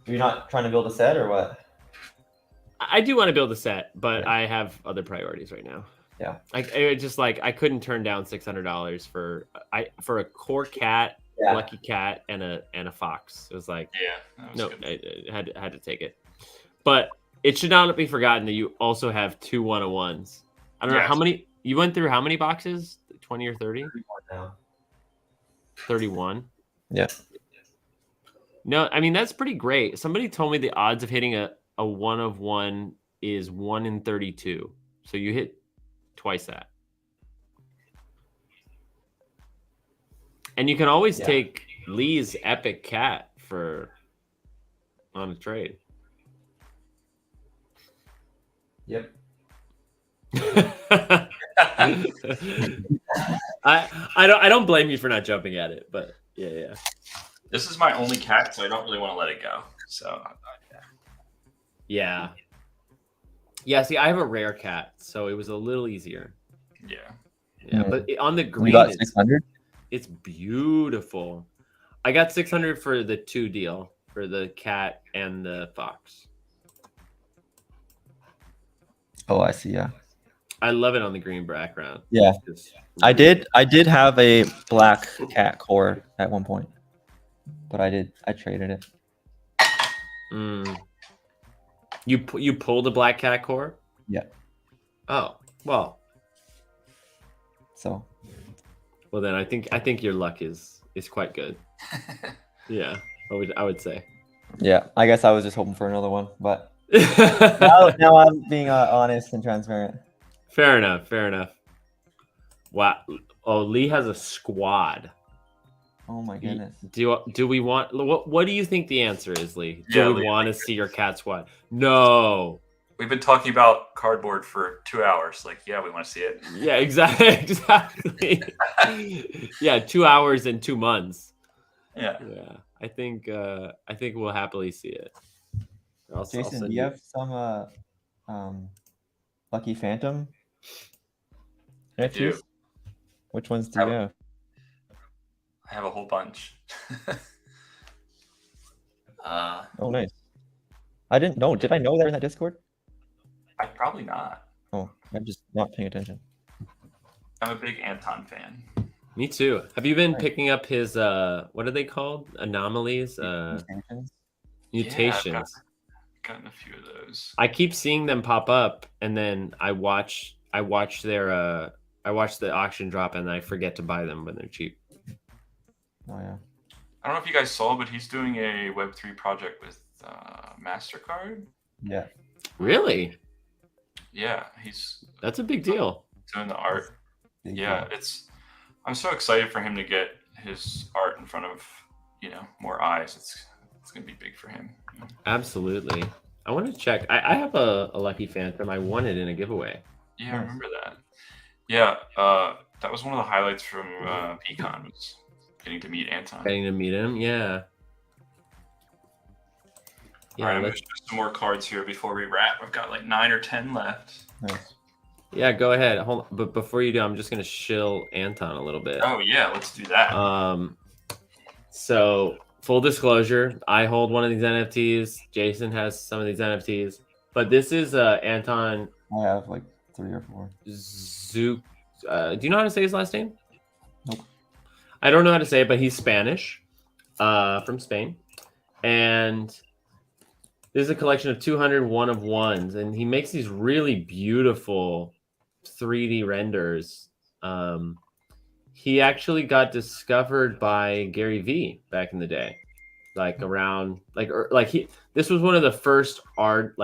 Speaker 4: You're not trying to build a set or what?
Speaker 1: I do want to build a set, but
Speaker 4: Yeah.
Speaker 1: I have other priorities right now.
Speaker 4: Yeah.
Speaker 1: I just like I couldn't turn down $600 for a core cat,
Speaker 4: Yeah.
Speaker 1: lucky cat, and a fox. It was like
Speaker 2: Yeah. That was
Speaker 1: no,
Speaker 2: good.
Speaker 1: I had to take it. But it should not be forgotten that you also have 2 1-of-1s. I don't know
Speaker 2: Yes.
Speaker 1: how many you went through. How many boxes? 20 or 30?
Speaker 4: Now.
Speaker 1: 31.
Speaker 3: Yeah.
Speaker 1: No, I mean that's pretty great. Somebody told me the odds of hitting a 1-of-1 is 1 in 32. So you hit twice that. And you can always
Speaker 4: Yeah.
Speaker 1: take Lee's epic cat on a trade.
Speaker 4: Yep.
Speaker 1: I don't blame you for not jumping at it, but yeah.
Speaker 2: This is my only cat, so I don't really want to let it go. So
Speaker 1: Yeah. See, I have a rare cat, so it was a little easier.
Speaker 2: yeah.
Speaker 1: Yeah, but on the
Speaker 3: You
Speaker 1: green,
Speaker 3: got 600.
Speaker 1: it's beautiful. I got 600 for the 2 deal for the cat and the fox.
Speaker 3: Oh, I see. Yeah.
Speaker 1: I love it on the green background.
Speaker 3: Yeah.
Speaker 1: It's just
Speaker 3: I did have a black cat core at one point, but I traded it.
Speaker 1: Mm. You pulled a black cat core?
Speaker 3: Yeah.
Speaker 1: Oh well.
Speaker 3: So
Speaker 1: Well then, I think your luck is quite good. Yeah, I would say.
Speaker 3: yeah, I guess I was just hoping for another one, but now I'm being honest and transparent.
Speaker 1: Fair enough. Wow. Oh, Lee has a squad.
Speaker 3: Oh my goodness.
Speaker 1: Do we want what do you think the answer is, Lee?
Speaker 2: Yeah,
Speaker 1: Do we
Speaker 2: Lee,
Speaker 1: want to see your cat squad? No.
Speaker 2: We've been talking about cardboard for 2 hours. Like, yeah, we want to see it.
Speaker 1: Yeah, exactly. Yeah, 2 hours and 2 months.
Speaker 2: Yeah.
Speaker 1: Yeah, I think we'll happily see it. I'll
Speaker 3: Jason,
Speaker 1: send
Speaker 3: do you have some Lucky Phantom
Speaker 2: I do.
Speaker 3: NFTs? Which ones do you have?
Speaker 2: I have a whole bunch.
Speaker 3: Oh, nice. I didn't know. Did I know they're in that Discord?
Speaker 2: I probably not.
Speaker 3: Oh, I'm just not paying attention.
Speaker 2: I'm a big Anton fan.
Speaker 1: Me too. Have you been
Speaker 3: Nice.
Speaker 1: picking up his what are they called? Anomalies?
Speaker 3: Mutations?
Speaker 1: Mutations.
Speaker 2: I've gotten a few of those.
Speaker 1: I keep seeing them pop up, and then I watch the auction drop, and I forget to buy them when they're cheap.
Speaker 3: Oh yeah.
Speaker 2: I don't know if you guys saw, but he's doing a Web3 project with MasterCard.
Speaker 3: Yeah.
Speaker 1: Really?
Speaker 2: Yeah, he's
Speaker 1: That's a big deal.
Speaker 2: doing the art.
Speaker 3: Big
Speaker 2: Yeah,
Speaker 3: deal.
Speaker 2: I'm so excited for him to get his art in front of, more eyes. It's gonna be big for him.
Speaker 1: Absolutely. I want to check. I have a Lucky Phantom. I won it in a giveaway.
Speaker 2: Yeah, I
Speaker 3: Nice.
Speaker 2: remember that. Yeah, that was one of the highlights from PCon was getting to meet Anton.
Speaker 1: Getting to meet him. Yeah.
Speaker 2: All right, I'm gonna
Speaker 1: let's-
Speaker 2: show some more cards here before we wrap. I've got like 9 or 10 left.
Speaker 3: Nice.
Speaker 1: Yeah, go ahead. Hold on. But before you do, I'm just gonna shill Anton a little bit.
Speaker 2: Oh yeah, let's do that.
Speaker 1: So full disclosure, I hold one of these NFTs. Jason has some of these NFTs, but this is Anton
Speaker 3: I have like 3 or 4.
Speaker 1: Zook. Do you know how to say his last name?
Speaker 3: Nope.
Speaker 1: I don't know how to say it, but he's Spanish, from Spain, and this is a collection of 200 1-of-1s, and he makes these really beautiful 3D renders. He actually got discovered by Gary Vee back in the day, like around this was one of the first art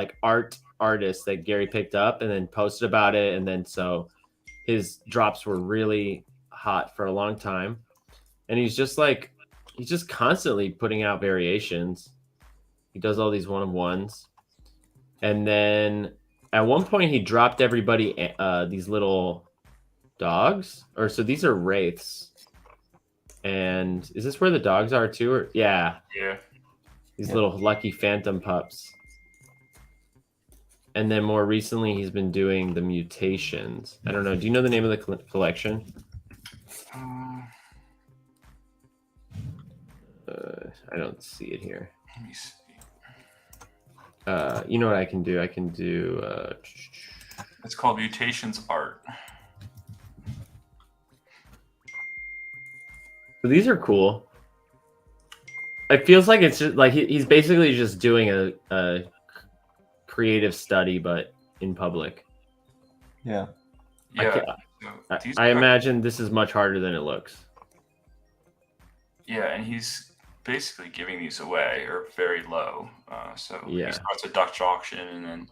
Speaker 1: artists that Gary picked up and then posted about it, and then so his drops were really hot for a long time, and he's just constantly putting out variations. He does all these 1-of-1s, and then at one point he dropped everybody these little dogs, so these are wraiths. And is this where the dogs are too? Or yeah, these little Lucky Phantom pups. And then more recently he's been doing the mutations. I don't know. Do you know the name of the collection? I don't see it here.
Speaker 2: Let me see.
Speaker 1: You know what I can do? I can do.
Speaker 2: It's called Mutations Art.
Speaker 1: So these are cool. It feels like it's just like he's basically just doing a creative study, but in public.
Speaker 3: Yeah.
Speaker 2: Yeah.
Speaker 1: I imagine this is much harder than it looks.
Speaker 2: Yeah, and he's basically giving these away or very low. So
Speaker 1: Yeah.
Speaker 2: he starts a Dutch auction, and then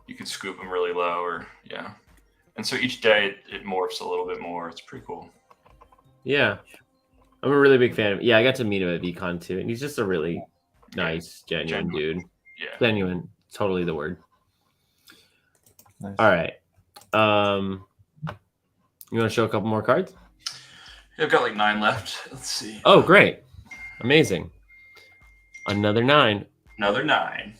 Speaker 2: you can scoop them really low, or yeah. And so each day it morphs a little bit more. It's pretty cool.
Speaker 1: Yeah, I'm a really big fan of. Yeah, I got to meet him at VCon too, and he's just a really nice, genuine dude.
Speaker 2: Yeah.
Speaker 1: Genuine, totally the word.
Speaker 3: Nice.
Speaker 1: All right. You want to show a couple more cards?
Speaker 2: Yeah, I've got like 9 left. Let's see.
Speaker 1: Oh, great. Amazing. Another 9.
Speaker 2: Another 9.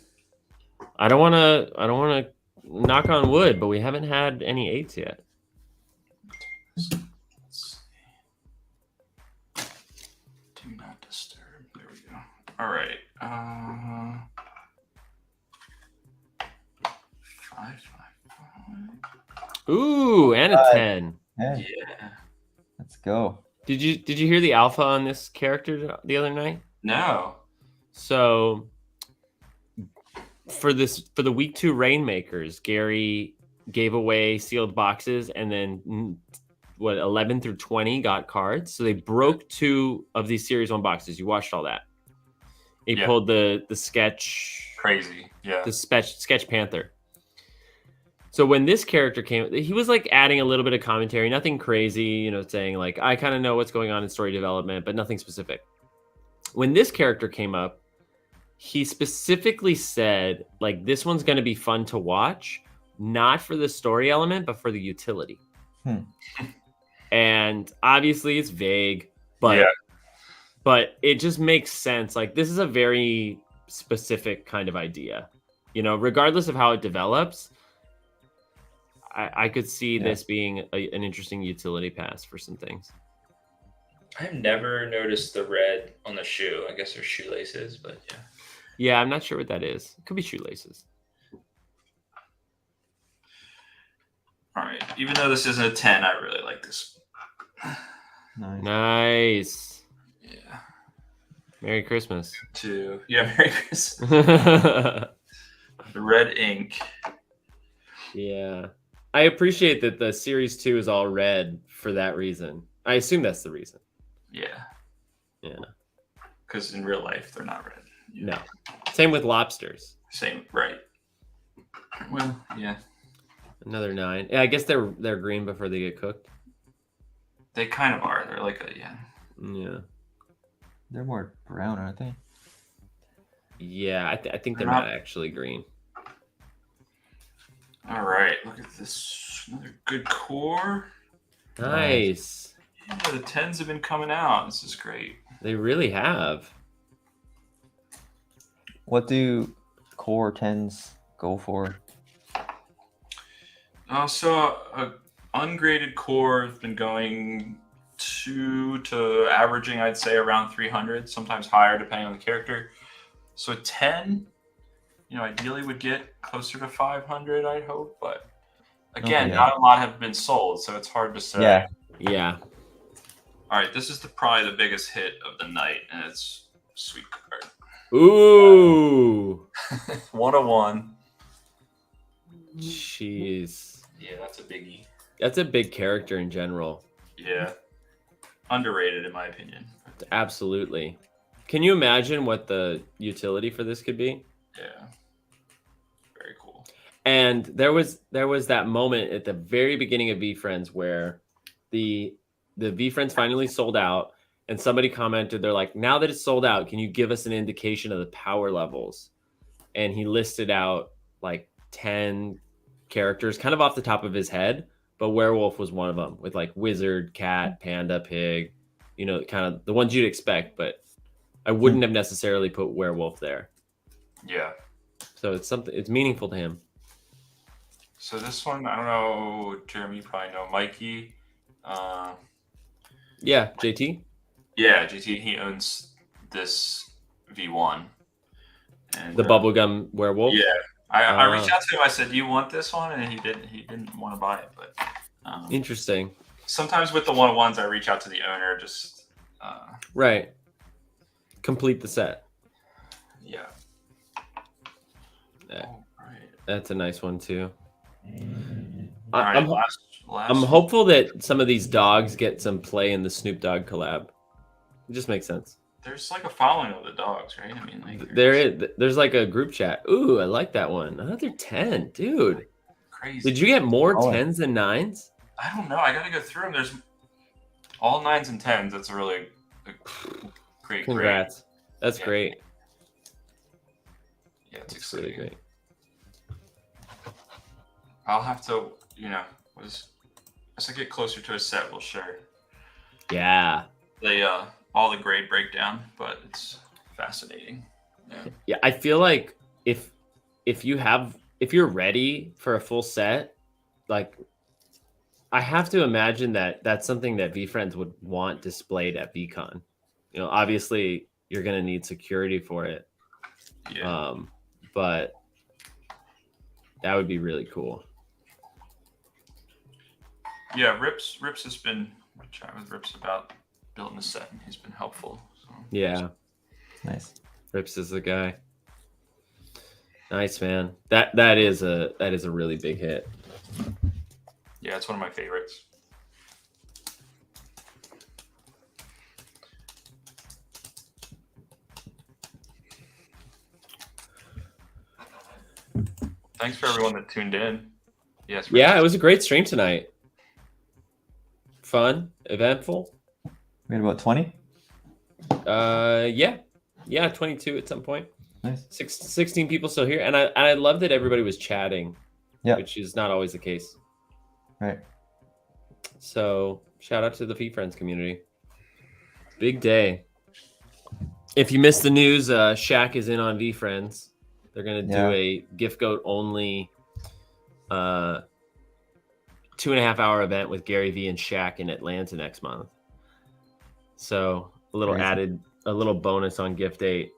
Speaker 1: I don't want to knock on wood, but we haven't had any 8s yet.
Speaker 2: Let's see. Do not disturb. There we go. All right. 5, 5, 5.
Speaker 1: Ooh, and a 10.
Speaker 3: Hey,
Speaker 2: Yeah.
Speaker 3: let's go.
Speaker 1: Did you hear the alpha on this character the other night?
Speaker 2: No.
Speaker 1: So for the week 2 Rainmakers, Gary gave away sealed boxes, and then 11 through 20 got cards. So they broke 2 of these series 1 boxes. You watched all that. He pulled the sketch,
Speaker 2: Crazy. Yeah.
Speaker 1: the sketch Panther. So when this character came, he was like adding a little bit of commentary, nothing crazy, saying like, I kind of know what's going on in story development, but nothing specific. When this character came up, he specifically said, like, this one's going to be fun to watch, not for the story element, but for the utility. And obviously it's vague, but it just makes sense. Like, this is a very specific kind of idea, regardless of how it develops. I could see this being an interesting utility pass for some things.
Speaker 5: I've never noticed the red on the shoe. I guess they're shoelaces, but yeah.
Speaker 1: Yeah, I'm not sure what that is. It could be shoelaces.
Speaker 2: All right. Even though this isn't a 10, I really like this.
Speaker 1: Nice.
Speaker 2: Yeah.
Speaker 1: Merry Christmas.
Speaker 2: Yeah, Merry Christmas. The red ink.
Speaker 1: Yeah. I appreciate that the series 2 is all red for that reason. I assume that's the reason.
Speaker 2: Yeah.
Speaker 1: Yeah.
Speaker 2: Because in real life, they're not red.
Speaker 1: No. Same with lobsters.
Speaker 2: Same, right. Well, yeah.
Speaker 1: Another 9. Yeah, I guess they're green before they get cooked.
Speaker 2: They kind of are. They're like
Speaker 1: Yeah.
Speaker 3: They're more brown, aren't they?
Speaker 1: Yeah, I think they're not actually green.
Speaker 2: All right. Look at this. Another good core.
Speaker 1: Nice.
Speaker 2: Yeah, the 10s have been coming out. This is great.
Speaker 1: They really have.
Speaker 3: What do core 10s go for?
Speaker 2: So a ungraded core has been going to averaging, I'd say, around 300, sometimes higher depending on the character. So a 10, ideally would get closer to 500, I hope. But again, not a lot have been sold, so it's hard to say.
Speaker 1: Yeah.
Speaker 2: All right, this is probably the biggest hit of the night, and it's sweet card.
Speaker 1: Ooh.
Speaker 2: 101.
Speaker 1: Jeez.
Speaker 5: Yeah, that's a biggie.
Speaker 1: That's a big character in general.
Speaker 2: Yeah. Underrated, in my opinion.
Speaker 1: Absolutely. Can you imagine what the utility for this could be?
Speaker 2: Yeah. Very cool.
Speaker 1: And there was that moment at the very beginning of VeeFriends where the VeeFriends finally sold out, and somebody commented, they're like, now that it's sold out, can you give us an indication of the power levels? And he listed out like 10 characters kind of off the top of his head, but werewolf was one of them, with like wizard, cat, panda, pig, kind of the ones you'd expect, but I wouldn't have necessarily put werewolf there.
Speaker 2: Yeah.
Speaker 1: So it's meaningful to him.
Speaker 2: So this one, I don't know, Jeremy, you probably know Mikey.
Speaker 1: Yeah, JT?
Speaker 2: Yeah, GT, he owns this V1. And,
Speaker 1: The bubblegum werewolf?
Speaker 2: Yeah. I reached out to him. I said, "Do you want this one?" And he didn't want to buy it. But
Speaker 1: Interesting.
Speaker 2: sometimes with the 101s, I reach out to the owner. Just
Speaker 1: Right. Complete the set.
Speaker 2: yeah. All right.
Speaker 1: That's a nice one too.
Speaker 2: All right.
Speaker 1: I'm
Speaker 2: Last
Speaker 1: I'm
Speaker 2: one.
Speaker 1: hopeful that some of these dogs get some play in the Snoop Dogg collab. It just makes sense.
Speaker 2: There's like a following of the dogs, right? I mean, like
Speaker 1: There's like a group chat. Ooh, I like that one. Another 10, dude.
Speaker 2: crazy.
Speaker 1: Did you get more
Speaker 3: Oh.
Speaker 1: 10s than 9s?
Speaker 2: I don't know. I gotta go through them. There's all 9s and 10s. That's a really great.
Speaker 1: Congrats. That's
Speaker 2: Yeah.
Speaker 1: great.
Speaker 2: Yeah, it's
Speaker 1: It's really
Speaker 2: exciting.
Speaker 1: great.
Speaker 2: I'll have to, as I get closer to a set, we'll share
Speaker 1: Yeah.
Speaker 2: all the grade breakdown. But it's fascinating. Yeah.
Speaker 1: Yeah, I feel like if you're ready for a full set, like I have to imagine that that's something that VeeFriends would want displayed at VCon. Obviously you're gonna need security for it.
Speaker 2: Yeah.
Speaker 1: But that would be really cool.
Speaker 2: Yeah. Rips has been chatting with Rips about building a set, and he's been helpful. So.
Speaker 1: Yeah.
Speaker 3: Nice.
Speaker 1: Rips is the guy. Nice, man. That is a really big hit.
Speaker 2: Yeah, it's one of my favorites. Thanks for everyone that tuned in. Yes.
Speaker 1: Yeah, it was a great stream tonight. Fun, eventful.
Speaker 3: We had about 20.
Speaker 1: Yeah, 22 at some point.
Speaker 3: Nice.
Speaker 1: 16 people still here, and I love that everybody was chatting.
Speaker 3: Yeah.
Speaker 1: Which is not always the case.
Speaker 3: Right.
Speaker 1: So shout out to the VeeFriends community. Big day. If you missed the news, Shaq is in on VeeFriends. They're gonna do a gift goat only 2.5-hour event with Gary Vee and Shaq in Atlanta next month. So a little bonus on gift 8.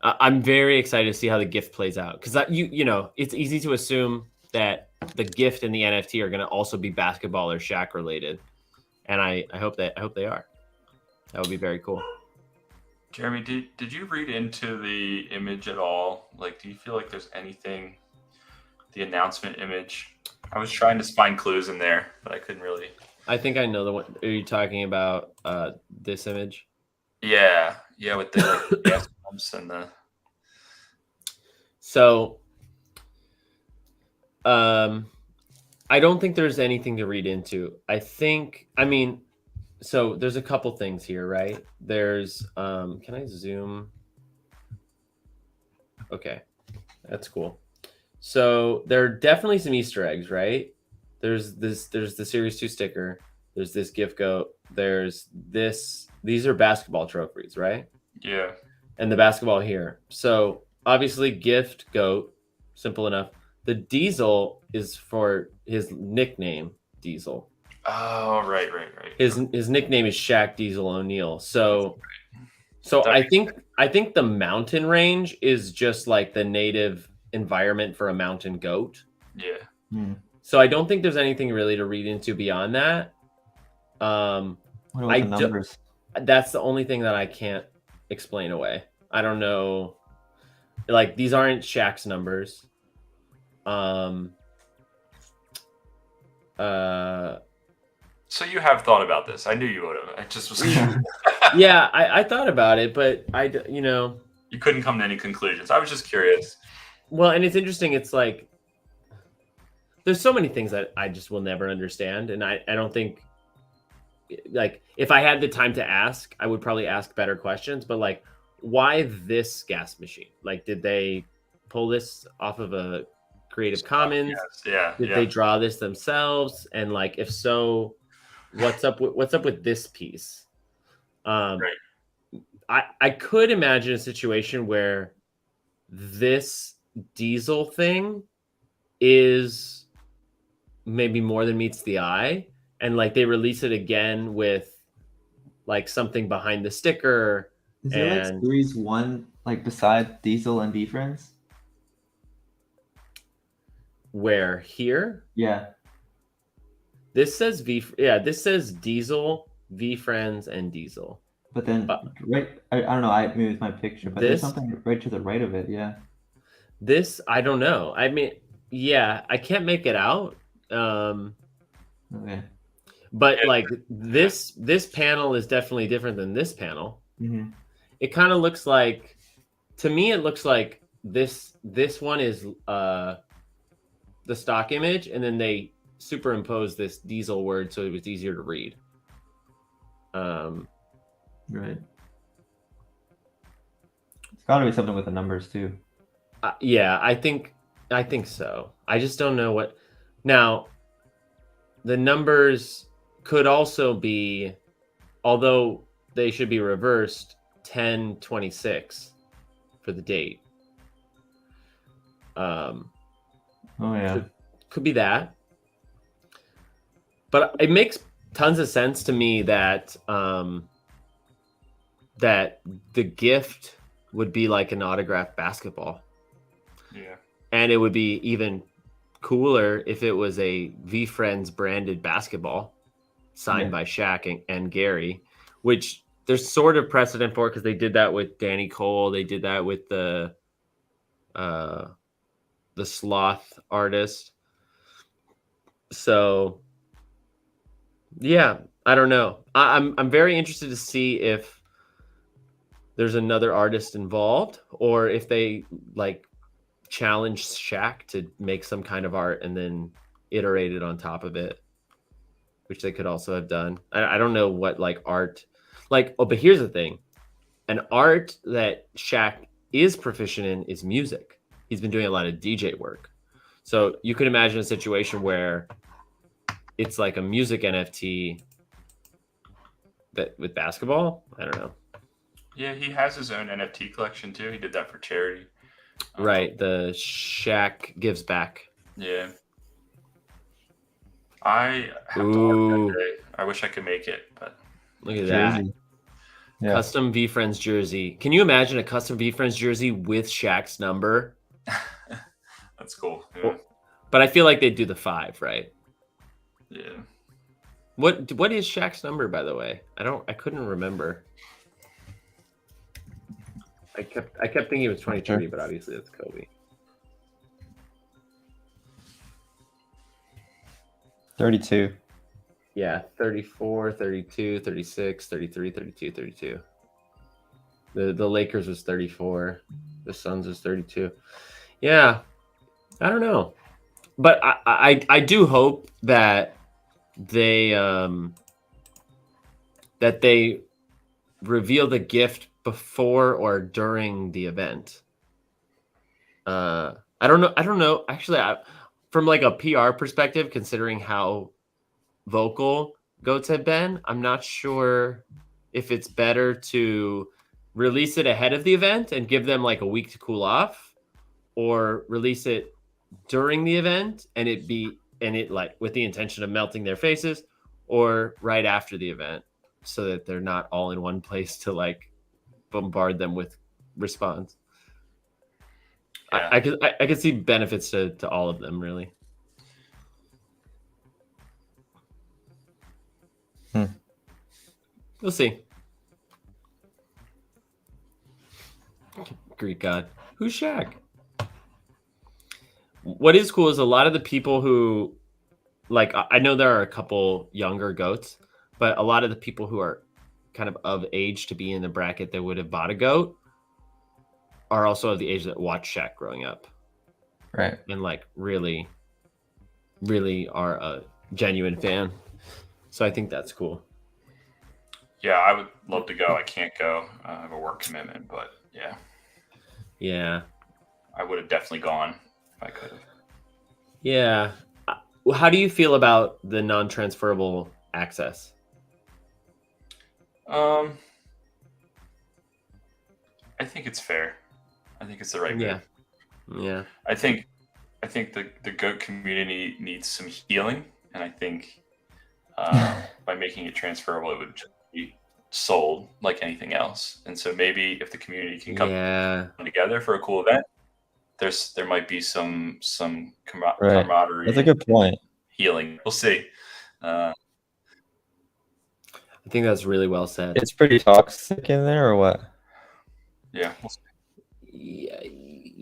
Speaker 1: I'm very excited to see how the gift plays out, because it's easy to assume that the gift and the NFT are going to also be basketball or Shaq related, and I hope they are. That would be very cool.
Speaker 2: Jeremy, did you read into the image at all? Like, do you feel like there's anything, the announcement image? I was trying to find clues in there, but I couldn't really.
Speaker 1: I think I know the one. Are you talking about this image?
Speaker 2: Yeah, with the gas pumps and the.
Speaker 1: So, I don't think there's anything to read into. So there's a couple things here, right? There's, can I zoom? Okay, that's cool. So there are definitely some Easter eggs, right? There's the Series 2 sticker. There's this gift goat. There's this. These are basketball trophies, right?
Speaker 2: Yeah.
Speaker 1: And the basketball here. So obviously gift goat, simple enough. The Diesel is for his nickname, Diesel.
Speaker 2: Oh, right.
Speaker 1: His nickname is Shaq Diesel O'Neal. So I think the mountain range is just like the native environment for a mountain goat.
Speaker 2: Yeah.
Speaker 1: So I don't think there's anything really to read into beyond that.
Speaker 3: What about the numbers?
Speaker 1: That's the only thing that I can't explain away. I don't know. Like, these aren't Shaq's numbers.
Speaker 2: So you have thought about this. I knew you would have. I just was.
Speaker 1: Yeah, I thought about it, but
Speaker 2: you couldn't come to any conclusions. I was just curious.
Speaker 1: Well, and it's interesting. It's like there's so many things that I just will never understand, and I don't think, like, if I had the time to ask, I would probably ask better questions. But like, why this gas machine? Like, did they pull this off of a Creative Commons?
Speaker 2: Yes.
Speaker 1: Did they draw this themselves? And like, if so, what's up with this piece?
Speaker 2: Right.
Speaker 1: I could imagine a situation where this Diesel thing is maybe more than meets the eye, and like they release it again with like something behind the sticker.
Speaker 3: Is there like Series 1 like beside Diesel and VeeFriends?
Speaker 1: Where here?
Speaker 3: Yeah.
Speaker 1: This says this says Diesel, VeeFriends, and Diesel.
Speaker 3: But then right, I don't know. Maybe it's my picture, but there's something right to the right of it. Yeah.
Speaker 1: This I don't know. I mean, yeah, I can't make it out.
Speaker 4: Okay.
Speaker 1: But like this panel is definitely different than this panel.
Speaker 4: Mm-hmm.
Speaker 1: It kind of looks like, to me, it looks like this one is the stock image, and then they superimpose this diesel word so it was easier to read.
Speaker 4: Right. It's got to be something with the numbers too.
Speaker 1: Yeah, I think so. I just don't know what. Now, the numbers could also be, although they should be reversed, 10/26 for the date.
Speaker 4: Oh yeah.
Speaker 1: Could be that. But it makes tons of sense to me that that the gift would be like an autographed basketball.
Speaker 2: Yeah.
Speaker 1: And it would be even cooler if it was a VeeFriends branded basketball signed by Shaq and Gary, which there's sort of precedent for because they did that with Danny Cole. They did that with the sloth artist. So yeah, I don't know. I'm very interested to see if there's another artist involved, or if they like challenge Shaq to make some kind of art and then iterate it on top of it, which they could also have done. I don't know what like art, like, oh, but here's the thing. An art that Shaq is proficient in is music. He's been doing a lot of DJ work. So you could imagine a situation where it's like a music NFT that with basketball. I don't know.
Speaker 2: Yeah, he has his own NFT collection too. He did that for charity.
Speaker 1: Right, the Shaq Gives Back.
Speaker 2: Yeah. I have to work that day. I wish I could make it, but
Speaker 1: look at that.
Speaker 3: Yeah.
Speaker 1: Custom VeeFriends jersey. Can you imagine a custom VeeFriends jersey with Shaq's number?
Speaker 2: that's cool. Yeah.
Speaker 1: But I feel like they'd do the 5, right?
Speaker 2: Yeah.
Speaker 1: What is Shaq's number, by the way? I couldn't remember. I kept thinking it was 23, but obviously that's Kobe.
Speaker 3: 32.
Speaker 1: Yeah, 34, 32, 36, 33, 32, 32. The Lakers was 34. The Suns was 32. Yeah, I don't know. But I do hope that they reveal the gift before or during the event. I don't know. Actually, from like a PR perspective, considering how vocal goats have been, I'm not sure if it's better to release it ahead of the event and give them like a week to cool off, or release it during the event and it like with the intention of melting their faces, or right after the event so that they're not all in one place to like bombard them with response.
Speaker 2: Yeah.
Speaker 1: I could see benefits to all of them, really. We'll see. Greek god. Who's Shaq? What is cool is a lot of the people who, like, I know there are a couple younger goats, but a lot of the people who are kind of age to be in the bracket that would have bought a goat are also of the age that watched Shaq growing up.
Speaker 3: Right.
Speaker 1: And like really, really are a genuine fan. So I think that's cool.
Speaker 2: Yeah, I would love to go. I can't go. I have a work commitment, but yeah.
Speaker 1: Yeah.
Speaker 2: I would have definitely gone if I could have.
Speaker 1: Yeah. How do you feel about the non-transferable access?
Speaker 2: I think it's fair. I think it's the right move.
Speaker 1: Yeah.
Speaker 2: I think the GOAT community needs some healing, and I think by making it transferable, it would just be sold like anything else. And so maybe if the community can come together for a cool event, there might be some camaraderie.
Speaker 3: That's a good point.
Speaker 2: Healing. We'll see.
Speaker 1: I think that's really well said.
Speaker 3: It's pretty toxic in there, or what?
Speaker 2: Yeah.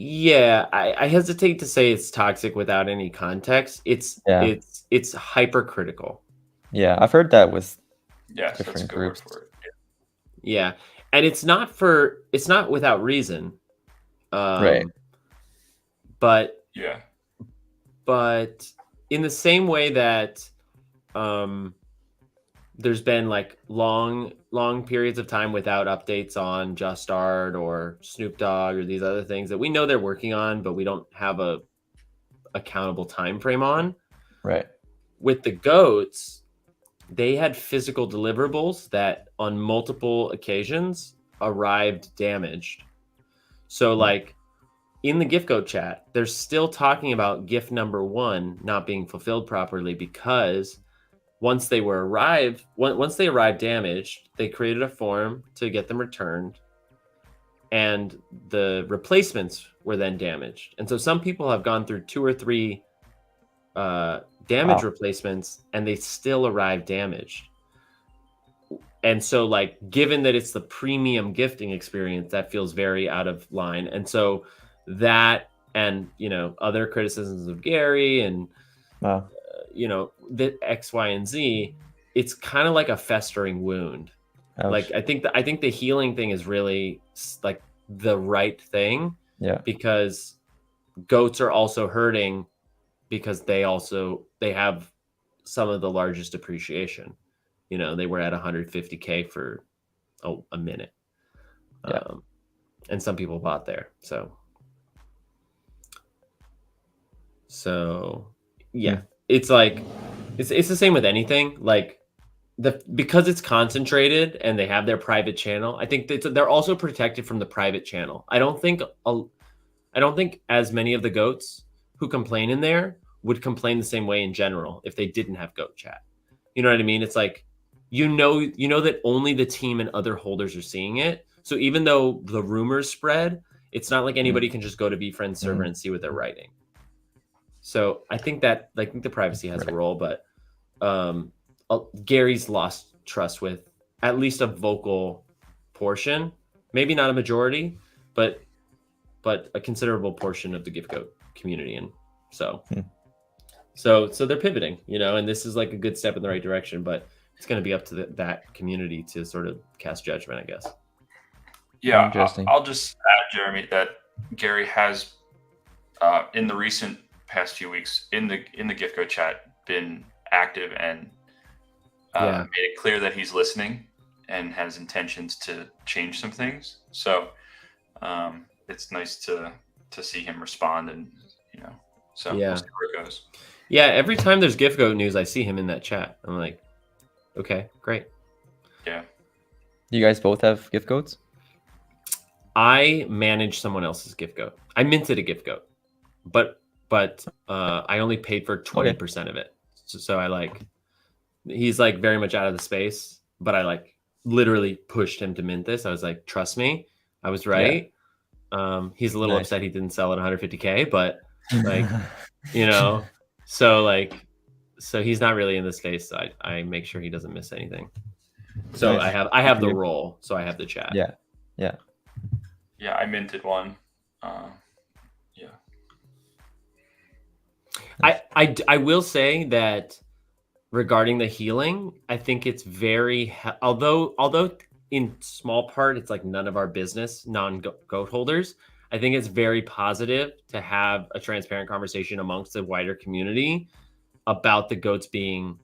Speaker 1: Yeah, I hesitate to say it's toxic without any context. It's
Speaker 3: Yeah.
Speaker 1: it's hypercritical.
Speaker 3: Yeah, I've heard that with
Speaker 2: Yes, that's a
Speaker 3: different
Speaker 2: good word
Speaker 3: groups.
Speaker 2: for it.
Speaker 1: Yeah, and it's not without reason.
Speaker 3: Right.
Speaker 1: But
Speaker 2: Yeah.
Speaker 1: but in the same way that there's been like long periods of time without updates on Just Art or Snoop Dogg or these other things that we know they're working on, but we don't have a accountable time frame on.
Speaker 3: Right.
Speaker 1: With the goats, they had physical deliverables that on multiple occasions arrived damaged. So like in the gift goat chat, they're still talking about gift number 1 not being fulfilled properly because once they arrived damaged, they created a form to get them returned, and the replacements were then damaged. And so some people have gone through 2 or 3 damage replacements, and they still arrive damaged. And so, like, given that it's the premium gifting experience, that feels very out of line. And so that, and other criticisms of Gary and
Speaker 3: Wow.
Speaker 1: the X, Y, and Z, it's kind of like a festering wound.
Speaker 3: Ouch.
Speaker 1: Like I think the healing thing is really like the right thing.
Speaker 3: Yeah.
Speaker 1: Because goats are also hurting because they have some of the largest appreciation. They were at 150K for a minute.
Speaker 3: Yeah.
Speaker 1: And some people bought there. So yeah, it's like, it's the same with anything. Like because it's concentrated and they have their private channel, I think they're also protected from the private channel. I don't think as many of the goats who complain in there would complain the same way in general if they didn't have goat chat. You know what I mean? It's like, that only the team and other holders are seeing it. So even though the rumors spread, it's not like anybody can just go to VeeFriends server and see what they're writing. So I think the privacy has a role, but Gary's lost trust with at least a vocal portion, maybe not a majority, but a considerable portion of the gift goat community. And so they're pivoting, and this is like a good step in the right direction, but it's going to be up to that community to sort of cast judgment, I guess.
Speaker 2: Yeah.
Speaker 3: Interesting.
Speaker 2: I'll just add, Jeremy, that Gary has in the recent past few weeks in the gift goat chat been active and made it clear that he's listening and has intentions to change some things. So it's nice to see him respond, and so we'll see where it goes.
Speaker 1: Yeah, every time there's gift goat news, I see him in that chat. I'm like, okay, great.
Speaker 2: Yeah.
Speaker 3: You guys both have gift goats?
Speaker 1: I manage someone else's gift goat. I minted a gift goat, but I only paid for 20% of it. So I he's like very much out of the space, but I literally pushed him to mint this. I was like, trust me, I was right. Yeah. He's a little upset he didn't sell at 150K, but so he's not really in the space. So I make sure he doesn't miss anything. So
Speaker 3: Nice.
Speaker 1: I have the role, so I have the chat.
Speaker 3: Yeah.
Speaker 2: I minted one.
Speaker 1: I will say that regarding the healing, I think it's very, although in small part, it's like none of our business, non-goat holders. I think it's very positive to have a transparent conversation amongst the wider community about the goats being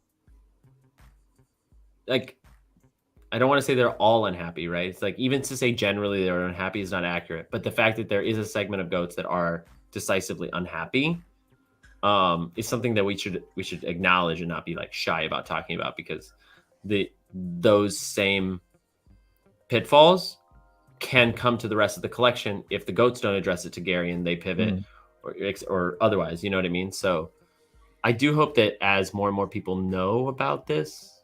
Speaker 1: like, I don't want to say they're all unhappy, right? It's like, even to say generally they're unhappy is not accurate, but the fact that there is a segment of goats that are decisively unhappy is something that we should acknowledge and not be like shy about talking about, because those same pitfalls can come to the rest of the collection if the goats don't address it to Gary and they pivot or otherwise, you know what I mean? So I do hope that as more and more people know about this,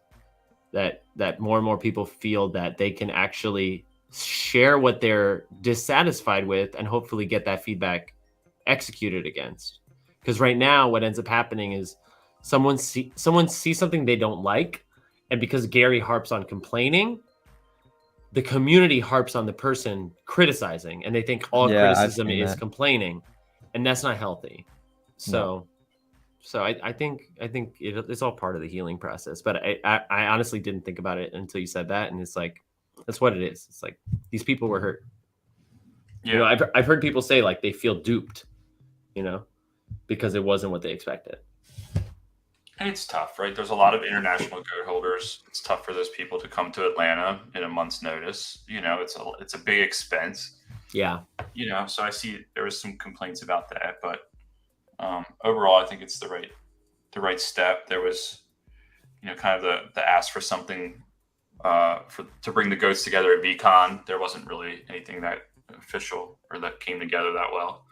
Speaker 1: that more and more people feel that they can actually share what they're dissatisfied with and hopefully get that feedback executed against. Because right now, what ends up happening is someone sees something they don't like, and because Gary harps on complaining, the community harps on the person criticizing, and they think all
Speaker 3: Yeah, I've
Speaker 1: criticism
Speaker 3: seen
Speaker 1: is
Speaker 3: that.
Speaker 1: complaining, and that's not healthy. So, I think it's all part of the healing process. But I honestly didn't think about it until you said that, and it's like that's what it is. It's like these people were hurt.
Speaker 2: Yeah.
Speaker 1: You know, I've heard people say like they feel duped, you know, because it wasn't what they expected.
Speaker 2: And it's tough, right? There's a lot of international goat holders. It's tough for those people to come to Atlanta in a month's notice. You know, it's a big expense.
Speaker 1: Yeah.
Speaker 2: You know, so I see there was some complaints about that, but overall, I think it's the right step. There was, you know, kind of the ask for something to bring the goats together at VCon. There wasn't really anything that official or that came together that well.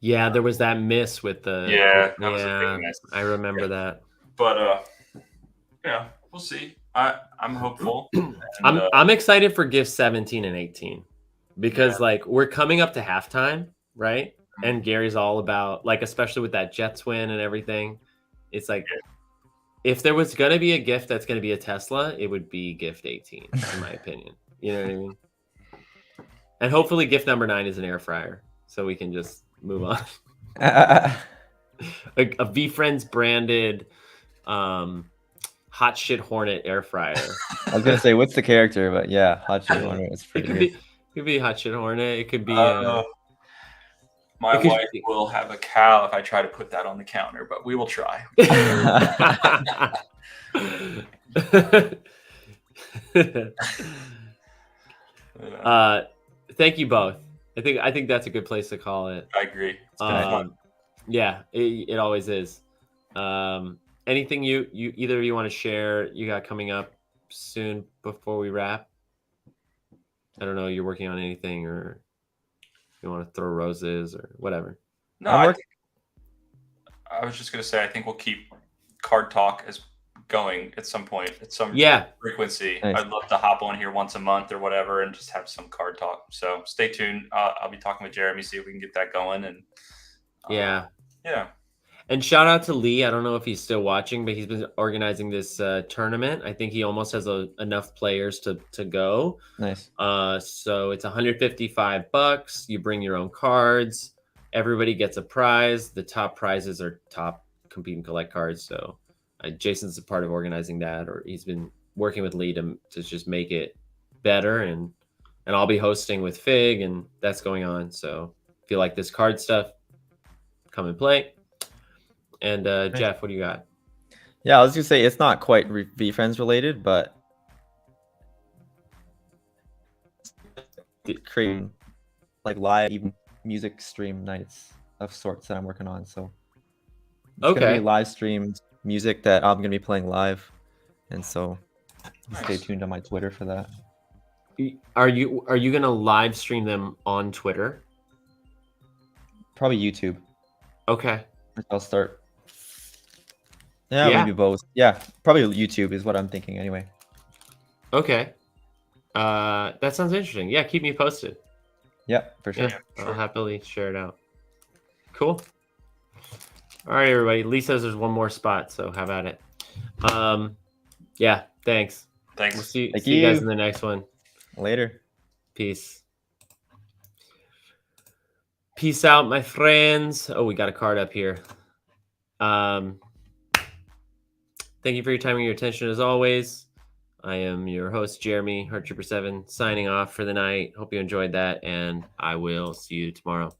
Speaker 1: Yeah, there was that miss with the.
Speaker 2: Yeah, that was a big miss.
Speaker 1: I remember that.
Speaker 2: But yeah, we'll see. I'm hopeful. And,
Speaker 1: I'm excited for Gift 17 and 18 because like we're coming up to halftime, right? And Gary's all about like, especially with that Jets win and everything. It's like if there was gonna be a gift that's gonna be a Tesla, it would be Gift 18, in my opinion. You know what I mean? And hopefully gift number 9 is an air fryer, so we can just move on. a VeeFriends branded hot shit hornet air fryer.
Speaker 3: I was gonna say what's the character, but yeah, hot shit hornet is pretty good.
Speaker 1: It could be hot shit hornet. It could be.
Speaker 2: My wife will have a cow if I try to put that on the counter, but we will try.
Speaker 1: Thank you both. I think that's a good place to call it.
Speaker 2: I agree. It's been fun.
Speaker 1: Yeah, it always is. Anything you either of you want to share you got coming up soon before we wrap? I don't know. You're working on anything, or you want to throw roses or whatever?
Speaker 2: No, I was just gonna say I think we'll keep card talk as going at some point at some frequency.
Speaker 3: Nice.
Speaker 2: I'd love to hop on here once a month or whatever and just have some card talk. So stay tuned. I'll be talking with Jeremy, see if we can get that going. And
Speaker 1: yeah.
Speaker 2: And
Speaker 1: shout out to Lee. I don't know if he's still watching, but he's been organizing this tournament. I think he almost has enough players to go.
Speaker 3: Nice.
Speaker 1: So it's $155. You bring your own cards. Everybody gets a prize. The top prizes are top compete and collect cards. So Jason's a part of organizing that, or he's been working with Lee to just make it better. And I'll be hosting with Fig, and that's going on. So if you like this card stuff, come and play. And Jeff, what do you got?
Speaker 3: Yeah, I was gonna say it's not quite VeeFriends related, but creating like live even music stream nights of sorts that I'm working on. So it's gonna be live streamed music that I'm gonna be playing live, and so stay tuned on my Twitter for that.
Speaker 1: Are you gonna live stream them on Twitter?
Speaker 3: Probably YouTube.
Speaker 1: Okay.
Speaker 3: I'll start. Yeah, maybe both. Yeah, probably YouTube is what I'm thinking anyway.
Speaker 1: Okay. That sounds interesting. Yeah, keep me posted.
Speaker 3: Yeah, for sure.
Speaker 1: Yeah, I'll happily share it out. Cool. All right, everybody. Lee says there's one more spot, so have at it. Yeah, thanks.
Speaker 2: Thanks.
Speaker 1: We'll see you guys in the next one.
Speaker 3: Later.
Speaker 1: Peace. Peace out, my friends. Oh, we got a card up here. Thank you for your time and your attention as always. I am your host, Jeremy, Heart Trooper 7, signing off for the night. Hope you enjoyed that, and I will see you tomorrow.